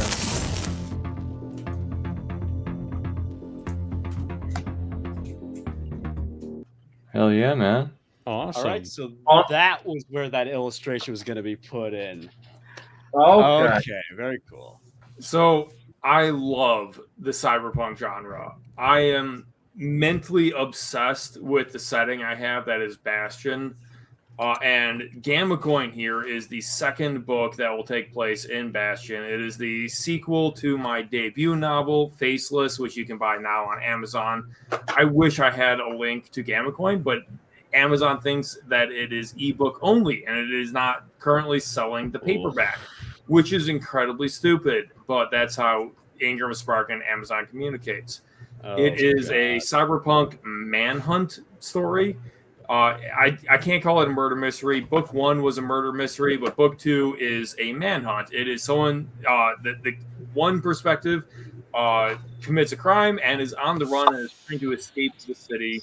Hell yeah, man. Awesome. All right, so that was where that illustration was going to be put in. Okay, very cool. So I love the cyberpunk genre. I am mentally obsessed with the setting I have, that is Bastion. And Gamma Coin here is the second book that will take place in Bastion. It is the sequel to my debut novel, Faceless, which you can buy now on Amazon. I wish I had a link to Gamma Coin, but Amazon thinks that it is ebook only, and it is not currently selling the paperback, which is incredibly stupid, but that's how Ingram Spark and Amazon communicates. It is a cyberpunk manhunt story. I can't call it a murder mystery. Book 1 was a murder mystery, but book 2 is a manhunt. It is someone, the one perspective commits a crime and is on the run and is trying to escape the city.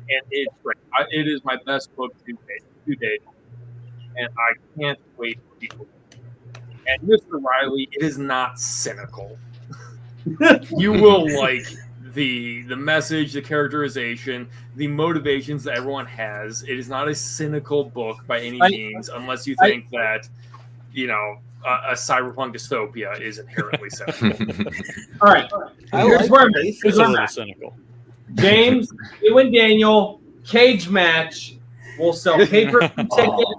And it's great. It is my best book to date. And I can't wait for people. And Mr. Riley, it is not cynical. You will like the message, the characterization, the motivations that everyone has. It is not a cynical book by any means, unless you think that, a cyberpunk dystopia is inherently cynical. All right. Here's where I'm at. Cynical. James, you and Daniel, cage match. We'll sell paper tickets.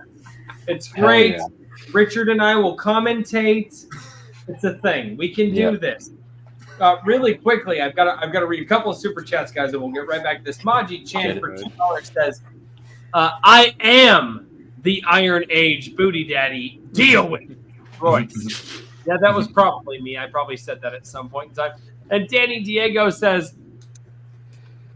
It's great. Yeah. Richard and I will commentate. It's a thing. We can do this. Really quickly, I've got to read a couple of super chats, guys, and we'll get right back to this. Maji Chan for $2 says, "I am the Iron Age booty daddy. Deal with it, Royce." Yeah, that was probably me. I probably said that at some point in time. And Danny Diego says,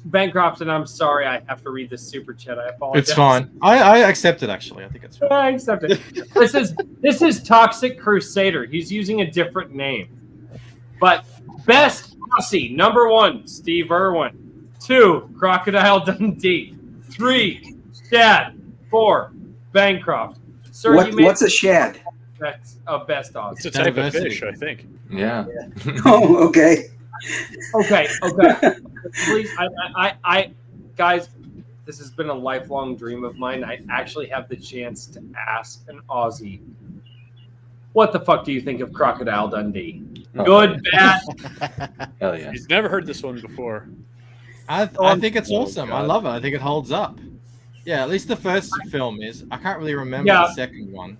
Bancroft, and I'm sorry I have to read this super chat. I apologize. It's fine. I accept it, actually. I think it's fine. I accept it. This is Toxic Crusader. He's using a different name. But best Aussie, number 1, Steve Irwin. 2, Crocodile Dundee. 3, Shad. 4, Bancroft. Sir, What's a shad? Best Aussie. It's a type of fish, I think. Yeah. Oh, okay. Okay. Please, I guys, this has been a lifelong dream of mine. I actually have the chance to ask an Aussie, what the fuck do you think of Crocodile Dundee? Good, bad? Hell yeah. He's never heard this one before. I think it's awesome. I love it. I think it holds up. Yeah, at least the first film is. I can't really remember the second one.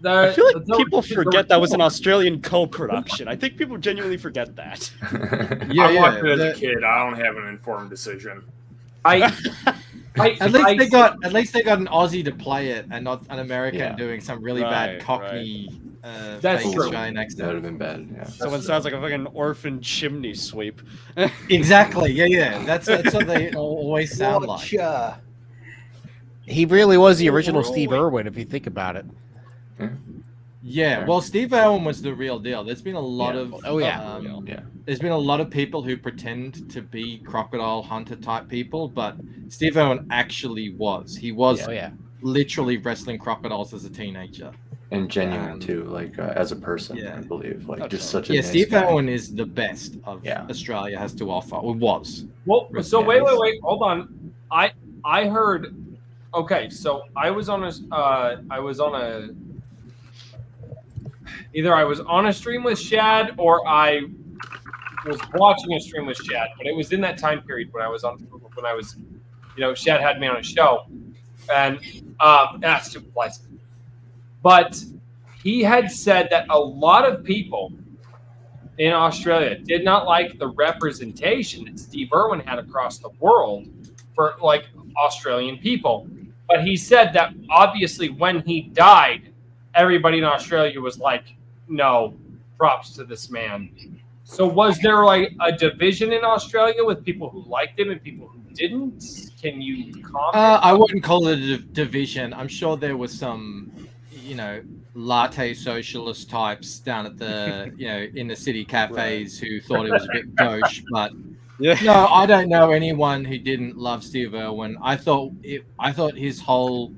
I feel like people forget that was an Australian co-production. I think people genuinely forget that. I watched it as a kid. I don't have an informed decision. At least they got an Aussie to play it, and not an American doing some really bad Cockney. That's fake true. Australian accent. That would have been bad. Yeah. Someone sounds like a fucking orphan chimney sweep. Exactly. Yeah. That's what they always sound like. He really was the original Steve Irwin, if you think about it. Yeah, well, Steve Irwin was the real deal. There's been a lot of there's been a lot of people who pretend to be crocodile hunter type people, but Steve Irwin actually was. He was literally wrestling crocodiles as a teenager. And genuine too, like as a person, I believe, like just such a nice Steve guy. Irwin is the best of Australia has to offer. Or was. Well, so wait, hold on. I heard. Okay, so I was on a either I was on a stream with Shad or I was watching a stream with Shad, but it was in that time period when I was Shad had me on a show, and that's too pleasant. But he had said that a lot of people in Australia did not like the representation that Steve Irwin had across the world for like Australian people. But he said that obviously when he died, everybody in Australia was like, no, props to this man. So was there like a division in Australia with people who liked him and people who didn't? Can you comment? I wouldn't call it a division. I'm sure there was some, latte socialist types down at the, in the city cafes who thought it was a bit gauche, but no, I don't know anyone who didn't love Steve Irwin. I thought his whole,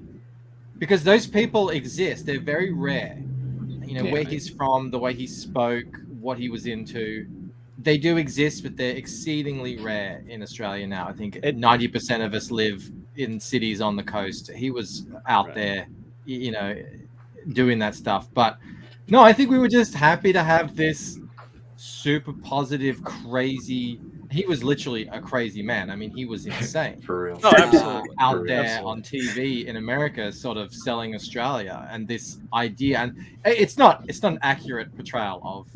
because those people exist. They're very rare. Where he's from, the way he spoke, what he was into. They do exist, but they're exceedingly rare in Australia now. I think 90% of us live in cities on the coast. He was out there, doing that stuff. But no, I think we were just happy to have this super positive, crazy. He was literally a crazy man. I mean, he was insane. For real. Oh, absolutely. Out there on TV in America, sort of selling Australia and this idea. And it's not an accurate portrayal of,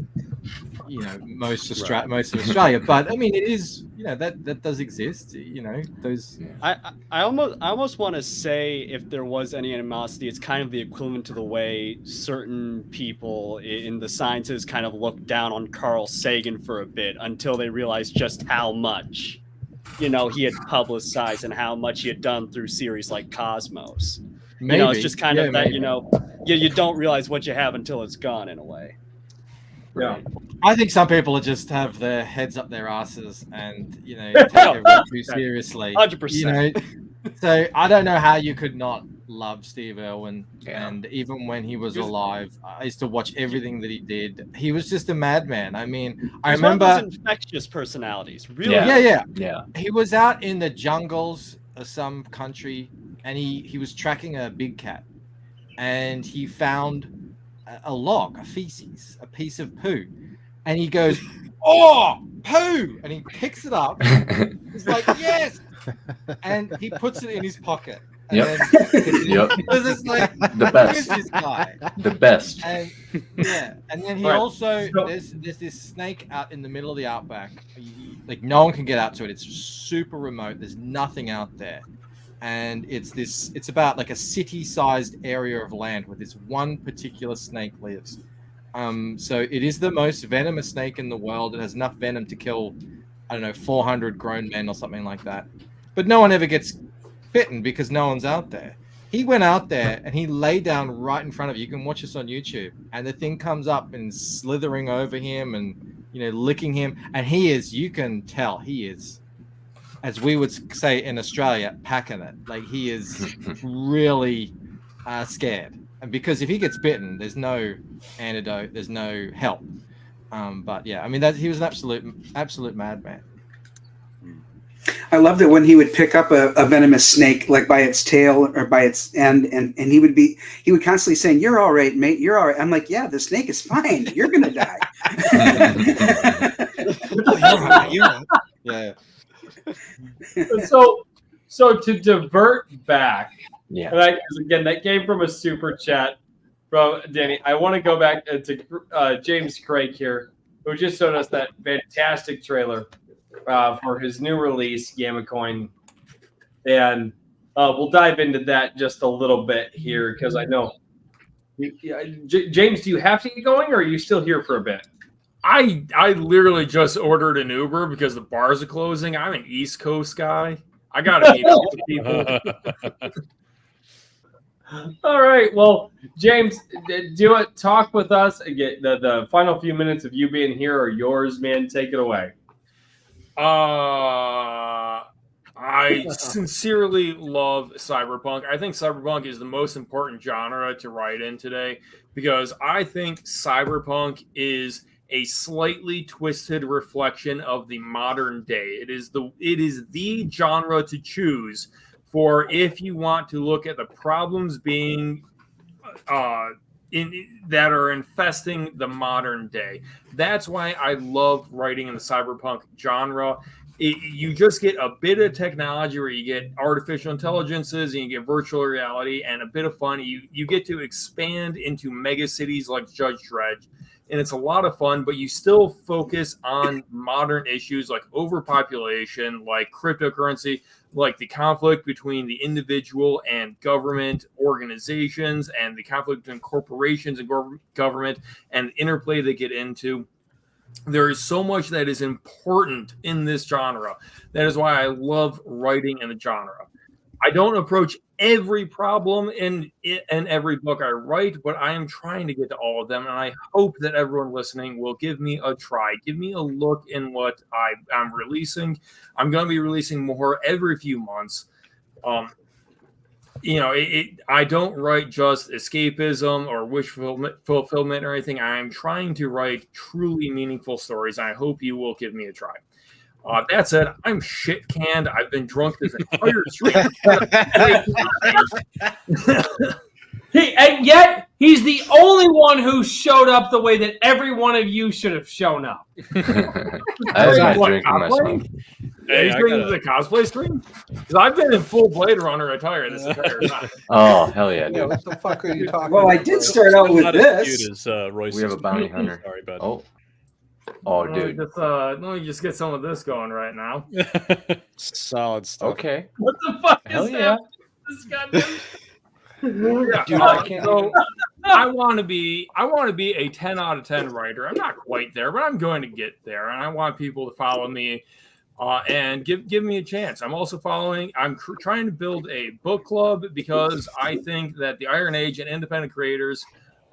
most of Australia. But I mean, it is, that does exist. Those. I almost want to say if there was any animosity, it's kind of the equivalent to the way certain people in the sciences kind of looked down on Carl Sagan for a bit until they realized just how much, he had publicized and how much he had done through series like Cosmos. Maybe. It's just kind of that, maybe. You don't realize what you have until it's gone in a way. Yeah, I think some people just have their heads up their asses and take everyone too seriously. 100%. So I don't know how you could not love Steve Irwin. And even when he was alive, I used to watch everything that he did. He was just a madman. I mean, I remember one of those infectious personalities. Really? Yeah. He was out in the jungles of some country, and he was tracking a big cat, and he found a log, a feces, a piece of poo, and he goes, "Oh, poo!" and he picks it up. He's like, "Yes!" and he puts it in his pocket. Yep. Because it's like the best. Who's this guy? The best. And then he also there's this snake out in the middle of the outback. Like no one can get out to it. It's super remote. There's nothing out there. And it's about like a city-sized area of land where this one particular snake lives. So it is the most venomous snake in the world. It has enough venom to kill I don't know, 400 grown men or something like that. But no one ever gets bitten because no one's out there. He went out there and he lay down right in front of you. You can watch this on YouTube. And the thing comes up and slithering over him and, licking him. And you can tell he is, as we would say in Australia, packing it. Like he is really scared. And because if he gets bitten, there's no antidote, there's no help. But yeah, I mean, he was an absolute madman. I love that when he would pick up a venomous snake, like by its tail or by its end, and he would constantly saying, "You're all right, mate. You're all right." I'm like, "Yeah, the snake is fine. You're gonna die." Yeah. So to divert back, yeah. Because again, that came from a super chat from Danny. I want to go back to James Craig here, who just showed us that fantastic trailer for his new release, Gamma Coin, and we'll dive into that just a little bit here because I know. James, do you have to get going, or are you still here for a bit? I literally just ordered an Uber because the bars are closing. I'm an East Coast guy. I gotta meet up with people. All right. Well, James, do it. Talk with us. Again, the final few minutes of you being here are yours, man. Take it away. I sincerely love cyberpunk. I think cyberpunk is the most important genre to write in today because I think cyberpunk is a slightly twisted reflection of the modern day. It is the genre to choose for if you want to look at the problems being that are infesting the modern day. That's why I love writing in the cyberpunk genre. You just get a bit of technology where you get artificial intelligences and you get virtual reality and a bit of fun. You get to expand into mega cities like Judge Dredd, and it's a lot of fun, but you still focus on modern issues like overpopulation, like cryptocurrency, like the conflict between the individual and government organizations and the conflict between corporations and government and the interplay they get into. There is so much that is important in this genre. That is why I love writing in the genre. I don't approach every problem in every book I write, but I am trying to get to all of them, and I hope that everyone listening will give me a try. Give me a look in what I'm releasing. I'm going to be releasing more every few months. I don't write just escapism or wish fulfillment or anything. I am trying to write truly meaningful stories. And I hope you will give me a try. That said, I'm shit canned. I've been drunk this entire stream. And yet, he's the only one who showed up the way that every one of you should have shown up. I was not drinking my smoke. Hey, are you drinking the cosplay stream? Because I've been in full Blade Runner attire this entire time. Oh, hell yeah, dude. Yeah, what the fuck are you talking Well, about? I did start out with this. We have a bounty hunter. Sorry, bud. Oh, dude. Let me just get some of this going right now. Solid stuff. Okay. What the fuck Hell is yeah. this goddamn? Yeah, Dude, I can't. so I want to be a 10 out of 10 writer. I'm not quite there, but I'm going to get there, and I want people to follow me and give me a chance. I'm also I'm trying to build a book club because I think that the Iron Age and independent creators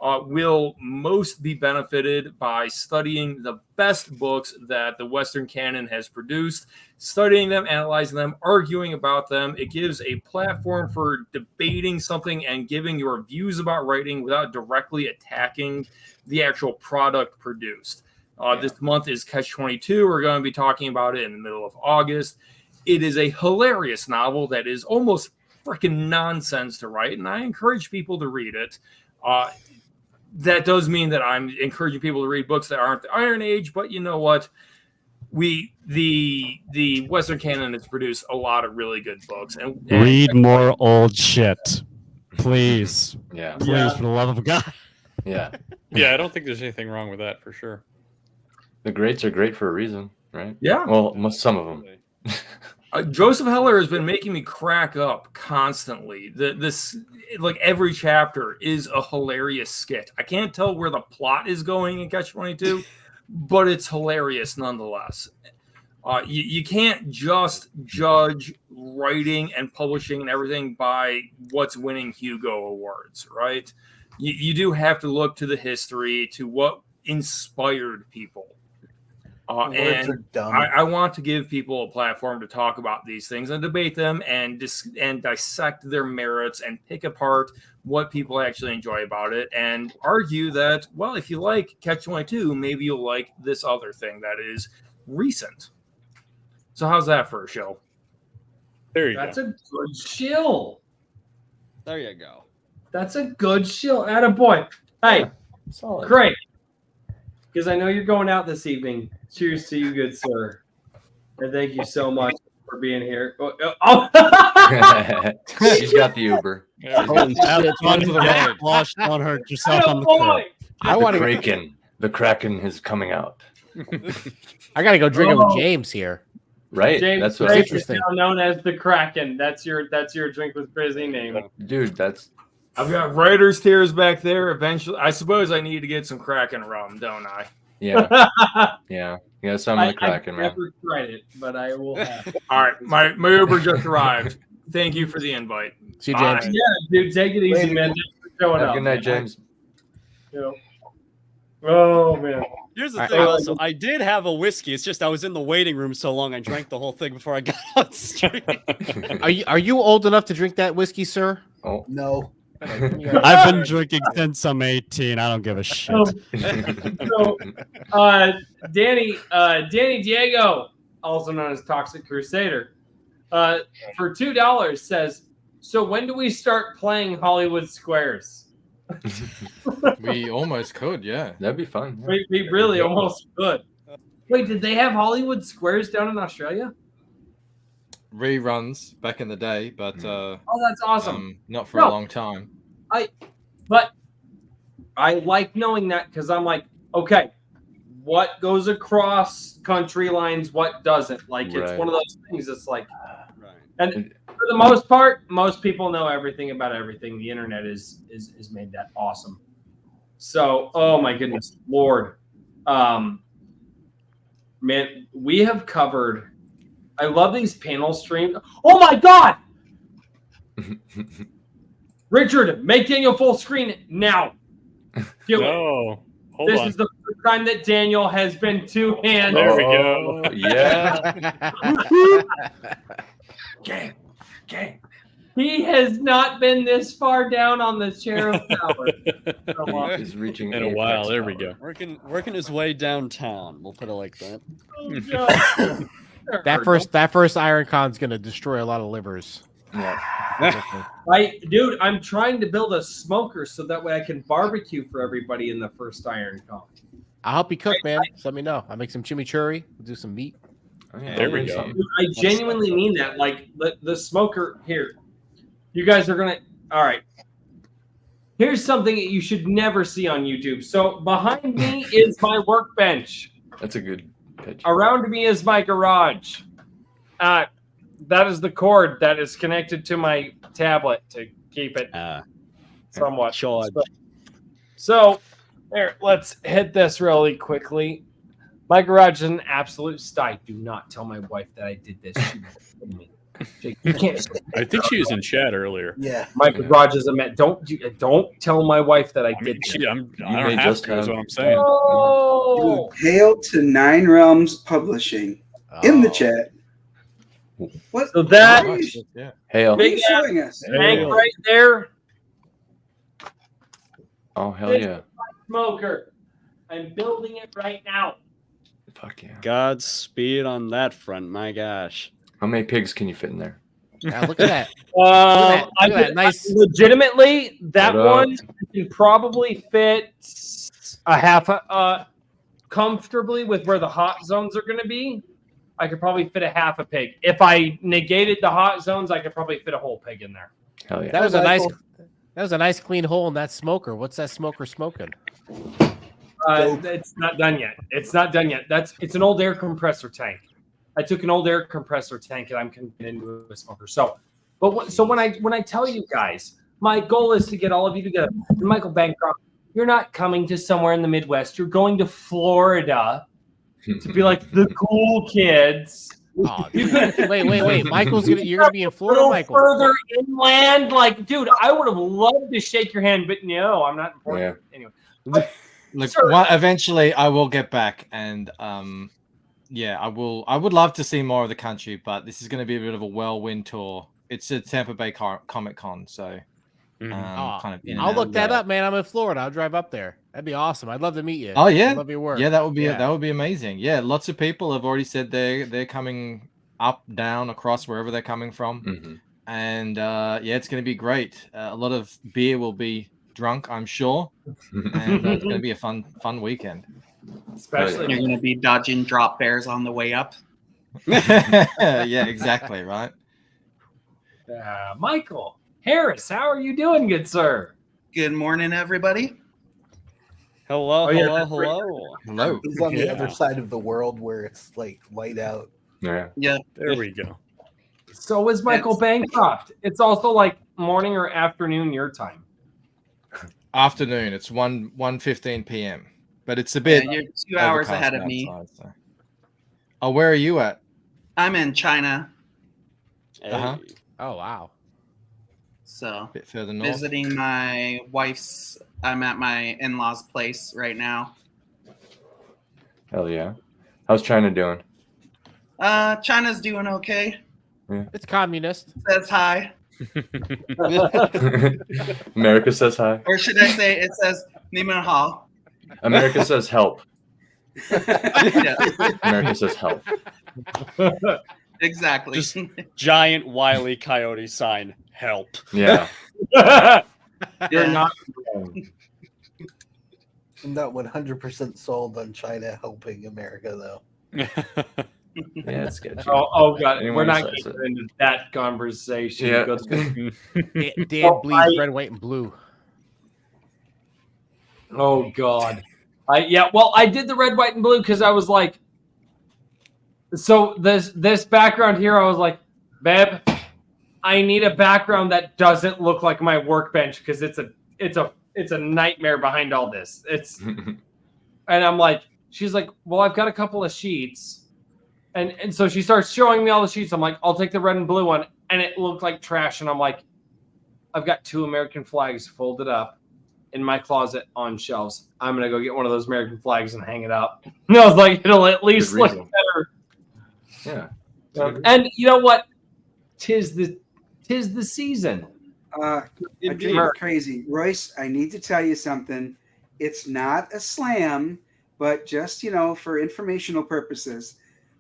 will most be benefited by studying the best books that the Western canon has produced, studying them, analyzing them, arguing about them. It gives a platform for debating something and giving your views about writing without directly attacking the actual product produced. This month is Catch-22. We're going to be talking about it in the middle of August. It is a hilarious novel that is almost freaking nonsense to write, and I encourage people to read it. That does mean that I'm encouraging people to read books that aren't the Iron Age, but you know what? The Western canon has produced a lot of really good books. And Read more old shit, please. Yeah. Please, for the love of God. Yeah. Yeah, I don't think there's anything wrong with that for sure. The greats are great for a reason, right? Yeah. Well, some of them. Joseph Heller has been making me crack up constantly. This every chapter is a hilarious skit. I can't tell where the plot is going in Catch-22, but it's hilarious nonetheless. You can't just judge writing and publishing and everything by what's winning Hugo Awards, right? You do have to look to the history, to what inspired people. Words are dumb. I want to give people a platform to talk about these things and debate them and dissect their merits and pick apart what people actually enjoy about it and argue that, well, if you like Catch-22, maybe you'll like this other thing that is recent. So how's that for a show? There you That's a good shill. There you go. That's a good shill. Attaboy. Hey, Solid. Great. Because I know you're going out this evening. Cheers to you, good sir. And thank you so much for being here. Oh. She's got the Uber. Lost on her yourself on the court. I want the Kraken is coming out. I gotta go drink it with James here. Right, James that's Drake what's is now known as the Kraken. That's your drink with Frizzy name. Dude, that's. I've got writer's tears back there. Eventually, I suppose I need to get some Kraken rum, don't I? Yeah. Yeah. You got some of the Kraken, I've man. never tried it, but I will have. All right, my Uber just arrived. Thank you for the invite. See you, James. Yeah, dude, take it easy, man. Thanks for showing Have up. a good night, James. Yeah. Oh man. Here's the thing. Also, I did have a whiskey. It's just I was in the waiting room so long. I drank the whole thing before I got on stream. Are you old enough to drink that whiskey, sir? Oh no. I've been drinking since I'm 18. I don't give a shit. Danny Diego, also known as Toxic Crusader, for $2 says, "So when do we start playing Hollywood Squares?" We almost could, yeah. That'd be fun. We really almost could. Wait, did they have Hollywood Squares down in Australia? Reruns back in the day, but Oh, that's awesome. not for a long time. But I like knowing that because I'm like, okay, what goes across country lines, what doesn't? Like, it's Right. one of those things that's like, and for the most part, most people know everything about everything. The internet is made that awesome. So, oh my goodness, Lord, man, we have covered. I love these panel streams. Oh my God, Richard, make Daniel full screen now. Do it. This is the first time that Daniel has been two-handed. There we go. Yeah. Gang. He has not been this far down on the chair of power. He's reaching in a while. There we go. Working his way downtown. We'll put it like that. Oh, That first Iron Con's gonna destroy a lot of livers. Yeah. Dude, I'm trying to build a smoker so that way I can barbecue for everybody in the first Iron Con. I'll help you cook, man. Just let me know. I'll make some chimichurri. We'll do some meat. There we go. Dude, I genuinely mean that. Like the smoker here. You guys are gonna. All right. Here's something that you should never see on YouTube. So behind me is my workbench. That's a good pitch. Around me is my garage. That is the cord that is connected to my tablet to keep it somewhat charged. So, there, let's hit this really quickly. My garage is an absolute sty. Do not tell my wife that I did this. She will kill me. You can't. I think she was in chat earlier. Yeah. My garage is a mess. Don't tell my wife that I did this. I don't have to, is what I'm saying. Oh! Hail to Nine Realms Publishing in the chat. What? So that Hail. big ass showing us? tank right there. Oh hell This yeah. is my smoker. I'm building it right now. Fuck yeah. Godspeed on that front. My gosh. How many pigs can you fit in there? Yeah, look at that. I Look at that could- nice. legitimately, that What up? one can probably fit a half comfortably with where the hot zones are going to be. I could probably fit a half a pig. If I negated the hot zones, I could probably fit a whole pig in there. Hell yeah. That was a nice clean hole in that smoker. What's that smoker smoking? It's not done yet. It's not done yet. It's an old air compressor tank. I took an old air compressor tank and I'm converting into a smoker. So when I tell you guys, my goal is to get all of you together. Michael Bancroft, you're not coming to somewhere in the Midwest. You're going to Florida to be like the cool kids. Oh, wait. You're gonna be in Florida, Michael. Further inland, like, dude, I would have loved to shake your hand, but no, I'm not important. Anyway, look, eventually I will get back, and yeah, I will. I would love to see more of the country, but this is going to be a bit of a whirlwind tour. It's a Tampa Bay Comic Con, so kind of. I'll look that up, man. I'm in Florida. I'll drive up there. That'd be awesome. I'd love to meet you. Oh yeah, I love your work. Yeah, that would be amazing. Yeah, lots of people have already said they're coming up, down, across wherever they're coming from, and yeah, it's going to be great. A lot of beer will be drunk, I'm sure, and it's going to be a fun weekend. Especially you're going to be dodging drop bears on the way up. Yeah, exactly, right. Michael Harris, how are you doing, good sir? Good morning, everybody. Hello. He's on the other side of the world where it's like light out. Yeah. There we go. So is Michael Bancroft. It's also like morning or afternoon your time. Afternoon. It's 1:15 p.m. But it's a bit. Yeah, you're 2 hours ahead of me. So. Oh, where are you at? I'm in China. Oh wow. So a bit further north. Visiting my wife's. I'm at my in-laws' place right now. Hell yeah. How's China doing? China's doing okay. Yeah. It's communist. Says hi. America says hi. Or should I say it says Ni Men Hao. America says help. America says help. Exactly. Just giant Wile E. Coyote sign. Help. Yeah. You're not. I'm not 100% sold on China helping America, though. Yeah, it's good. Oh God, we're not getting into that conversation. Yeah. Dan bleeds red, white, and blue. Oh God. I did the red, white, and blue because I was like, so this background here, I was like, babe, I need a background that doesn't look like my workbench because it's a nightmare behind all this. And I'm like, she's like, well, I've got a couple of sheets. And so she starts showing me all the sheets. I'm like, I'll take the red and blue one. And it looked like trash. And I'm like, I've got 2 American flags folded up in my closet on shelves. I'm going to go get one of those American flags and hang it up. And I was like, it'll at least look better. Yeah. And you know what? Tis the season. You're crazy. Royce, I need to tell you something. It's not a slam, but just, for informational purposes,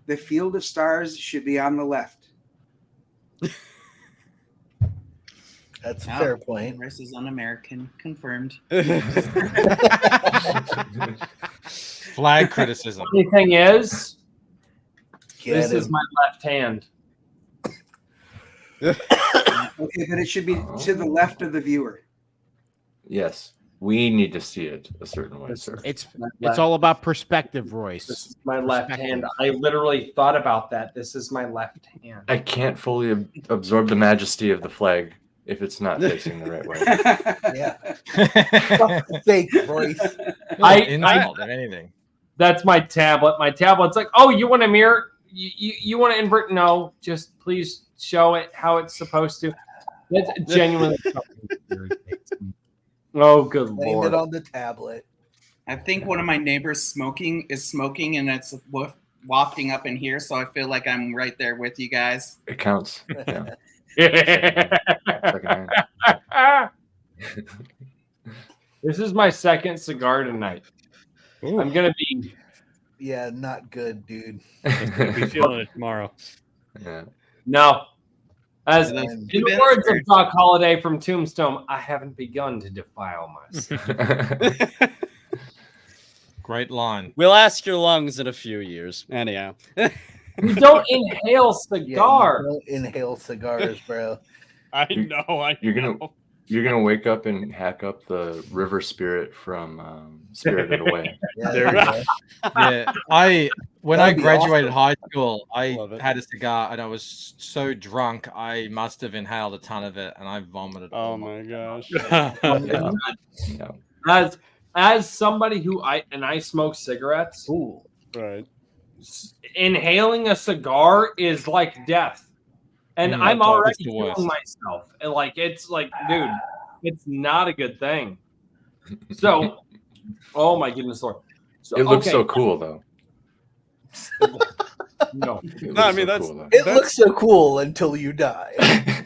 the field of stars should be on the left. That's a fair point. Royce is un-American, confirmed. Flag criticism. The thing is, This is my left hand. Okay, but it should be to the left of the viewer. Yes. We need to see it a certain way, sir. It's all about perspective, Royce. This is my left hand. I literally thought about that. This is my left hand. I can't fully absorb the majesty of the flag if it's not facing the right way. Yeah. Fake Royce. Insult, if anything. That's my tablet. My tablet's like, oh, you want a mirror? You want to invert? No, just please show it how it's supposed to. That's genuinely. Oh, good Blame Lord. it on the tablet. I think one of my neighbors is smoking, and it's wafting up in here, so I feel like I'm right there with you guys. It counts. Yeah. This is my second cigar tonight. Ooh. I'm gonna be. Yeah, not good, dude. I'll be feeling it tomorrow. Yeah. No. As in the words of Doc Holliday from Tombstone, I haven't begun to defile myself. Great line. We'll ask your lungs in a few years. Anyhow. You don't inhale cigar. Yeah, you don't inhale cigars, bro. I know. You're gonna wake up and hack up the river spirit from Spirited Away. When I graduated high school, I had a cigar and I was so drunk I must have inhaled a ton of it and I vomited. Oh my gosh! As somebody who I smoke cigarettes. Ooh, right. inhaling a cigar is like death, and I'm already killing myself. And like, it's like, dude, it's not a good thing. So, oh my goodness, Lord. So, It looks so cool, though. No, I mean it looks so cool until you die.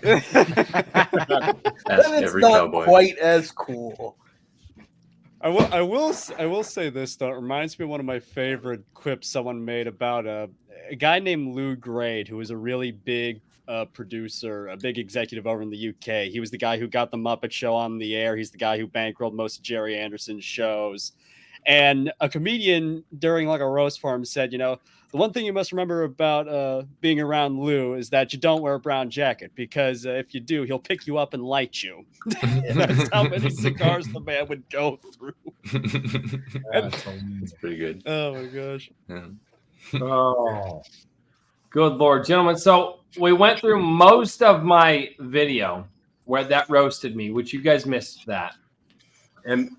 Then it's not quite as cool. I will say this though. It reminds me of one of my favorite quips someone made about a guy named Lou Grade, who was a really big producer, a big executive over in the UK. He was the guy who got the Muppet Show on the air. He's the guy who bankrolled most of Jerry Anderson's shows. And a comedian during like a roast for him said, the one thing you must remember about being around Lou is that you don't wear a brown jacket, because if you do, he'll pick you up and light you. That's how many cigars the man would go through. That's pretty good. Oh my gosh. Yeah. Oh, good Lord, gentlemen. So we went through most of my video where that roasted me, which you guys missed that. And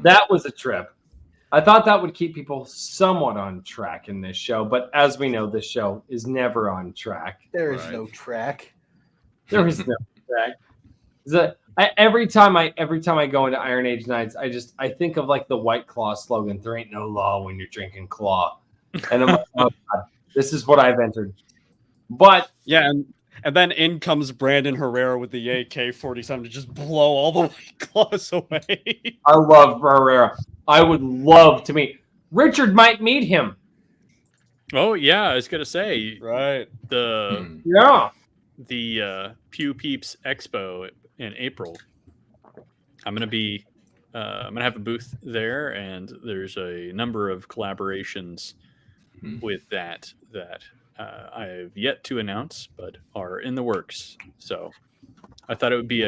that was a trip. I thought that would keep people somewhat on track in this show, but as we know, this show is never on track. There is no track. There is no track. Every time I go into Iron Age Nights, I think of like the White Claw slogan: "There ain't no law when you're drinking Claw," and I'm like, oh God, this is what I've entered. But yeah, and then in comes Brandon Herrera with the AK-47 to just blow all the White Claws away. I love Herrera. I would love to meet Richard. Might meet him. Oh yeah, I was gonna say the Pew Peeps Expo in April. I'm gonna have a booth there, and there's a number of collaborations with that I have yet to announce, but are in the works. So I thought it would be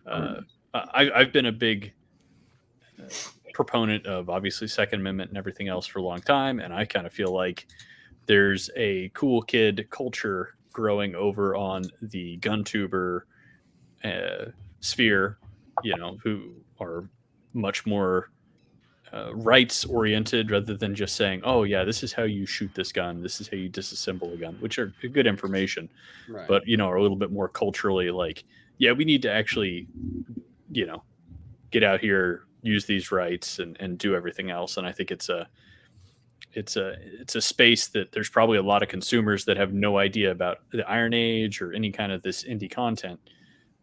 I've been a big proponent of obviously Second Amendment and everything else for a long time, and I kind of feel like there's a cool kid culture growing over on the GunTuber sphere, who are much more rights oriented rather than just saying, oh yeah, this is how you shoot this gun, this is how you disassemble a gun, which are good information, but are a little bit more culturally like, yeah, we need to actually get out here, use these rights, and do everything else. And I think it's a space that there's probably a lot of consumers that have no idea about the Iron Age or any kind of this indie content,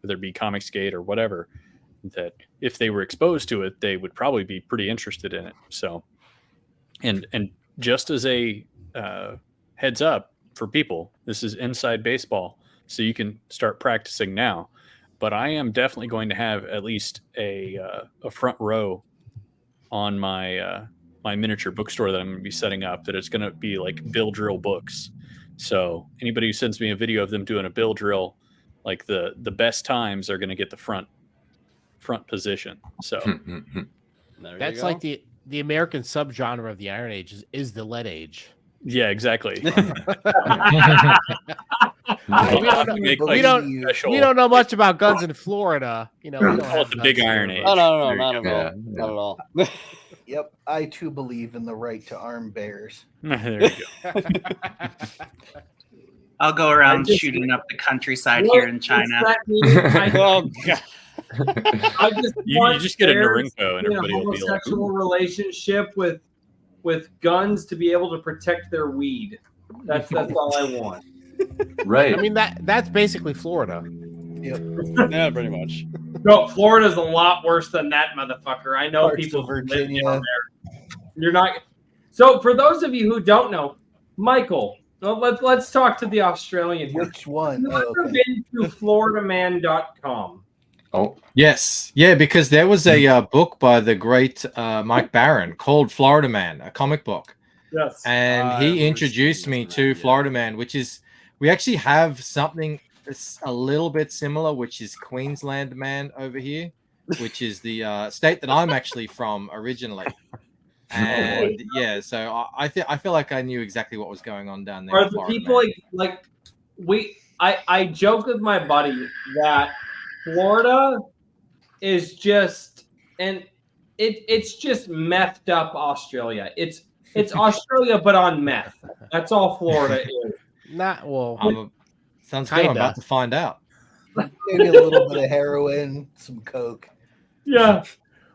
whether it be Comicsgate or whatever, that if they were exposed to it, they would probably be pretty interested in it. So, and just as a heads up for people, this is inside baseball, so you can start practicing now. But I am definitely going to have at least a front row on my my miniature bookstore that I'm going to be setting up. That it's going to be like bill drill books. So anybody who sends me a video of them doing a bill drill, like the best times are going to get the front position. So that's like the American subgenre of the Iron Age is the Lead Age. Yeah, exactly. We don't know much about guns in Florida. We don't have the big Iron Age. No, not at all. Yep, I too believe in the right to arm bears. There you go. I'll go around shooting up the countryside here in China. Oh God. You just get a Norinco and everybody will be like, homosexual relationship with guns to be able to protect their weed. That's all I want. Right. I mean that's basically Florida. Yep. Yeah, pretty much. No, Florida's a lot worse than that, motherfucker. I know Parts people of Virginia. who live down there. You're not. So for those of you who don't know, Michael, let's talk to the Australian here. Which one? Have you ever been to floridaman.com? Oh, yes. Yeah, because there was a book by the great Mike Barron called Florida Man, a comic book. Yes. And he introduced me to Florida Man, which is, we actually have something a little bit similar, which is Queensland Man over here, which is the state that I'm actually from originally. And yeah, so I feel like I knew exactly what was going on down there. Are the people I joke with my buddy that Florida is just it's just methed up Australia. It's It's Australia, but on meth. That's all Florida is. Not well. Sounds good. I'm about to find out. Maybe a little bit of heroin, some coke. Yeah.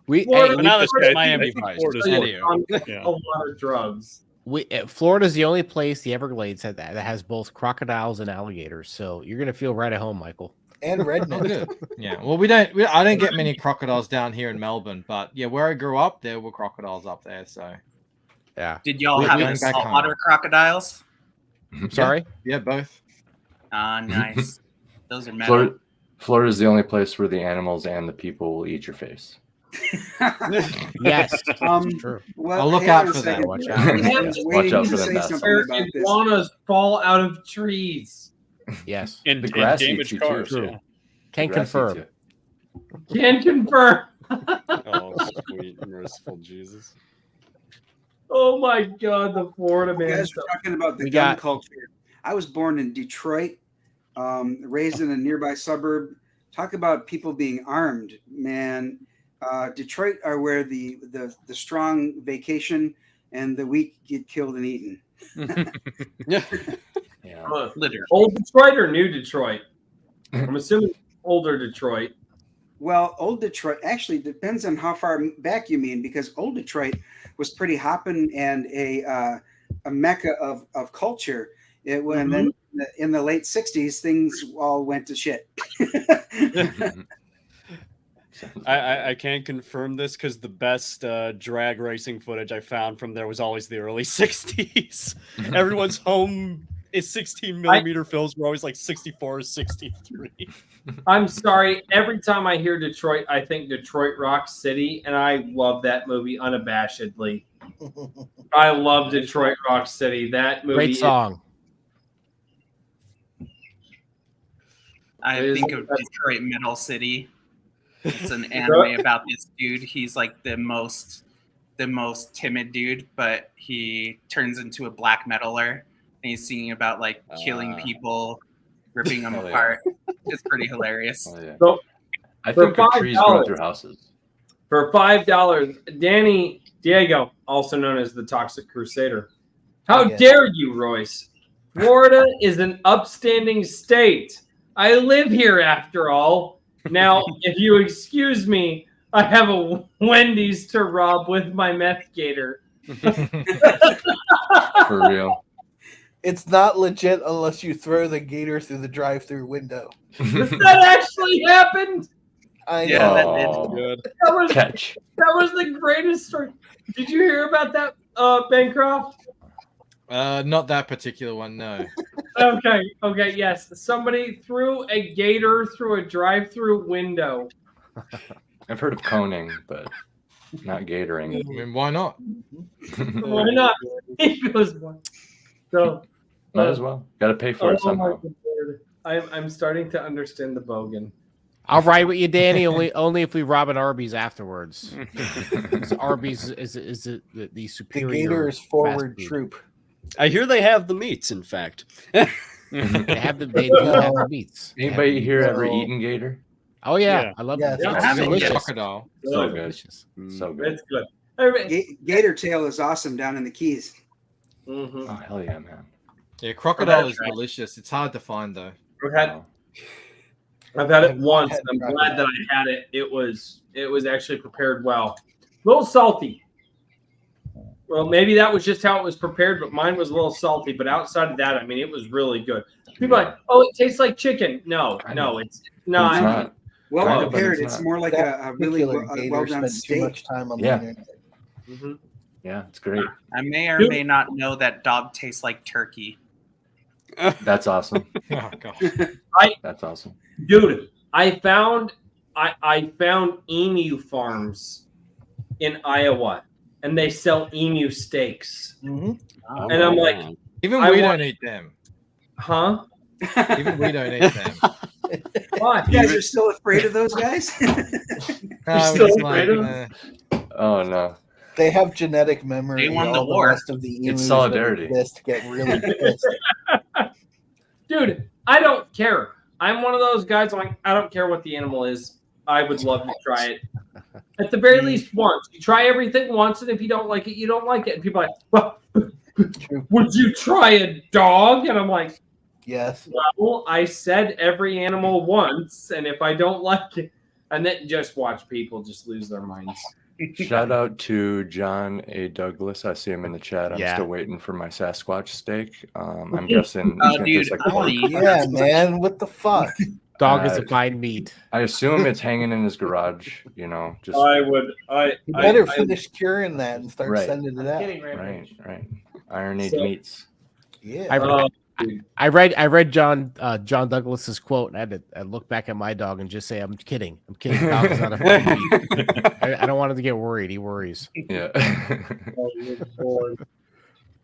Florida, but now this Florida- guy's Miami Florida's Vice. Florida. A lot of drugs. Florida's the only place, the Everglades, that has both crocodiles and alligators. So you're gonna feel right at home, Michael. And redneck. Good. Yeah. Well, I don't get many crocodiles down here in Melbourne, but yeah, where I grew up, there were crocodiles up there. So yeah. Did y'all have the saltwater crocodiles? Sorry. Yeah, both. Ah, nice. Those are metal. Florida is the only place where the animals and the people will eat your face. Yes, true. Well, I'll look hang out on a for second. that. Watch out. I was Watch waiting out to for them say bastards. something about this. Iguanas fall out of trees. Yes. And, The grass and eats damaged you too. cars. True. Yeah. Can The grass confirm. eats Can confirm. Oh, sweet merciful Jesus. Oh my God, the Florida You man. guys are talking about the We gun got- culture. I was born in Detroit, raised in a nearby suburb. Talk about people being armed, man. Detroit are where the strong vacation and the weak get killed and eaten. Yeah. Literally. Old Detroit or new Detroit? I'm assuming older Detroit. Well, old Detroit actually depends on how far back you mean, because old Detroit was pretty hopping and a mecca of culture. And then in the late '60s, things all went to shit. I can't confirm this because the best drag racing footage I found from there was always the early 60s. Everyone's home is 16 millimeter films were always like 64 or 63. I'm sorry. Every time I hear Detroit, I think Detroit Rock City, and I love that movie unabashedly. I love Detroit Rock City. That movie. Great song. I think of Detroit Metal City. It's an anime about this dude. He's like the most timid dude, but he turns into a black metaler, and he's singing about like killing people, ripping them apart. It's pretty hilarious. So, I for think of trees growing $5 through houses. For $5, Danny Diego, also known as the Toxic Crusader. How dare you, Royce? Florida is an upstanding state. I live here after all. Now, if you excuse me, I have a Wendy's to rob with my meth gator. For real. It's not legit unless you throw the gator through the drive-through window. That actually happened. I know. Yeah, that Oh, did. That was, catch. that was the greatest story. Did you hear about that, Bancroft? Not that particular one, no. Okay, yes. Somebody threw a gator through a drive-through window. I've heard of coning, but not gatoring. I mean, why not? Why not? He goes, "What?" So, Might as well. Got to pay for it oh my somehow. Lord. I'm starting to understand the bogan. I'll ride with you, Danny. Only if we rob an Arby's afterwards. 'Cause Arby's is the superior. The gator is fast forward food. troop. I hear they have the meats, in fact. They do have the meats. Anybody here ever eaten gator? Oh yeah, I love Yes, it. I It's have it, delicious. Crocodile. So good. Delicious. So good. It's good. Gator tail is awesome down in the Keys. Mm-hmm. Oh hell yeah, man. Yeah, crocodile is delicious. It's hard to find though. I've had it once, and I'm glad that I had it. It was actually prepared well. A little salty. Well, maybe that was just how it was prepared, but mine was a little salty. But outside of that, I mean, it was really good. People are like, oh, it tastes like chicken. No, it's not. It's not. Well Kind of, but prepared. it's It's not. more like That a really particular gator well done spent too steak. much time on Yeah. the internet. Mm-hmm. Yeah, it's great. I may or may not know that dog tastes like turkey. That's awesome. Oh god. That's awesome. Dude, I found emu farms in Iowa, and they sell emu steaks. Mm-hmm. And I'm like, Even I we want- don't eat them. huh? Even we don't eat them. Why? You guys are still afraid of those guys? No, still it's afraid of Oh no. They have genetic memory. They won the All war. rest of the emus that solidarity. exist get really pissed. Dude, I don't care. I'm one of those guys. I'm like, I don't care what the animal is. I would love to try it. At the very least, once. You try everything once, and if you don't like it, you don't like it. And people are like, well, would you try a dog? And I'm like, yes. Well, I said every animal once, and if I don't like it, and then just watch people just lose their minds. Shout out to John A. Douglas. I see him in the chat. I'm still waiting for my Sasquatch steak. I'm guessing it's gonna taste like pork. Yeah, man. What the fuck? Dog is a fine meat. I assume it's hanging in his garage. You know, just You better finish curing that and start Right. sending it out. right. Iron Age meats. Yeah. I read John Douglas's quote, and I had to look back at my dog and just say, "I'm kidding. I'm kidding. Dog is not a fine meat." I don't want him to get worried. He worries. Yeah.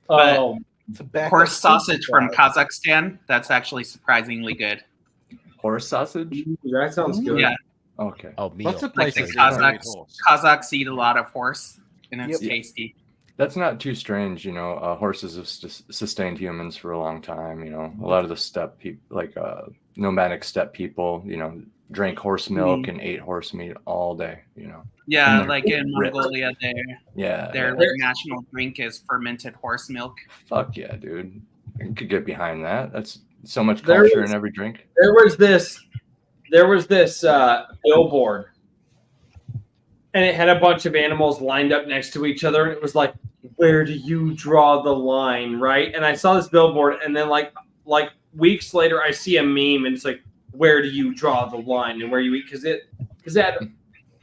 But horse sausage from Kazakhstan, that's actually surprisingly good. Horse sausage? That sounds good. Yeah. Okay. Oh, meal. Like the Kazakhs eat a lot of horse, and it's tasty. That's not too strange, you know. Horses have sustained humans for a long time. You know, a lot of the steppe people, like nomadic steppe people, you know, drank horse milk and ate horse meat all day. You know. Yeah, And like they're in ripped. Mongolia, their like, national drink is fermented horse milk. Fuck yeah, dude! You could get behind that. That's so much There culture was- in every drink. There was this billboard, and it had a bunch of animals lined up next to each other, and it was like, where do you draw the line, right? And I saw this billboard, and then like weeks later, I see a meme, and it's like, where do you draw the line, and where you eat? Because it had,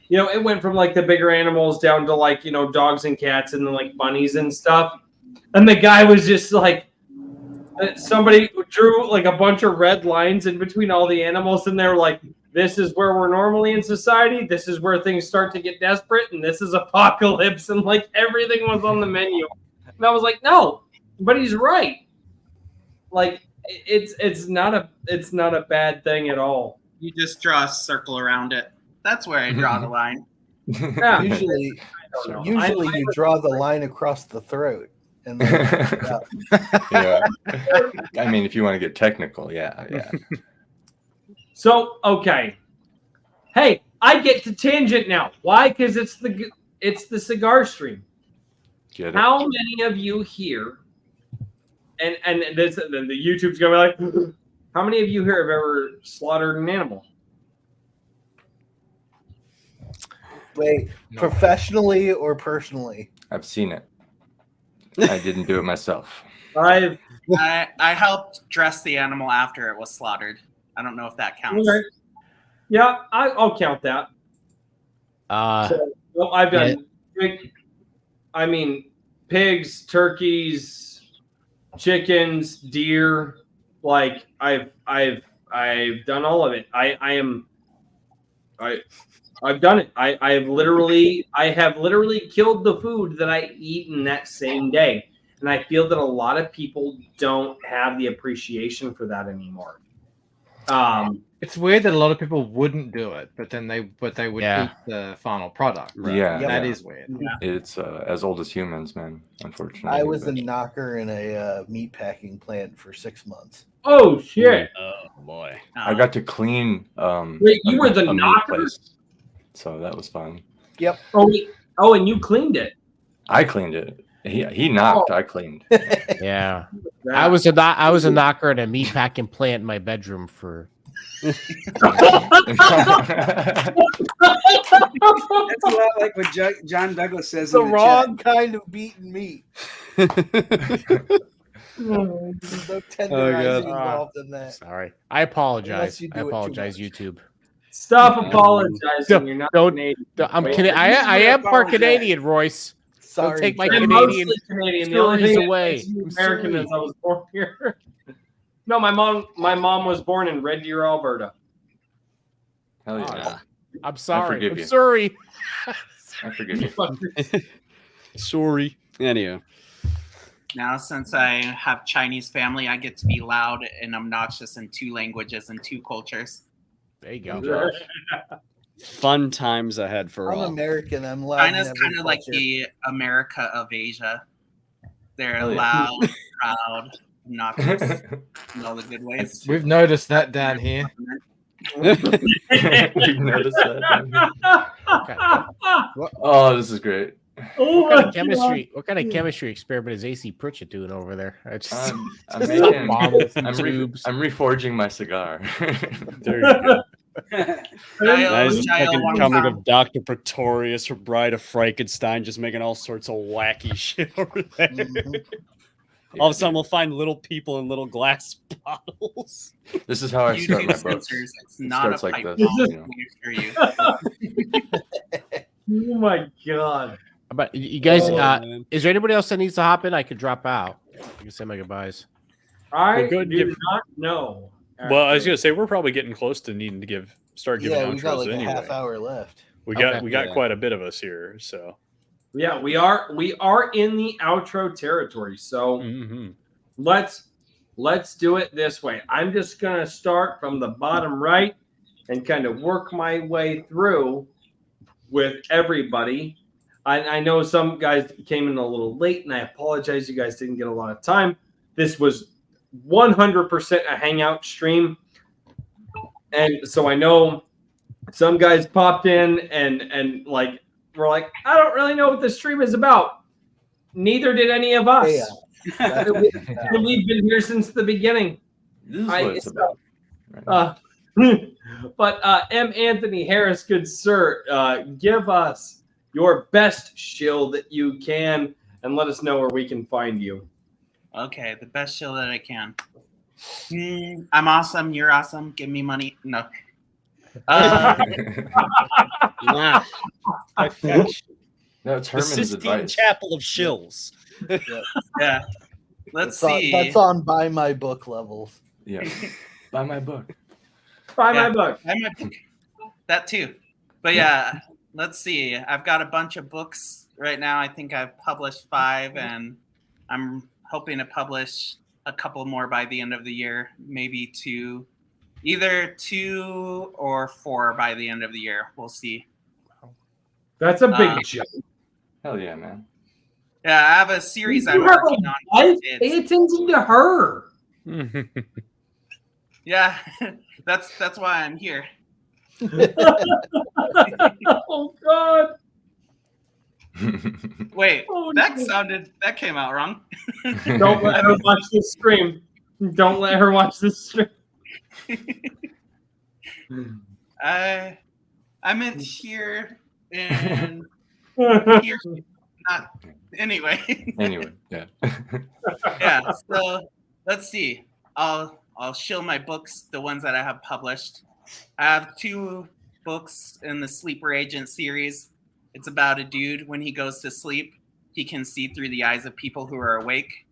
you know, it went from like the bigger animals down to like, you know, dogs and cats, and then like bunnies and stuff. And the guy was just like, somebody drew like a bunch of red lines in between all the animals, and they're like, this is where we're normally in society, this is where things start to get desperate, and this is apocalypse, and like everything was on the menu. And I was like, no, but he's right. Like it's not a bad thing at all. You just draw a circle around it. That's where I draw the line. Yeah. Usually you draw the line across the throat. And then Yeah. I mean, if you want to get technical, yeah. So okay, hey, I get to tangent now. Why? Because it's the cigar stream. Get it? How many of you here? And this, the YouTube's gonna be like, how many of you here have ever slaughtered an animal? Wait, professionally or personally? I've seen it. I didn't do it myself. I helped dress the animal after it was slaughtered. I don't know if that counts. Okay. Yeah, I'll count that. So, I've done pigs, turkeys, chickens, deer. Like I've done all of it. I've done it. I have literally killed the food that I eat in that same day. And I feel that a lot of people don't have the appreciation for that anymore. It's weird that a lot of people wouldn't do it, but then they would Yeah. eat the final product. Yeah, that yeah. is weird. It's as old as humans, man. Unfortunately, I was a knocker in a meat packing plant for 6 months. Oh shit! Oh boy! I got to clean. Wait, you were the a meat knocker? place. So that was fun. Yep. Oh, and you cleaned it. I cleaned it. He knocked. I cleaned. Yeah, I was a knocker at a meat packing plant in my bedroom for. That's a lot like what John Douglas says. The in the wrong chat. kind of beaten meat. There's no tenderizing involved in that. Sorry, I apologize. Unless you do I it too apologize, much. YouTube. Stop apologizing. You're not Canadian. I'm Canadian. I am part Canadian, Royce. Sorry, Don't take my I'm Canadian mostly Canadian. The only stories thing away. that makes me I'm American sorry. is I was born here. No, my mom was born in Red Deer, Alberta. Hell yeah. I'm sorry. forgive I'm you. sorry. I forgive you. Sorry. Anyhow. Now, since I have Chinese family, I get to be loud and obnoxious in 2 languages and 2 cultures. There you go. Fun times ahead for I'm all. American. I'm loud. in China's every kind of like culture. the America of Asia. They're Hell yeah. loud, proud, obnoxious in all the good ways. We've noticed that down here. You've noticed that? Oh, this is great. What kind of chemistry? What kind of chemistry experiment is AC Pritchett doing over there? I'm just making bottles and I'm tubes. I'm reforging my cigar. There you go. Nice Giles, fucking one coming time. of Dr. Pretorius or Bride of Frankenstein, just making all sorts of wacky shit over there. All of a sudden, we'll find little people in little glass bottles. This is how I You start do my books. sensors. It's It not a starts like pipe this. bomb. You know. I assure you. Oh my god! But you guys, man. is there anybody else that needs to hop in? I could drop out. I can say my goodbyes. I go ahead and do give- not know. Well, I was gonna say we're probably getting close to needing to start giving Yeah, outros we've got like anyway. a half hour left. We got Okay. we got quite a bit of us here, so Yeah, we are in the outro territory. So mhm. let's do it this way. I'm just gonna start from the bottom right and kind of work my way through with everybody. I know some guys came in a little late, and I apologize. You guys didn't get a lot of time. This was 100% a hangout stream, and so I know some guys popped in and like we're like, I don't really know what this stream is about. Neither did any of us. Yeah. And we've been here since the beginning. This is what it's about. But M. Anthony Harris, good sir, give us your best shill that you can and let us know where we can find you. Okay, the best show that I can. I'm awesome. You're awesome. Give me money. No. Nah. No, it's The Herman's Sistine advice. Chapel of Shills. Yeah. Let's That's see. that's on buy my book levels. Yeah. Buy my book. Buy my book. Buy my book. That too. But yeah, let's see. I've got a bunch of books right now. I think I've published 5, and I'm hoping to publish a couple more by the end of the year. Maybe 2, either 2 or 4 by the end of the year. We'll see. That's a big jump. Hell yeah, man. Yeah, I have a series I'm You have working a on. wife? It's- Pay attention to her. Yeah, that's why I'm here. Oh God! Wait, Oh, that no. that came out wrong. Don't let her watch this stream. Don't let her watch this stream. I meant here and here. Not anyway. Anyway, yeah. Yeah. So let's see. I'll show my books, the ones that I have published. I have 2 books in the Sleeper Agent series. It's about a dude when he goes to sleep, he can see through the eyes of people who are awake,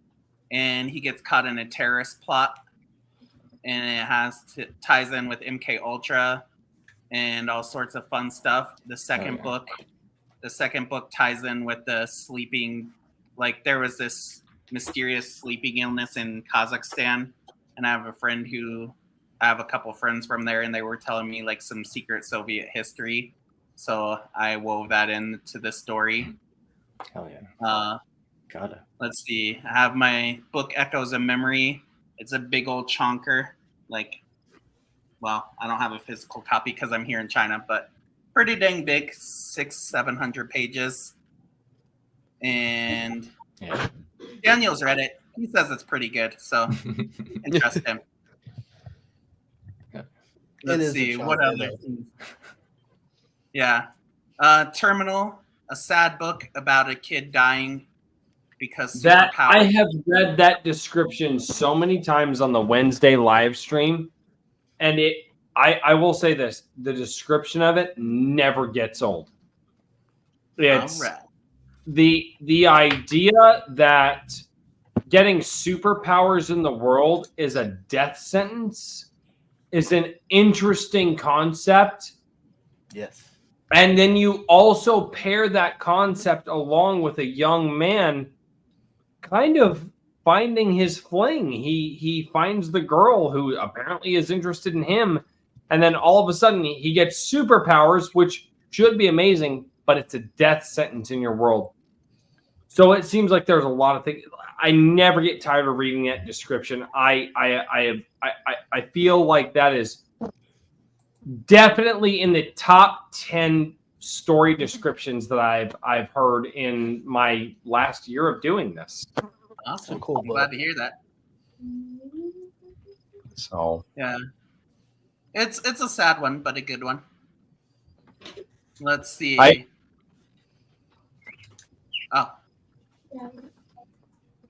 and he gets caught in a terrorist plot. And it ties in with MK Ultra and all sorts of fun stuff. The second book ties in with the sleeping, like there was this mysterious sleeping illness in Kazakhstan, and I have a couple friends from there, and they were telling me like some secret Soviet history. So I wove that into the story. Hell yeah. Gotta. Let's see. I have my book Echoes of Memory. It's a big old chonker. Like, well, I don't have a physical copy because I'm here in China, but pretty dang big, 600-700 pages. And yeah. Daniel's read it. He says it's pretty good, so you can trust him. Let's see what other. Yeah, Terminal, a sad book about a kid dying because That superpower. I have read that description so many times on the Wednesday live stream, and I will say this: the description of it never gets old. It's Alright. the idea that getting superpowers in the world is a death sentence is an interesting concept. Yes. And then you also pair that concept along with a young man kind of finding his fling. He finds the girl who apparently is interested in him, and then all of a sudden he gets superpowers, which should be amazing, but it's a death sentence in your world. So it seems like there's a lot of things. I never get tired of reading that description. I feel like that is definitely in the top 10 story descriptions that I've heard in my last year of doing this. Awesome. Cool I'm glad to hear that. So Yeah. It's a sad one, but a good one. Let's see.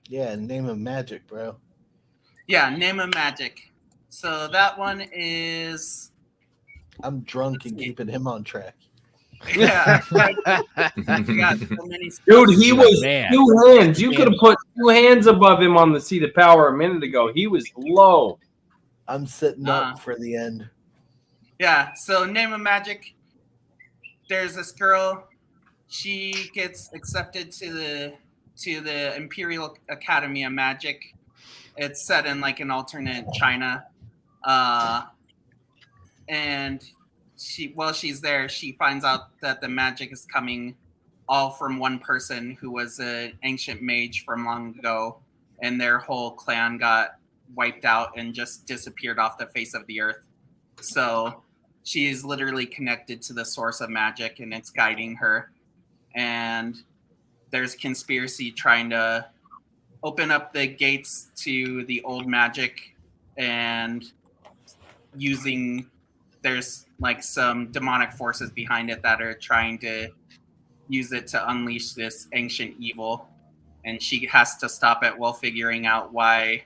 Yeah, name of magic, bro. Yeah, name of magic. So that one is. I'm drunk and keeping him on track. Yeah. You got so many Dude, he was Man. 2 hands. You could have put 2 hands above him on the seat of power a minute ago. He was low. I'm sitting up for the end. Yeah, so name of magic. There's this girl. She gets accepted to the Imperial Academy of Magic. It's set in like an alternate China. And while she's there, she finds out that the magic is coming all from one person who was an ancient mage from long ago, and their whole clan got wiped out and just disappeared off the face of the earth. So she's literally connected to the source of magic, and it's guiding her. And there's conspiracy trying to open up the gates to the old magic, and there's like some demonic forces behind it that are trying to use it to unleash this ancient evil, and she has to stop it while figuring out why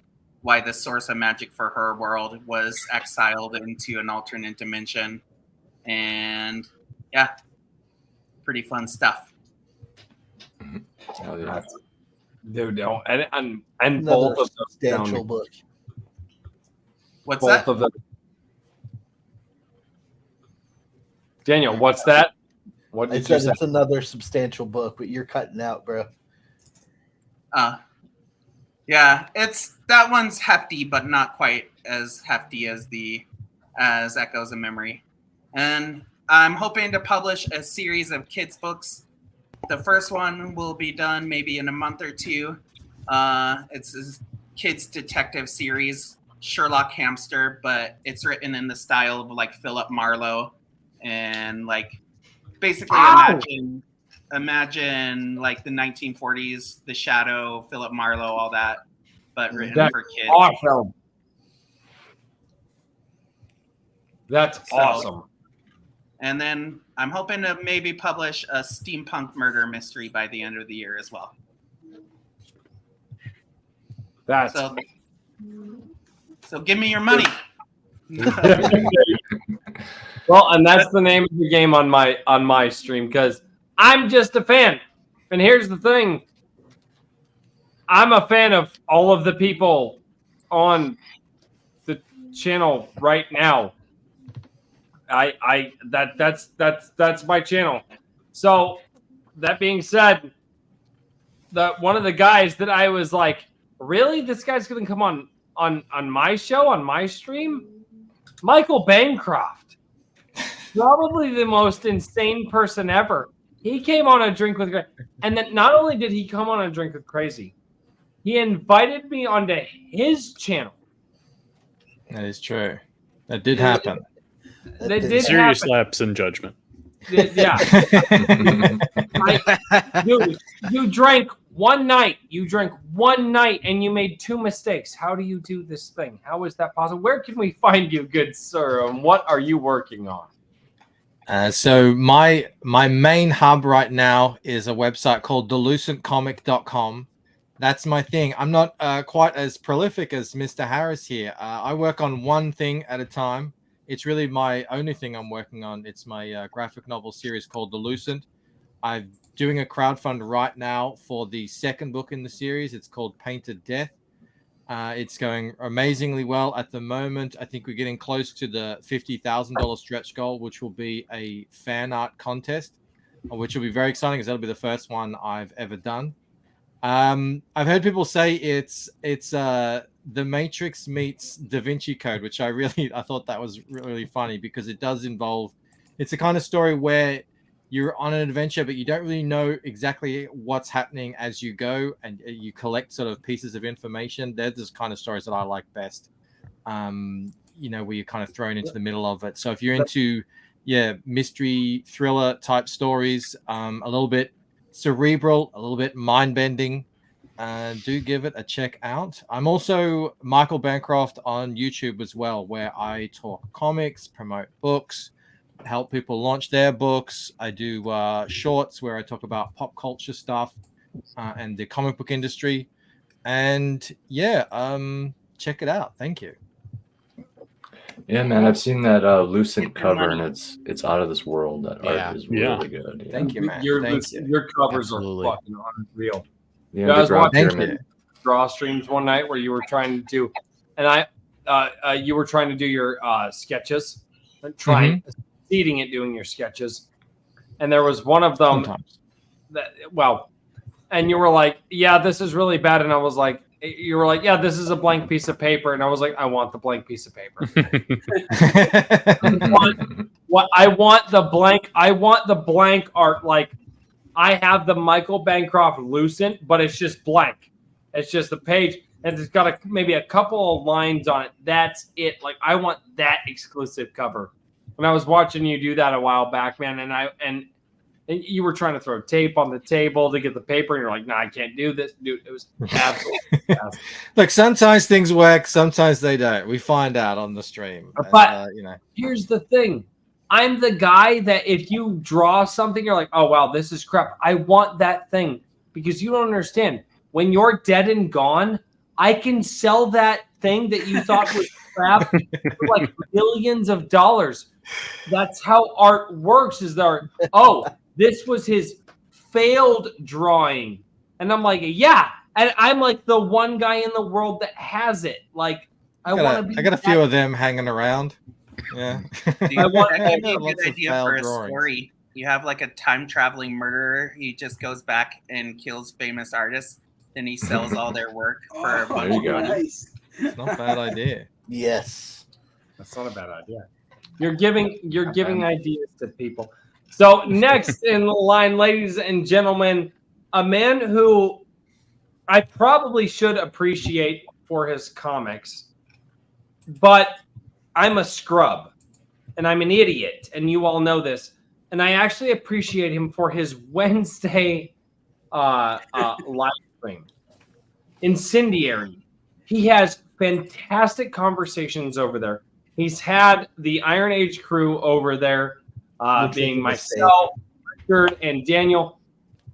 the source of magic for her world was exiled into an alternate dimension. And yeah, pretty fun stuff. Oh, yeah. Dude, no, and Another both of them substantial book. What's both that? of them. Daniel, what's that? What I did you said say? it's another substantial book, but you're cutting out, bro. Yeah, that one's hefty, but not quite as hefty as Echoes of Memory. And I'm hoping to publish a series of kids books. The first one will be done maybe in a month or two. It's a kids detective series, Sherlock Hamster, but it's written in the style of like Philip Marlowe, and like basically imagine like the 1940s, The Shadow, Philip Marlowe, all that, but written That's for kids. awesome. That's awesome. And then I'm hoping to maybe publish a steampunk murder mystery by the end of the year as well. So give me your money. Well, and that's the name of the game on my stream, because I'm just a fan. And here's the thing. I'm a fan of all of the people on the channel right now. That's my channel. So that being said, one of the guys that I was like, really, this guy's gonna come on my show, on my stream? Michael Bancroft, probably the most insane person ever. He came on a Drink with Crazy, and then not only did he come on a Drink with Crazy, he invited me onto his channel. That is true. That did happen. That did Serious happen. lapse in judgment. Yeah. Dude, you drank one night. And you made 2 mistakes. How do you do this thing? How is that possible? Where can we find you, good sir? And what are you working on? So my main hub right now is a website called delucentcomic.com. That's my thing. I'm not quite as prolific as Mr. Harris here. I work on one thing at a time. It's really my only thing I'm working on. It's my graphic novel series called Delucent. I'm doing a crowdfund right now for the second book in the series. It's called Painted Death. It's going amazingly well at the moment. I think we're getting close to the $50,000 stretch goal, which will be a fan art contest, which will be very exciting because that'll be the first one I've ever done. I've heard people say it's The Matrix meets Da Vinci Code, which I thought that was really funny because it does involve. It's a kind of story where you're on an adventure, but you don't really know exactly what's happening as you go, and you collect sort of pieces of information. They're the kind of stories that I like best. Where you're kind of thrown into the middle of it. So if you're into mystery thriller type stories, a little bit cerebral, a little bit mind bending. Do give it a check out. I'm also Michael Bancroft on YouTube as well, where I talk comics, promote books, help people launch their books. I do shorts where I talk about pop culture stuff and the comic book industry. And check it out. Thank you. Yeah, man, I've seen that Lucent cover, and it's out of this world. That art is really good. Yeah. Thank you, man. Your covers Absolutely. are fucking unreal. The I was Underground watching Pyramid. draw streams one night where you were trying to do, and you were trying to do your sketches, succeeding at doing your sketches, and there was one of them and you were like, "Yeah, this is really bad," and I was like, "You were like, yeah, this is a blank piece of paper," and I was like, "I want the blank piece of paper." I want the blank art. Like, I have the Michael Bancroft Lucent, but it's just blank. It's just the page, and it's got maybe a couple of lines on it. That's it. Like, I want that exclusive cover. When I was watching you do that a while back, man, and you were trying to throw tape on the table to get the paper, and you're like, "No, I can't do this, dude." It was absolutely fantastic. Look, sometimes things work, sometimes they don't. We find out on the stream. But here's the thing. I'm the guy that if you draw something, you're like, "Oh, wow, this is crap." I want that thing because you don't understand. When you're dead and gone, I can sell that thing that you thought was crap for like millions of dollars. That's how art works. This was his failed drawing. And I'm like, yeah. And I'm like the one guy in the world that has it. Like, I got a few of them hanging around. Yeah. I want a good idea for a story. You have like a time traveling murderer. He just goes back and kills famous artists. Then he sells all their work for a bunch of money. Nice. Not a bad idea. Yes. That's not a bad idea. You're giving ideas to people. So next in line, ladies and gentlemen, a man who I probably should appreciate for his comics, but I'm a scrub and I'm an idiot, and you all know this. And I actually appreciate him for his Wednesday live stream. Incendiary. He has fantastic conversations over there. He's had the Iron Age crew over there, being myself, Richard, and Daniel.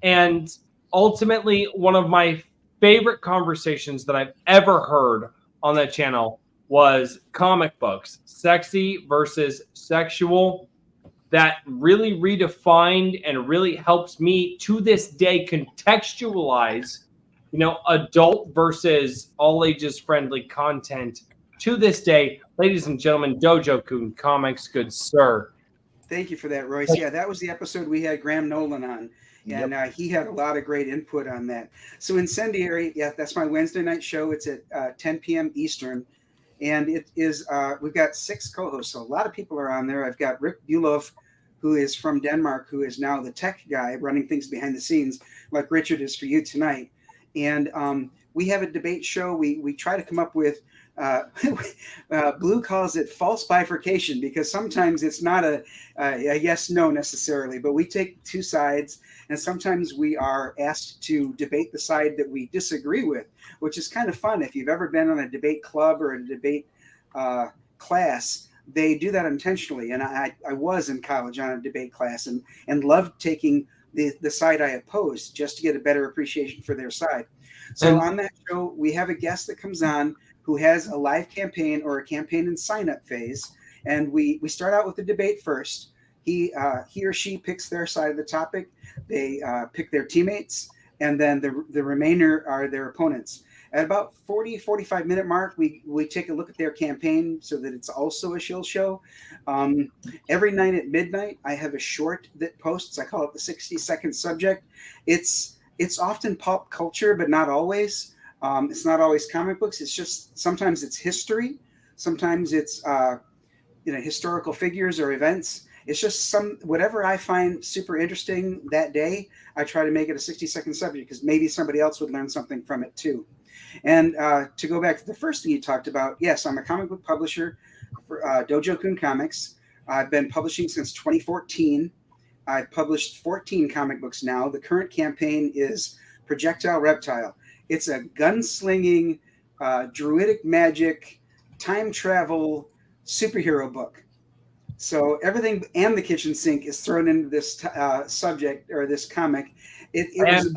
And ultimately, one of my favorite conversations that I've ever heard on that channel was comic books, sexy versus sexual. That really redefined and really helps me to this day contextualize, adult versus all ages friendly content to this day. Ladies and gentlemen, Dojo-kun Comics, good sir. Thank you for that, Royce. Yeah, that was the episode we had Graham Nolan on, and he had a lot of great input on that. So Incendiary, yeah, that's my Wednesday night show. It's at 10 p.m. Eastern, and it is we've got 6 co-hosts, so a lot of people are on there. I've got Rick Bulof, who is from Denmark, who is now the tech guy running things behind the scenes, like Richard is for you tonight. And we have a debate show. We try to come up with Blue calls it false bifurcation, because sometimes it's not a yes-no necessarily, but we take 2 sides, and sometimes we are asked to debate the side that we disagree with, which is kind of fun. If you've ever been on a debate club or a debate class, they do that intentionally. And I was in college on a debate class and loved taking the side I opposed just to get a better appreciation for their side. So on that show, we have a guest that comes on who has a live campaign or a campaign and sign-up phase. And we start out with the debate first. He or she picks their side of the topic. They pick their teammates, and then the remainder are their opponents. At about 45 minute mark, we take a look at their campaign so that it's also a shield show. Every night at midnight, I have a short that posts. I call it the 60-second subject. It's often pop culture, but not always. It's not always comic books. It's just sometimes it's history. Sometimes it's historical figures or events. It's just whatever I find super interesting that day, I try to make it a 60-second subject, because maybe somebody else would learn something from it too. And to go back to the first thing you talked about, yes, I'm a comic book publisher for Dojo-kun Comics. I've been publishing since 2014. I've published 14 comic books now. The current campaign is Projectile Reptile. It's a gunslinging, druidic magic, time travel superhero book. So everything and the kitchen sink is thrown into this subject or this comic. It was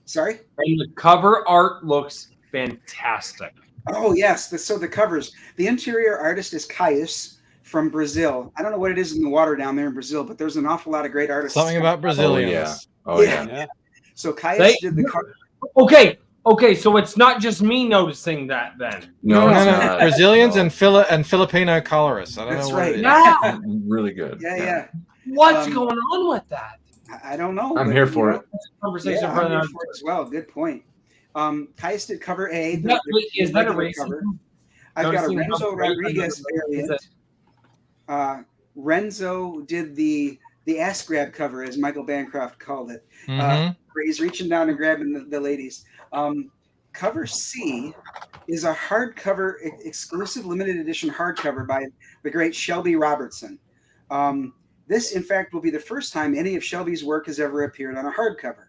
sorry. And the cover art looks fantastic. Oh yes, so the covers. The interior artist is Caius from Brazil. I don't know what it is in the water down there in Brazil, but there's an awful lot of great artists. Something about Brazilians. Oh yeah. So Caius did the cover. Okay, so it's not just me noticing that then. No. Brazilians and Filipino colorists. I don't know what it is. Yeah. Really good. Yeah. What's going on with that? I don't know. I'm here for it. Conversation I'm here for it as well. Good point. Caius did cover A. Is that a race? I've got a Renzo Rodriguez variant. Renzo did the ass grab cover, as Michael Bancroft called it, where he's reaching down and grabbing the ladies. Cover C is a hardcover, exclusive limited edition hardcover by the great Shelby Robertson. This, in fact, will be the first time any of Shelby's work has ever appeared on a hardcover.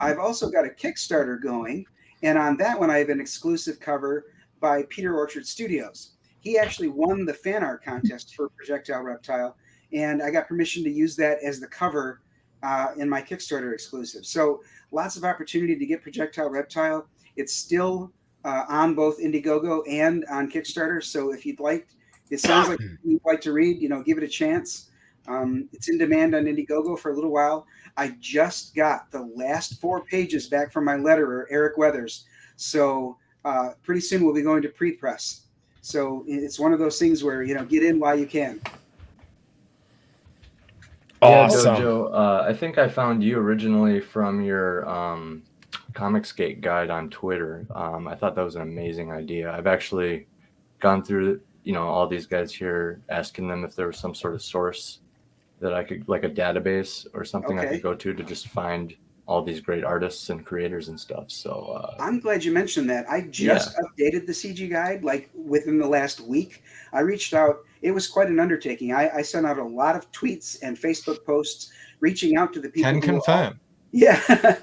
I've also got a Kickstarter going, and on that one I have an exclusive cover by Peter Orchard Studios. He actually won the fan art contest for Projectile Reptile, and I got permission to use that as the cover in my Kickstarter exclusive. So lots of opportunity to get Projectile Reptile. It's still on both Indiegogo and on Kickstarter. So if you'd like, it sounds like you'd like to read, give it a chance. It's in demand on Indiegogo for a little while. I just got the last 4 pages back from my letterer, Eric Weathers. So pretty soon we'll be going to pre-press. So it's one of those things where, get in while you can. Awesome. Yeah, Dojo, I think I found you originally from your Comicsgate guide on Twitter. I thought that was an amazing idea. I've actually gone through, all these guys here, asking them if there was some sort of source that I could, like a database or something I could go to just find all these great artists and creators and stuff. So I'm glad you mentioned that. I just updated the CG guide like within the last week. I reached out. It was quite an undertaking. I sent out a lot of tweets and Facebook posts reaching out to the people. Can confirm. I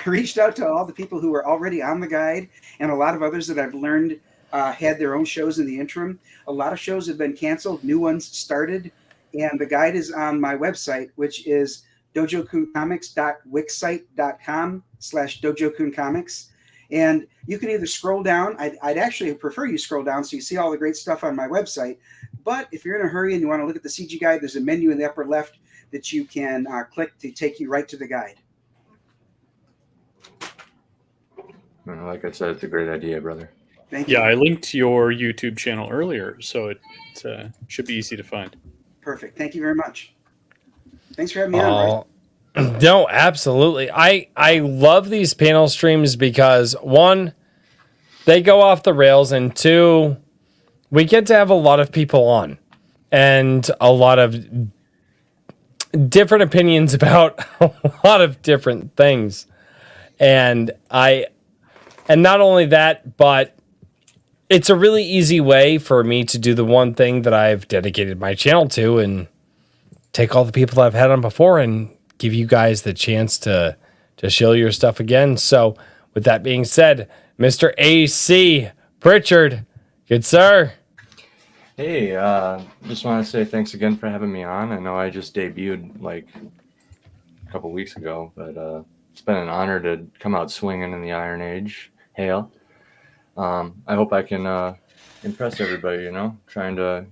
reached out to all the people who were already on the guide and a lot of others that I've learned had their own shows in the interim. A lot of shows have been canceled. New ones started. And the guide is on my website, which is dojokuncomics.wixsite.com/dojokuncomics. And you can either scroll down. I'd actually prefer you scroll down so you see all the great stuff on my website. But if you're in a hurry and you want to look at the CG guide, there's a menu in the upper left that you can click to take you right to the guide. Like I said, it's a great idea, brother. Thank you. Yeah, I linked your YouTube channel earlier, so it should be easy to find. Perfect. Thank you very much. Thanks for having me on. No, absolutely. I love these panel streams because 1, they go off the rails, and 2, we get to have a lot of people on and a lot of different opinions about a lot of different things. And not only that, but it's a really easy way for me to do the one thing that I've dedicated my channel to and take all the people that I've had on before and give you guys the chance to show your stuff again. So with that being said, Mr. AC Pritchard, good sir. Hey, just want to say thanks again for having me on. I know I just debuted like a couple weeks ago, but it's been an honor to come out swinging in the Iron Age. Hail. I hope I can impress everybody, trying to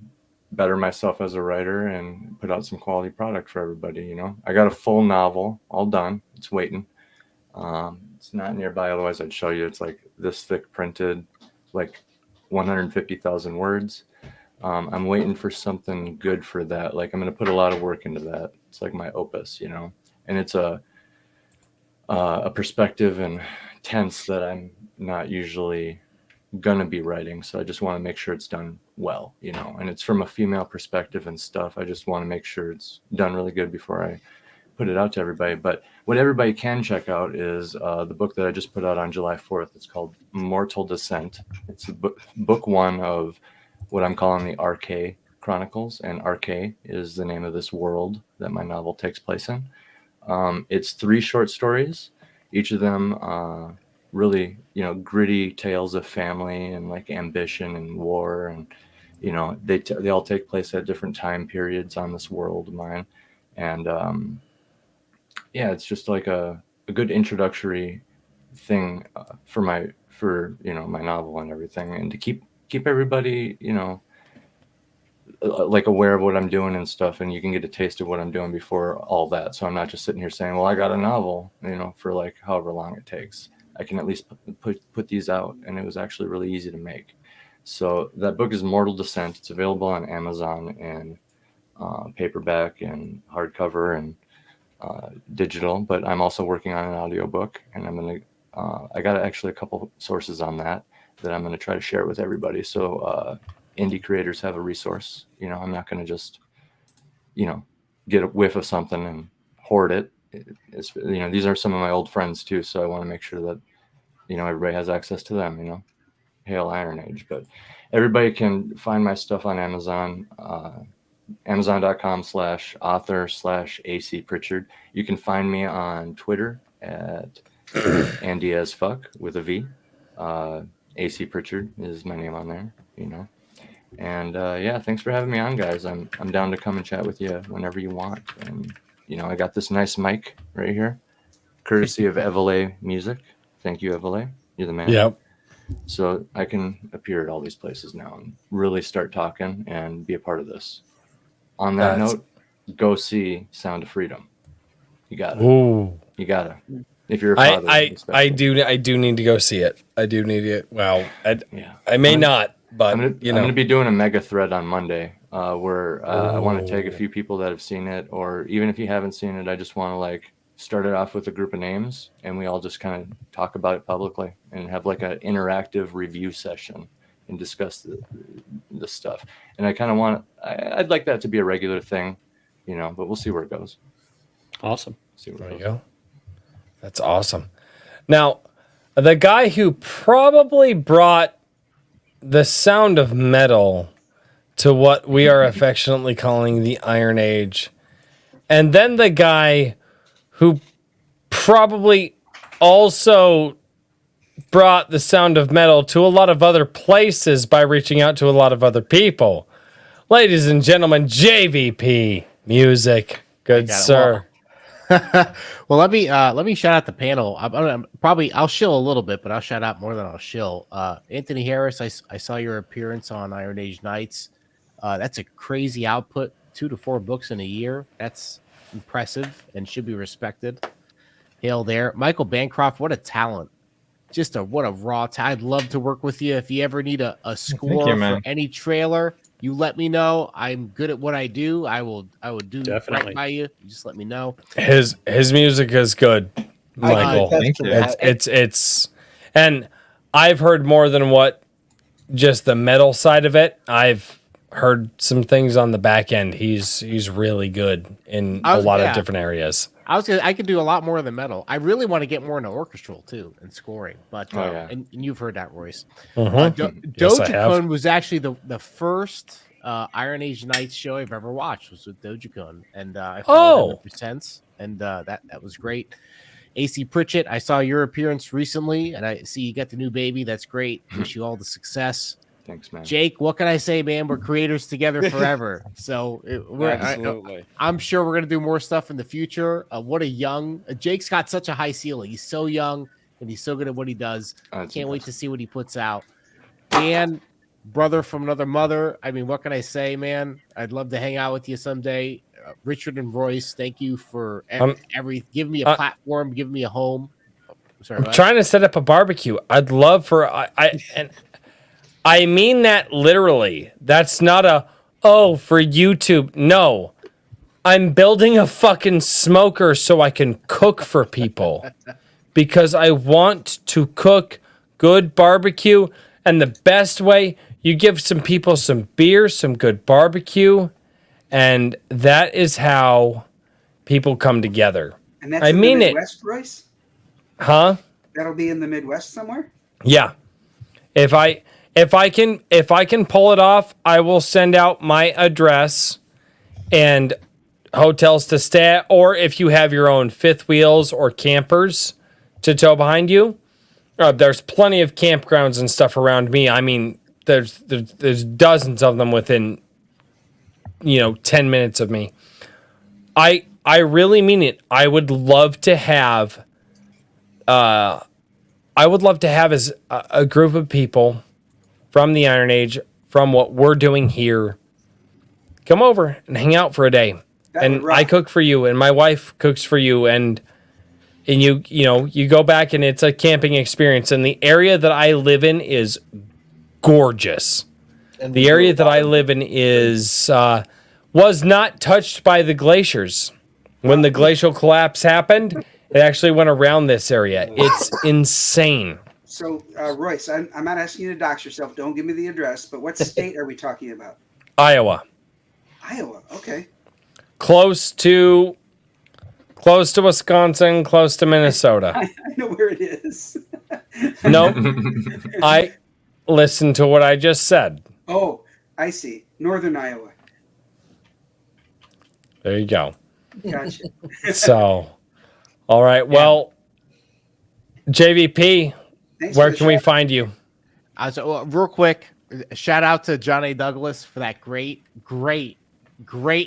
better myself as a writer and put out some quality product for everybody, I got a full novel all done. It's waiting. It's not nearby, otherwise I'd show you. It's like this thick printed, like 150,000 words. I'm waiting for something good for that. Like I'm going to put a lot of work into that. It's like my opus, and it's a perspective and tense that I'm not usually gonna be writing, so I just want to make sure it's done well, and it's from a female perspective and stuff. I just want to make sure it's done really good before I put it out to everybody. But what everybody can check out is the book that I just put out on July 4th. It's called Mortal Descent. It's book 1 of what I'm calling the RK Chronicles, and Arcade is the name of this world that my novel takes place in. It's 3 short stories, each of them really, gritty tales of family and like ambition and war, and they all take place at different time periods on this world of mine, and yeah, it's just like a good introductory thing for my novel and everything, and to keep everybody like aware of what I'm doing and stuff, and you can get a taste of what I'm doing before all that. So I'm not just sitting here saying, well, I got a novel, for like however long it takes. I can at least put these out, and it was actually really easy to make. So that book is Mortal Descent. It's available on Amazon in paperback and hardcover and digital, but I'm also working on an audiobook, and I got actually a couple sources on that I'm going to try to share with everybody. So indie creators have a resource. I'm not going to just, get a whiff of something and hoard it. These are some of my old friends too. So I want to make sure that, everybody has access to them, hail Iron Age. But everybody can find my stuff on Amazon, amazon.com/author/AC Pritchard. You can find me on Twitter at AndyAsFuck with a V. AC Pritchard is my name on there, And yeah, thanks for having me on, guys. I'm down to come and chat with you whenever you want. And I got this nice mic right here, courtesy of Evele Music. Thank you, Evele. You're the man. Yep. So I can appear at all these places now and really start talking and be a part of this. On that note, go see Sound of Freedom. You got it. Ooh. You gotta. If you're a father, I do need to go see it. I do need it. Well, I may not, but I'm gonna be doing a mega thread on Monday where I want to tag a few people that have seen it, or even if you haven't seen it, I just want to like start it off with a group of names, and we all just kind of talk about it publicly and have like an interactive review session and discuss the stuff. And I kind of I'd like that to be a regular thing, but we'll see where it goes. Awesome. There you go. That's awesome. Now, the guy who probably brought the sound of metal to what we are affectionately calling the Iron Age, and then the guy who probably also brought the sound of metal to a lot of other places by reaching out to a lot of other people. Ladies and gentlemen, JVP Music. Good sir. Well, let me shout out the panel. I'll shill a little bit, but I'll shout out more than I'll shill. Anthony Harris, I saw your appearance on Iron Age Nights. That's a crazy output, 2 to 4 books in a year. That's impressive and should be respected. Hail there. Michael Bancroft, what a talent. What a raw talent. I'd love to work with you. If you ever need a score for any trailer, you let me know. I'm good at what I do. I will do right by you. You just let me know. His music is good, Michael. It's and I've heard more than what just the metal side of it. I've heard some things on the back end. He's really good in a lot of different areas. I could do a lot more than metal. I really want to get more into orchestral too and scoring. But and you've heard that, Royce. Doja-Kun was actually the first Iron Age Nights show I've ever watched was with Doja-Kun, and I followed him ever since, and that was great. AC Pritchett, I saw your appearance recently, and I see you got the new baby. That's great. Wish you all the success. Thanks, man. Jake, what can I say, man? We're creators together forever. So I'm sure we're gonna do more stuff in the future. What a young Jake's got such a high ceiling. He's so young and he's so good at what he does. Can't wait to see what he puts out. And brother from another mother. I mean, what can I say, man? I'd love to hang out with you someday. Richard and Royce, thank you for give me a platform, give me a home. I'm trying to set up a barbecue. I'd love for I mean that literally. That's not for YouTube. No. I'm building a fucking smoker so I can cook for people. Because I want to cook good barbecue. And the best way, you give some people some beer, some good barbecue. And that is how people come together. And that's in the Midwest, Royce? Huh? That'll be in the Midwest somewhere? Yeah. If If I can pull it off, I will send out my address and hotels to stay at, or if you have your own fifth wheels or campers to tow behind you, there's plenty of campgrounds and stuff around me. I mean, there's dozens of them within 10 minutes of me. I really mean it. I would love to have as a group of people from the Iron Age, from what we're doing here, come over and hang out for a day. And I cook for you, and my wife cooks for you, and you go back, and it's a camping experience. And the area that I live in is gorgeous. And the area that I live in is was not touched by the glaciers. When the glacial collapse happened, it actually went around this area. It's insane. So, Royce, I'm not asking you to dox yourself. Don't give me the address, but what state are we talking about? Iowa. Iowa. Okay. Close to Wisconsin, close to Minnesota. I know where it is. No, I listened to what I just said. Oh, I see. Northern Iowa. There you go. Gotcha. So, all right. Well, JVP, where can we find you? Real quick, shout out to John A. Douglas for that great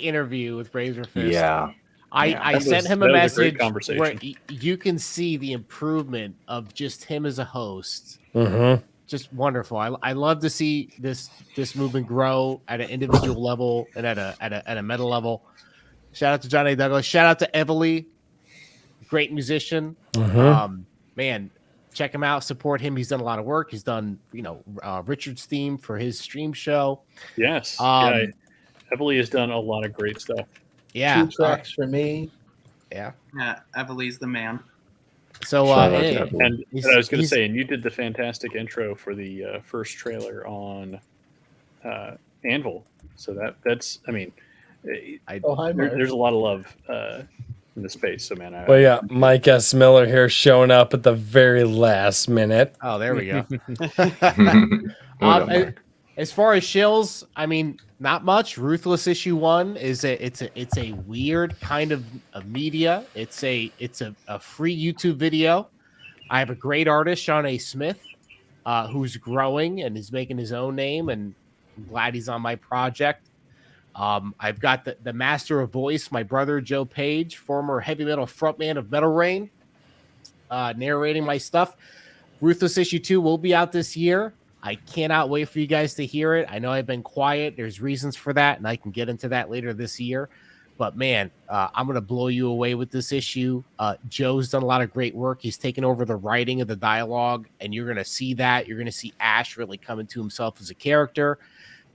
interview with Razor Fist. Yeah. I sent him a message where conversation. you can see the improvement of just him as a host. Mm-hmm. Just wonderful. I love to see this movement grow at an individual level and at a meta level. Shout out to John A. Douglas. Shout out to Everly, great musician. Mm-hmm. Man, check him out. Support him. He's done a lot of work. He's done Richard's theme for his stream show. Yes. Emily has done a lot of great stuff. Yeah. 2 tracks for me. Yeah. Yeah, Emily's the man. So, and I was going to say, and you did the fantastic intro for the first trailer on Anvil. So that's, I mean, there's a lot of love in the space. So, man, Well, yeah, Mike S. Miller here showing up at the very last minute. Oh, there we go. As far as shills, I mean, not much. Ruthless issue 1 is it's a weird kind of media. It's a free YouTube video. I have a great artist, Sean A. Smith, who's growing and is making his own name, and I'm glad he's on my project. I've got the master of voice, my brother Joe Page, former heavy metal frontman of Metal Rain, narrating my stuff. Ruthless issue 2 will be out this year. I cannot wait for you guys to hear it. I know I've been quiet. There's reasons for that, and I can get into that later this year. But, man, I'm going to blow you away with this issue. Joe's done a lot of great work. He's taken over the writing of the dialogue, and you're going to see that. You're going to see Ash really come into himself as a character.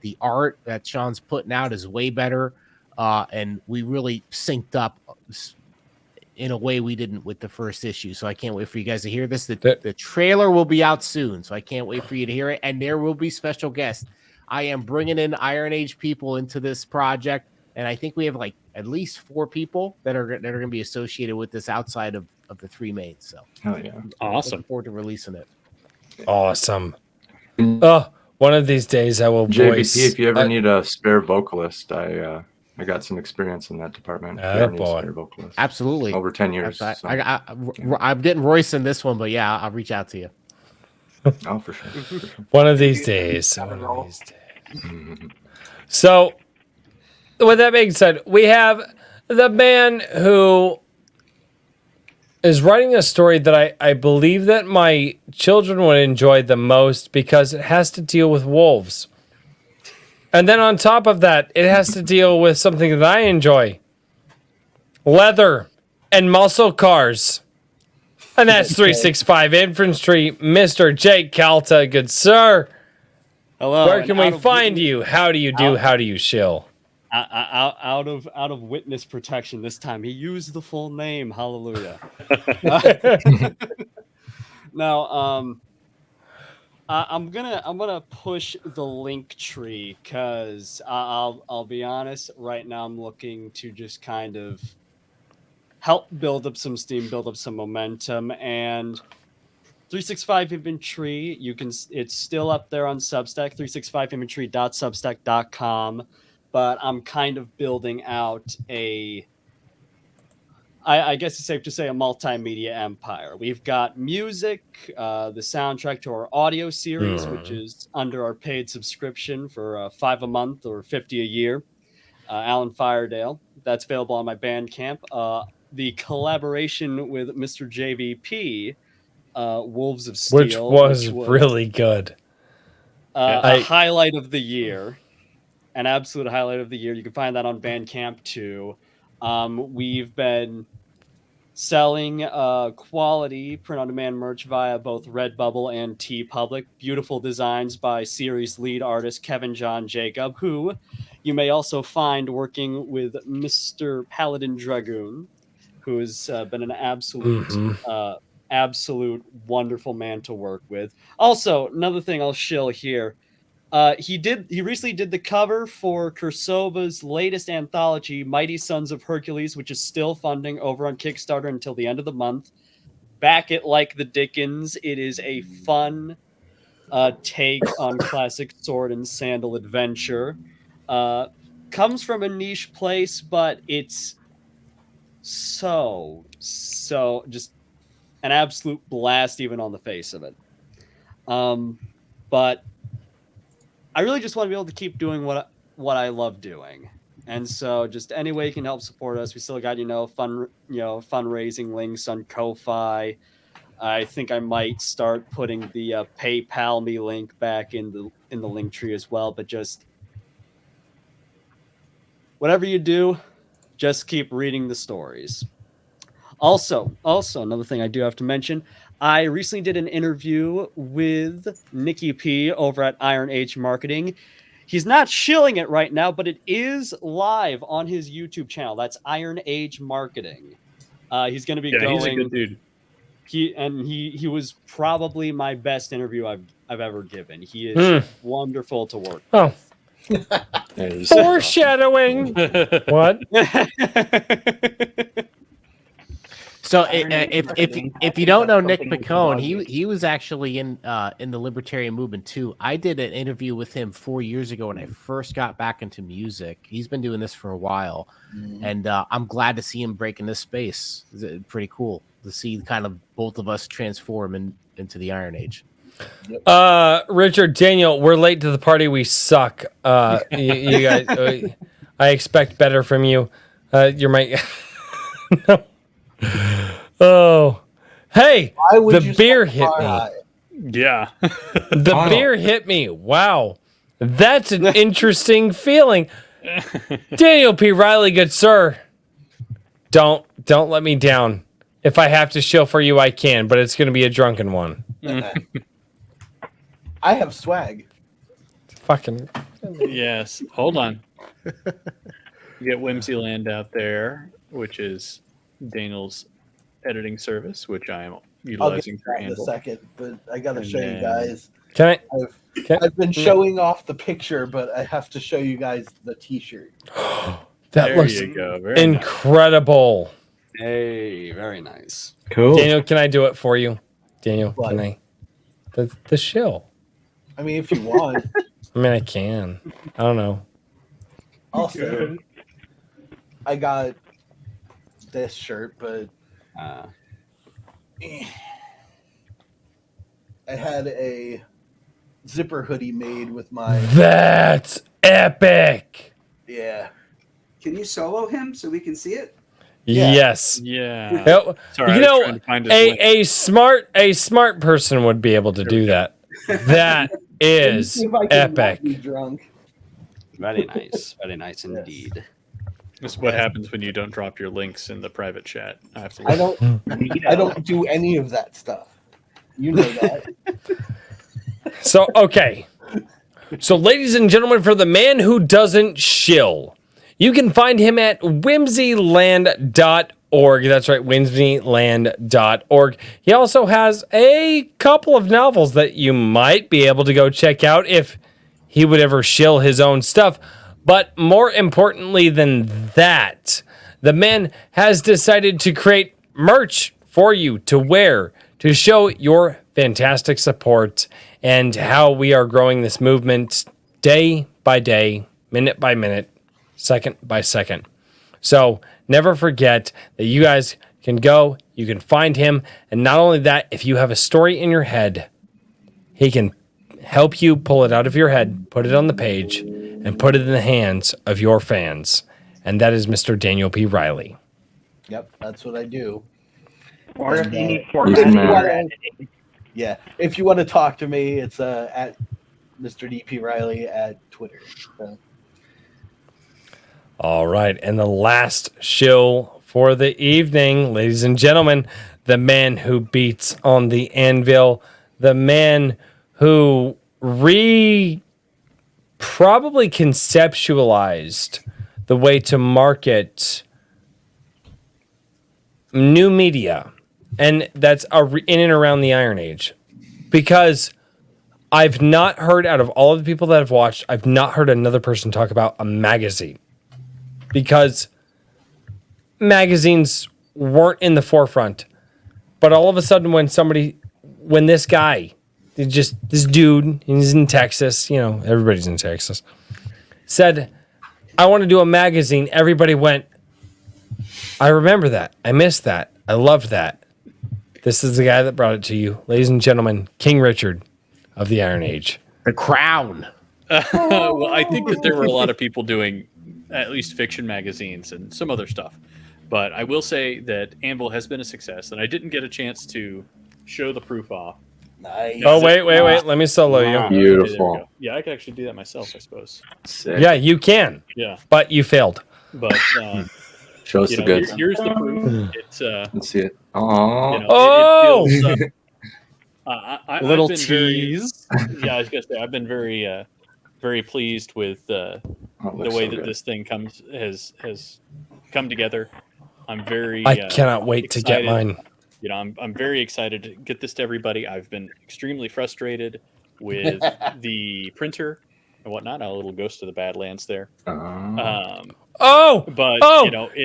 The art that Sean's putting out is way better, and we really synced up in a way we didn't with the first issue. So I can't wait for you guys to hear this. The trailer will be out soon, so I can't wait for you to hear it. And there will be special guests. I am bringing in Iron Age people into this project, and I think we have like at least 4 people that are going to be associated with this outside of the 3 mains. So, awesome! Looking forward to releasing it. Awesome. Oh, one of these days I will JVP, voice. if you ever need a spare vocalist, I got some experience in that department. Boy. Absolutely. Over 10 years. I'm getting Royce in this one, but yeah, I'll reach out to you. Oh, for sure. One of these days. So, with that being said, we have the man who is writing a story that I believe that my children would enjoy the most because it has to deal with wolves. And then on top of that, it has to deal with something that I enjoy. Leather and muscle cars. And that's 365 Infantry, Mr. Jake Calta. Good sir. Hello. Where can we find you? How do you do? How do you shill? Out of witness protection this time. He used the full name. Hallelujah. Now, I'm gonna push the link tree because I'll be honest. Right now, I'm looking to just kind of help build up some steam, build up some momentum, and 365 Infantry, it's still up there on Substack, 365infantry.substack.com, but I'm kind of building out I guess it's safe to say a multimedia empire. We've got music, the soundtrack to our audio series, which is under our paid subscription for $5 a month or $50 a year. Alan Firedale. That's available on my Bandcamp. The collaboration with Mr. JVP, Wolves of Steel, which was really good. A highlight of the year, an absolute highlight of the year. You can find that on Bandcamp too. We've been selling quality print-on-demand merch via both Redbubble and TeePublic. Beautiful designs by series lead artist Kevin John Jacob, who you may also find working with Mr. Paladin Dragoon, who has been an absolute wonderful man to work with. Also, another thing I'll shill here. He recently did the cover for Kursova's latest anthology, Mighty Sons of Hercules, which is still funding over on Kickstarter until the end of the month. Back it like the Dickens. It is a fun take on classic sword and sandal adventure. Comes from a niche place, but it's so just an absolute blast even on the face of it. But I really just want to be able to keep doing what I love doing. And so just any way you can help support us. We still got, fundraising links on Ko-Fi. I think I might start putting the PayPal me link back in the link tree as well, but just whatever you do, just keep reading the stories. Also, another thing I do have to mention, I recently did an interview with Nikki P over at Iron Age Marketing. He's not shilling it right now, but it is live on his YouTube channel. That's Iron Age Marketing. He's going to be going. He's a good dude. He was probably my best interview I've ever given. He is wonderful to work with. Foreshadowing. What? So if you don't know Nick Picone, he was actually in the libertarian movement too. I did an interview with him 4 years ago when I first got back into music. He's been doing this for a while, and I'm glad to see him breaking this space. It's pretty cool to see kind of both of us transform into the Iron Age. Richard, Daniel, we're late to the party. We suck. You guys, I expect better from you. You're my. No. Oh, hey, the beer hit me. Yeah. The beer hit me. Wow. That's an interesting feeling. Daniel P. Riley, good sir. Don't let me down. If I have to shill for you, I can, but it's going to be a drunken one. I have swag. Fucking. Yes. Hold on. You get Whimsyland out there, which is Daniel's editing service, which I am utilizing for in a second, but I gotta show you guys. Can I've been showing off the picture, but I have to show you guys the T-shirt. That looks incredible. Hey, very nice. Cool. Daniel, can I do it for you? Daniel, can I? The shill. I mean, if you want. I mean, I can. I don't know. Also, I got this shirt, but I had a zipper hoodie made with my. That's epic. Yeah. Can you solo him so we can see it? Yes. Yeah. Sorry, a smart person would be able to do that. That is epic. Drunk. Very nice indeed. This is what happens when you don't drop your links in the private chat. I don't do any of that stuff. You know that. So, okay. So, ladies and gentlemen, for the man who doesn't shill, you can find him at whimsyland.org. That's right, whimsyland.org. He also has a couple of novels that you might be able to go check out if he would ever shill his own stuff. But more importantly than that, the man has decided to create merch for you to wear to show your fantastic support and how we are growing this movement day by day, minute by minute, second by second. So never forget that you guys can go, you can find him. And not only that, if you have a story in your head, he can help you pull it out of your head, put it on the page, and put it in the hands of your fans. And that is Mr. Daniel P. Riley. Yep, that's what I do. Or if And, you need if formatting you or wanna- editing. yeah, if you want to talk to me, it's at Mr. DP Riley at Twitter. So. All right. And the last shill for the evening, ladies and gentlemen, the man who beats on the anvil, the man who probably conceptualized the way to market new media. And that's in and around the Iron Age. Because I've not heard, out of all of the people that I've watched, I've not heard another person talk about a magazine. Because magazines weren't in the forefront. But all of a sudden when this guy, this dude, he's in Texas, everybody's in Texas, said, I want to do a magazine, everybody went, I remember that. I missed that. I loved that. This is the guy that brought it to you. Ladies and gentlemen, King Richard of the Iron Age. The Crown. Well, I think that there were a lot of people doing at least fiction magazines and some other stuff. But I will say that Anvil has been a success, and I didn't get a chance to show the proof off. Nice. Oh, wait. Let me solo you. Beautiful. Okay, yeah, I could actually do that myself, I suppose. Sick. Yeah, you can. Yeah. But you failed. But show us the goods. Here's the proof. It's Let's see it. Oh, it feels, Little I've been tease. Yeah, I was gonna say I've been very pleased with the way that this thing has come together. I'm very. I cannot wait to get mine. I'm very excited to get this to everybody. I've been extremely frustrated with the printer and whatnot. A little Ghost of the Badlands there. But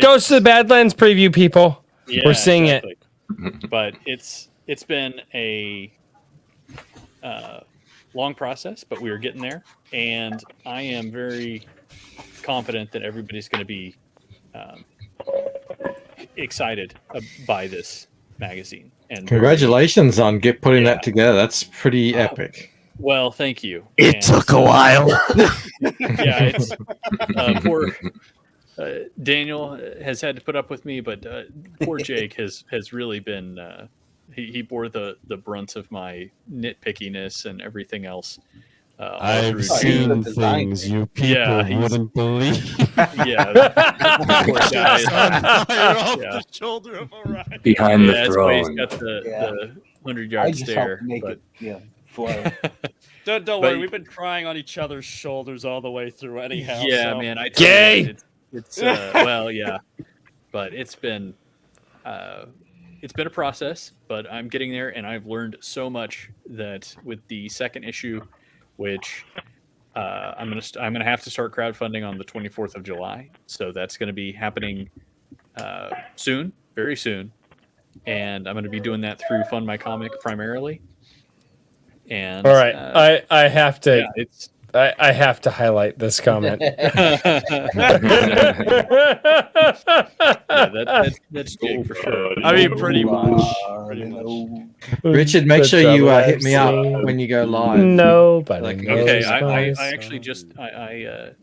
Ghost of the Badlands preview, people. Yeah, we're seeing exactly. But it's been a long process, but we are getting there, and I am very confident that everybody's going to be excited by this magazine. And congratulations on putting that together. That's pretty epic. Well, thank you. It took a while. Yeah, it's poor Daniel has had to put up with me, but poor Jake has really been he bore the brunt of my nitpickiness and everything else. I've seen things you people wouldn't believe. Yeah, poor guy. Off the shoulder of Orion. Behind the that's why he's throne. got the 100-yard I just stare. helped make But it, flow. Don't But- worry, we've been crying on each other's shoulders all the way through anyhow. yeah, so. man, I tell Gay! you, it's well, yeah, but it's been a process, but I'm getting there, and I've learned so much that with the second issue, which I'm gonna have to start crowdfunding on the 24th of July, so that's going to be happening soon, very soon, and I'm going to be doing that through Fund My Comic primarily. And All right, I have to. yeah, it's I have to highlight this comment. That's Jake for sure. I mean, pretty much. Richard, make sure you hit me up when you go live. Nobody Like, knows Okay, my I actually just I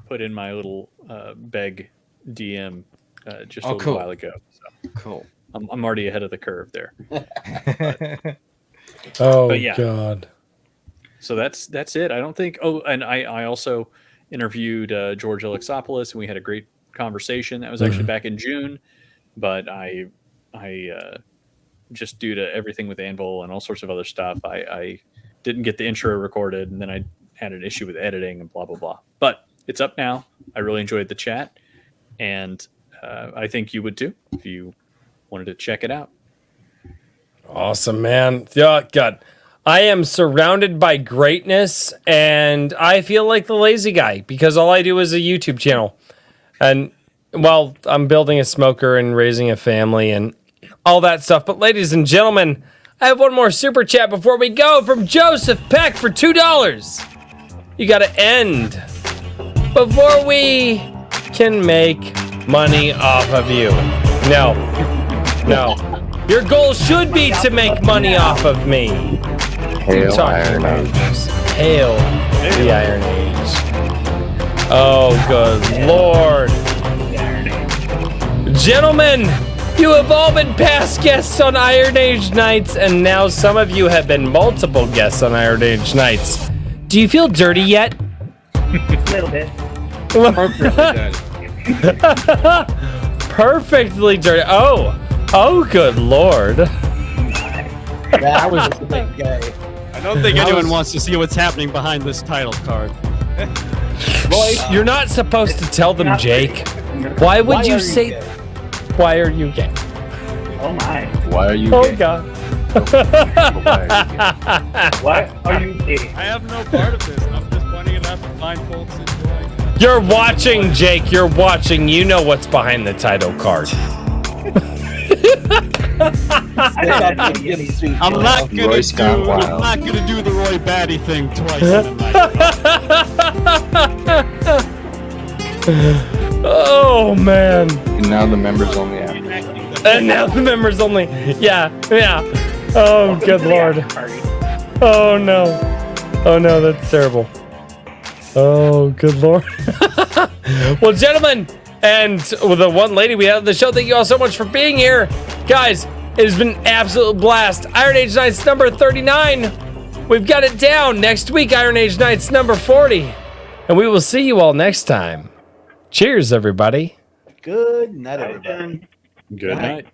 put in my little beg DM just a little cool. while ago. So Cool. I'm already ahead of the curve there. Oh But yeah. God. So that's it. I don't think. Oh, and I also interviewed George Alexopoulos, and we had a great conversation. That was actually back in June, but I just due to everything with Anvil and all sorts of other stuff, I didn't get the intro recorded, and then I had an issue with editing and blah blah blah. But it's up now. I really enjoyed the chat, and I think you would too if you wanted to check it out. Awesome, man. Yeah, God. I am surrounded by greatness, and I feel like the lazy guy because all I do is a YouTube channel. And, well, I'm building a smoker and raising a family and all that stuff. But, ladies and gentlemen, I have one more super chat before we go from Joseph Peck for $2. You got to end before we can make money off of you. No. Your goal should be to make money off of me. Hail Iron Age. Hail the Iron Age. Oh, good Lord. Gentlemen, you have all been past guests on Iron Age Nights, and now some of you have been multiple guests on Iron Age Nights. Do you feel dirty yet? A little bit. Perfectly dirty. Oh, good Lord. That was just a big gay. I don't think anyone wants to see what's happening behind this title card. You're not supposed to tell them, Jake. Why would you say... gay? Why are you gay? Oh my. Why are you Oh, gay? God. What are you gay? I have no part of this. I'm just pointing it out to find folks enjoying it. You're watching, Jake. You're watching. You know what's behind the title card. I'm not gonna do the Roy Batty thing twice in a night. Oh, man. And now the members only app. And now the members only. Yeah. Oh, good Lord. Oh, no, that's terrible. Oh, good Lord. Well, gentlemen, and the one lady we have on the show, thank you all so much for being here. Guys, it has been an absolute blast. Iron Age Nights number 39. We've got it down. Next week, Iron Age Nights number 40. And we will see you all next time. Cheers, everybody. Good night, everybody. Good night.